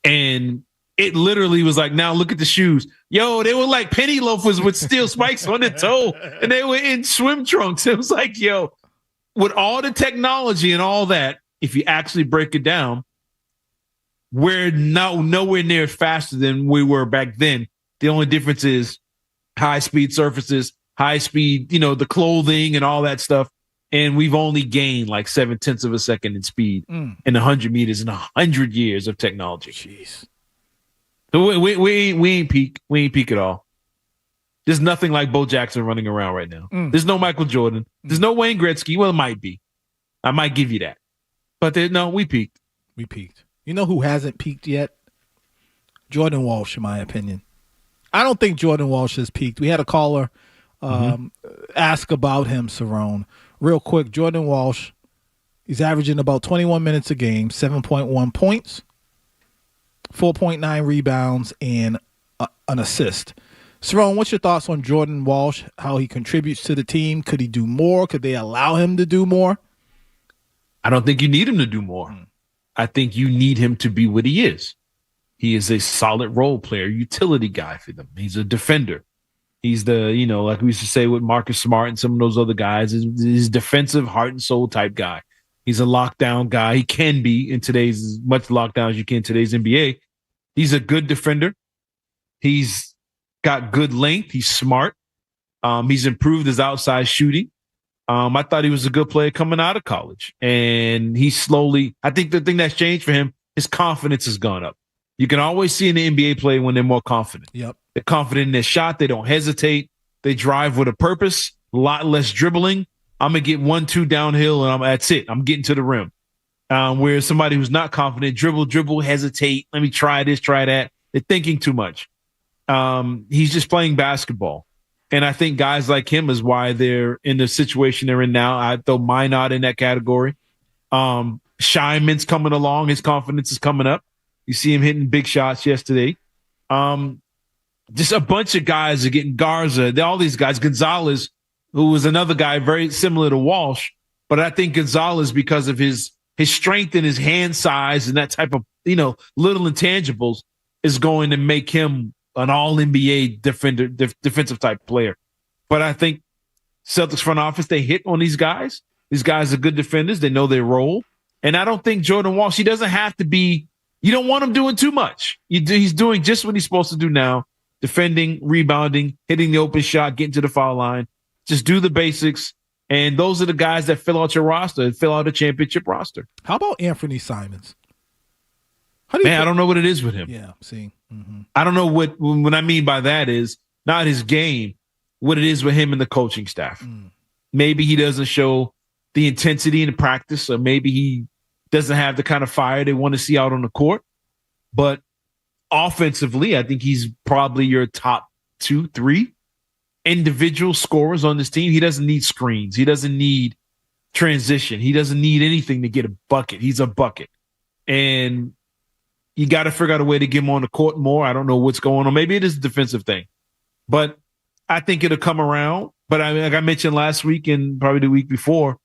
And it literally was like, now look at the shoes. Yo, they were like penny loafers with steel spikes on their toe, and they were in swim trunks. It was like, yo, with all the technology and all that, if you actually break it down, we're nowhere near faster than we were back then. The only difference is high-speed surfaces, high-speed, the clothing and all that stuff. And we've only gained like 0.7 of a second in speed in 100 meters in 100 years of technology. Jeez. So we ain't peak. We ain't peak at all. There's nothing like Bo Jackson running around right now. There's no Michael Jordan. There's no Wayne Gretzky. Well, it might be. I might give you that. But we peaked. We peaked. You know who hasn't peaked yet? Jordan Walsh, in my opinion. I don't think Jordan Walsh has peaked. We had a caller ask about him, Cerrone. Real quick, Jordan Walsh, he's averaging about 21 minutes a game, 7.1 points, 4.9 rebounds, and an assist. Cerrone, what's your thoughts on Jordan Walsh, how he contributes to the team? Could he do more? Could they allow him to do more? I don't think you need him to do more. I think you need him to be what he is. He is a solid role player, utility guy for them. He's a defender. He's the, like we used to say with Marcus Smart and some of those other guys, he's defensive, heart and soul type guy. He's a lockdown guy. He can be in today's, as much lockdown as you can in today's NBA. He's a good defender. He's got good length. He's smart. He's improved his outside shooting. I thought he was a good player coming out of college. And he slowly, I think the thing that's changed for him, his confidence has gone up. You can always see in the NBA play when they're more confident. Yep. They're confident in their shot. They don't hesitate. They drive with a purpose, a lot less dribbling. I'm going to get 1-2 downhill, and that's it. I'm getting to the rim. Whereas somebody who's not confident, dribble, hesitate. Let me try this, try that. They're thinking too much. He's just playing basketball. And I think guys like him is why they're in the situation they're in now. I throw Minot in that category. Scheinman's coming along. His confidence is coming up. You see him hitting big shots yesterday. Just a bunch of guys are getting Garza. All these guys. Gonzalez, who was another guy very similar to Walsh. But I think Gonzalez, because of his strength and his hand size and that type of, little intangibles, is going to make him an all-NBA defensive type player. But I think Celtics front office, they hit on these guys. These guys are good defenders. They know their role. And I don't think Jordan Walsh, he doesn't have to be, you don't want him doing too much. He's doing just what he's supposed to do now, defending, rebounding, hitting the open shot, getting to the foul line. Just do the basics. And those are the guys that fill out your roster, fill out a championship roster. How about Anthony Simons? Man, I don't know what it is with him. Yeah, see. Mm-hmm. I don't know what I mean by that is not his game, what it is with him and the coaching staff. Maybe he doesn't show the intensity in the practice, or maybe he doesn't have the kind of fire they want to see out on the court. But offensively, I think he's probably your top 2, 3 individual scorers on this team. He doesn't need screens. He doesn't need transition. He doesn't need anything to get a bucket. He's a bucket. And you got to figure out a way to get him on the court more. I don't know what's going on. Maybe it is a defensive thing. But I think it'll come around. But I mean, like I mentioned last week and probably the week before,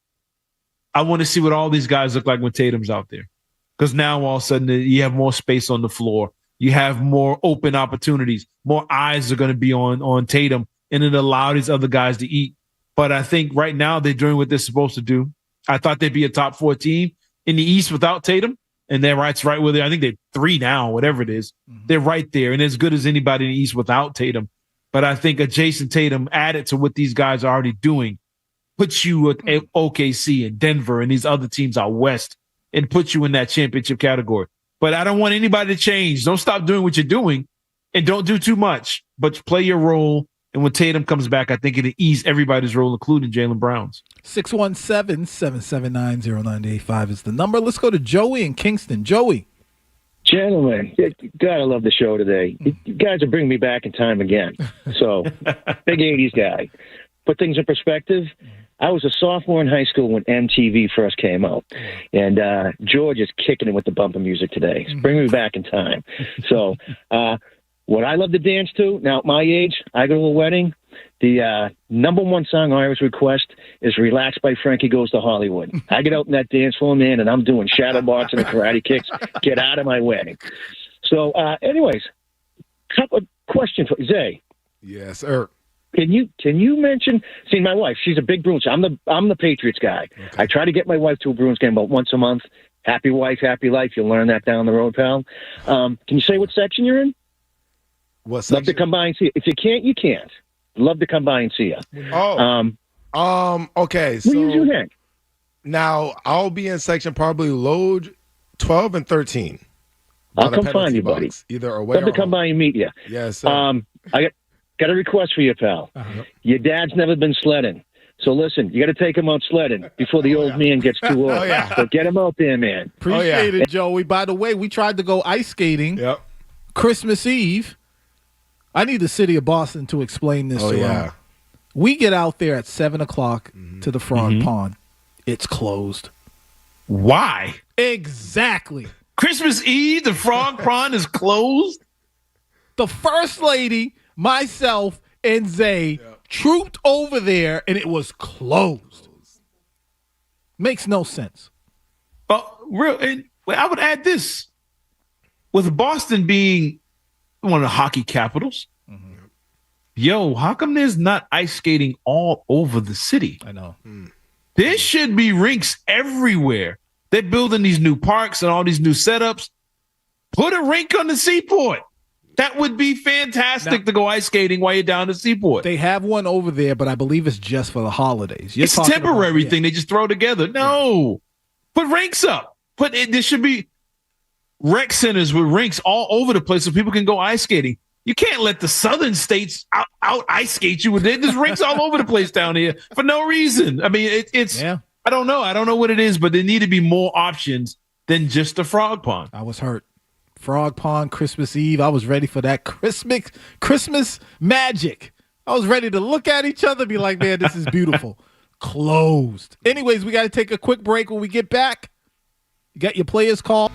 I want to see what all these guys look like when Tatum's out there. Because now all of a sudden you have more space on the floor. You have more open opportunities. More eyes are going to be on Tatum, and it allows these other guys to eat. But I think right now they're doing what they're supposed to do. I thought they'd be a top 4 team in the East without Tatum. And they're right where they. I think they're 3 now, whatever it is. They're right there, and as good as anybody in the East without Tatum. But I think a Jason Tatum added to what these guys are already doing puts you at OKC and Denver and these other teams out west and puts you in that championship category. But I don't want anybody to change. Don't stop doing what you're doing, and don't do too much. But play your role. And when Tatum comes back, I think it'll ease everybody's role, including Jaylen Brown's. 617-779-0985 is the number. Let's go to Joey in Kingston. Joey. Gentlemen, God, I love the show today. You guys are bringing me back in time again. So, big 80s guy. Put things in perspective. I was a sophomore in high school when MTV first came out. And George is kicking it with the bumper music today. It's bringing me back in time. So, what I love to dance to, now at my age, I go to a wedding, the number 1 song I always request is Relax by Frankie Goes to Hollywood. I get out in that dance floor, man, and I'm doing shadow boxing and karate kicks. Get out of my wedding. So, anyways, couple of questions for Zay. Yes, sir. Can you mention? See, my wife, she's a big Bruins. I'm the Patriots guy. Okay. I try to get my wife to a Bruins game about once a month. Happy wife, happy life. You'll learn that down the road, pal. Can you say what section you're in? What section? Love to come by and see you. If you can't, you can't. Love to come by and see you. Okay. So where you hang? Now I'll be in section probably load 12 and 13. I'll come find you, buddy. Either away Love to come by and meet you. Yes, sir. I got a request for you, pal. Your dad's never been sledding. So listen, you got to take him out sledding before the old man gets too old. So get him out there, man. Appreciate it, Joey. By the way, we tried to go ice skating Christmas Eve. I need the city of Boston to explain this to him. We get out there at 7 o'clock to the Frog Pond. It's closed. Why? Exactly. Christmas Eve, the Frog Pond is closed? The First Lady, myself, and Zay trooped over there, and it was closed. Makes no sense. I would add this. With Boston being one of the hockey capitals, yo, how come there's not ice skating all over the city? I know. There should be rinks everywhere. They're building these new parks and all these new setups. Put a rink on the seaport. That would be fantastic to go ice skating while you're down the seaport. They have one over there, but I believe it's just for the holidays. It's a temporary thing they just throw together. No. Put rinks up. There should be rec centers with rinks all over the place so people can go ice skating. You can't let the southern states out ice skate you. There's rinks all over the place down here for no reason. I mean, it's I don't know. I don't know what it is, but there need to be more options than just the Frog Pond. I was hurt. Frog Pond, Christmas Eve. I was ready for that Christmas magic. I was ready to look at each other and be like, man, this is beautiful. Closed. Anyways, we got to take a quick break. When we get back, you got your players call.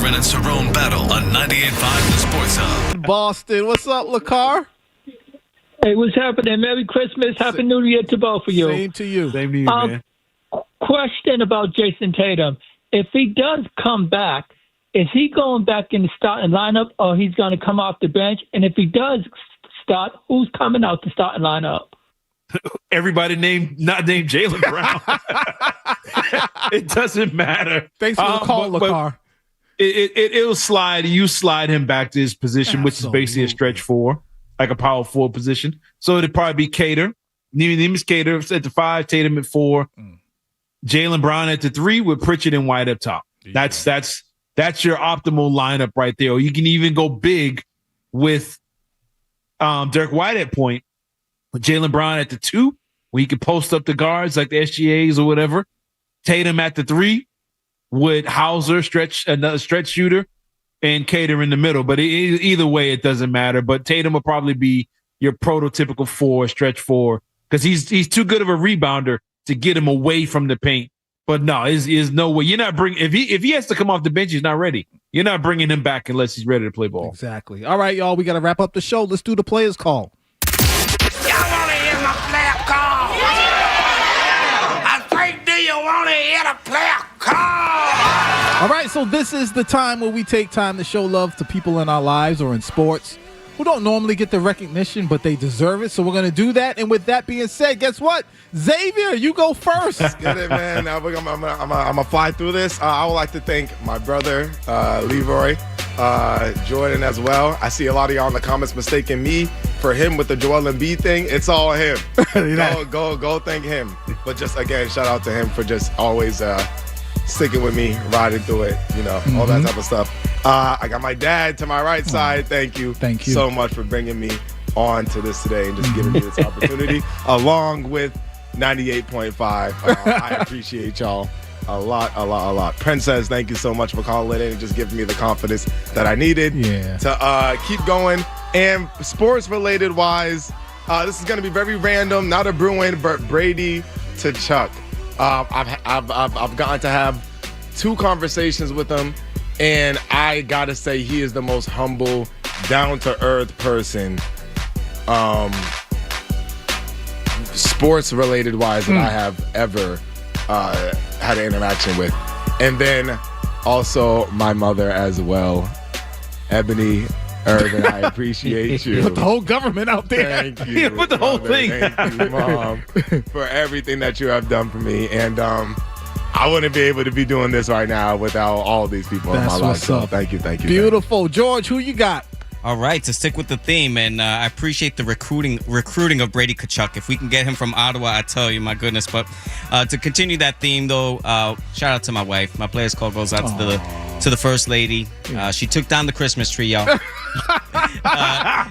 Irvin and Cerrone battle on 98.5 The Sports Hub. Boston, what's up, LaCar? Hey, what's happening? Merry Christmas. Happy New Year to both of you. Same to you. Same to you, man. Question about Jason Tatum. If he does come back, is he going back in the starting lineup or he's going to come off the bench? And if he does start, who's coming out the starting lineup? Everybody not named Jaylen Brown. It doesn't matter. Thanks for the call, LaCar. It'll slide. You slide him back to his position, which is basically a stretch 4, like a power forward position. So it'd probably be Cater. Name is Cater at the 5, Tatum at 4, Jaylen Brown at the 3 with Pritchard and White up top. That's your optimal lineup right there. Or you can even go big with Derek White at point, with Jaylen Brown at the 2, where you can post up the guards like the SGAs or whatever. Tatum at the 3 with Hauser, another stretch shooter, and Cater in the middle. But either way, it doesn't matter. But Tatum will probably be your prototypical 4, stretch 4, because he's too good of a rebounder to get him away from the paint. But no, is no way. You're not bringing if he has to come off the bench, he's not ready. You're not bringing him back unless he's ready to play ball. Exactly. All right, y'all, we got to wrap up the show. Let's do the players call. Y'all want to hear my player call? I think, do you want to hear the player call? All right, so this is the time where we take time to show love to people in our lives or in sports who don't normally get the recognition, but they deserve it. So we're going to do that. And with that being said, guess what? Xavier, you go first. Get it, man. Now I'm going to fly through this. I would like to thank my brother, Leroy, Jordan as well. I see a lot of y'all in the comments mistaking me for him with the Joel Embiid thing. It's all him. Go thank him. But just, again, shout out to him for just always sticking with me, riding through it, all that type of stuff. I got my dad to my right side. Thank you so much for bringing me on to this today and just giving me this opportunity, along with 98.5. I appreciate y'all a lot. Princess, thank you so much for calling in and just giving me the confidence that I needed to keep going. And sports-related wise, this is going to be very random, not a Bruin, but Brady to Chuck. I've gotten to have 2 conversations with him, and I gotta say he is the most humble, down-to-earth person, sports-related wise that I have ever had an interaction with. And then also my mother as well, Ebony Irvin. I appreciate you. Put the whole government out there. Thank you. Put the whole thing. Thank you, Mom, for everything that you have done for me. And I wouldn't be able to be doing this right now without all these people in my life. So thank you. Beautiful. George, who you got? All right, to stick with the theme, and I appreciate the recruiting of Brady Tkachuk. If we can get him from Ottawa, I tell you, my goodness. But to continue that theme, though, shout out to my wife. My players call goes out to the First Lady. She took down the Christmas tree, y'all.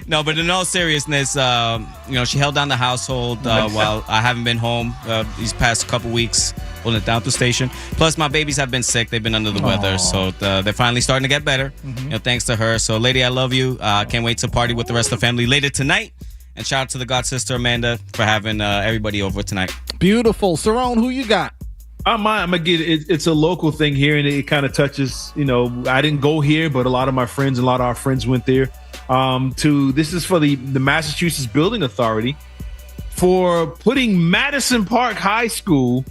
No, but in all seriousness, she held down the household while I haven't been home these past couple weeks. Holding it down at the station. Plus, my babies have been sick. They've been under the weather, so they're finally starting to get better. Thanks to her. So, lady, I love you. I can't wait to party with the rest of the family later tonight. And shout out to the god sister Amanda for having everybody over tonight. Beautiful. Cerrone, who you got? I'm gonna get it. It's a local thing here, and it kind of touches. I didn't go here, but a lot of my friends, a lot of our friends went there. This is for the Massachusetts Building Authority for putting Madison Park High School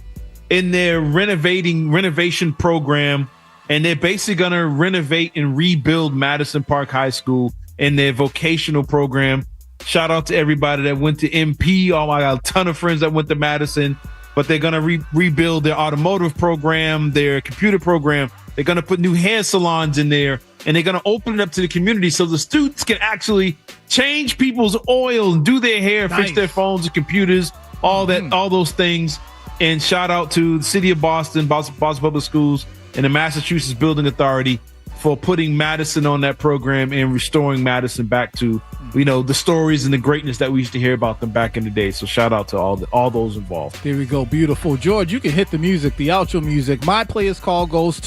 in their renovation program, and they're basically going to renovate and rebuild Madison Park High School in their vocational program. Shout out to everybody that went to MP. Oh, I got a ton of friends that went to Madison, but they're going to rebuild their automotive program, their computer program. They're going to put new hair salons in there, and they're going to open it up to the community so the students can actually change people's oil and do their hair, fix their phones and computers, all those things. And shout out to the city of Boston Public Schools, and the Massachusetts Building Authority for putting Madison on that program and restoring Madison back to, the stories and the greatness that we used to hear about them back in the day. So shout out to all those involved. There we go. Beautiful. George, you can hit the music, the outro music. My player's call goes to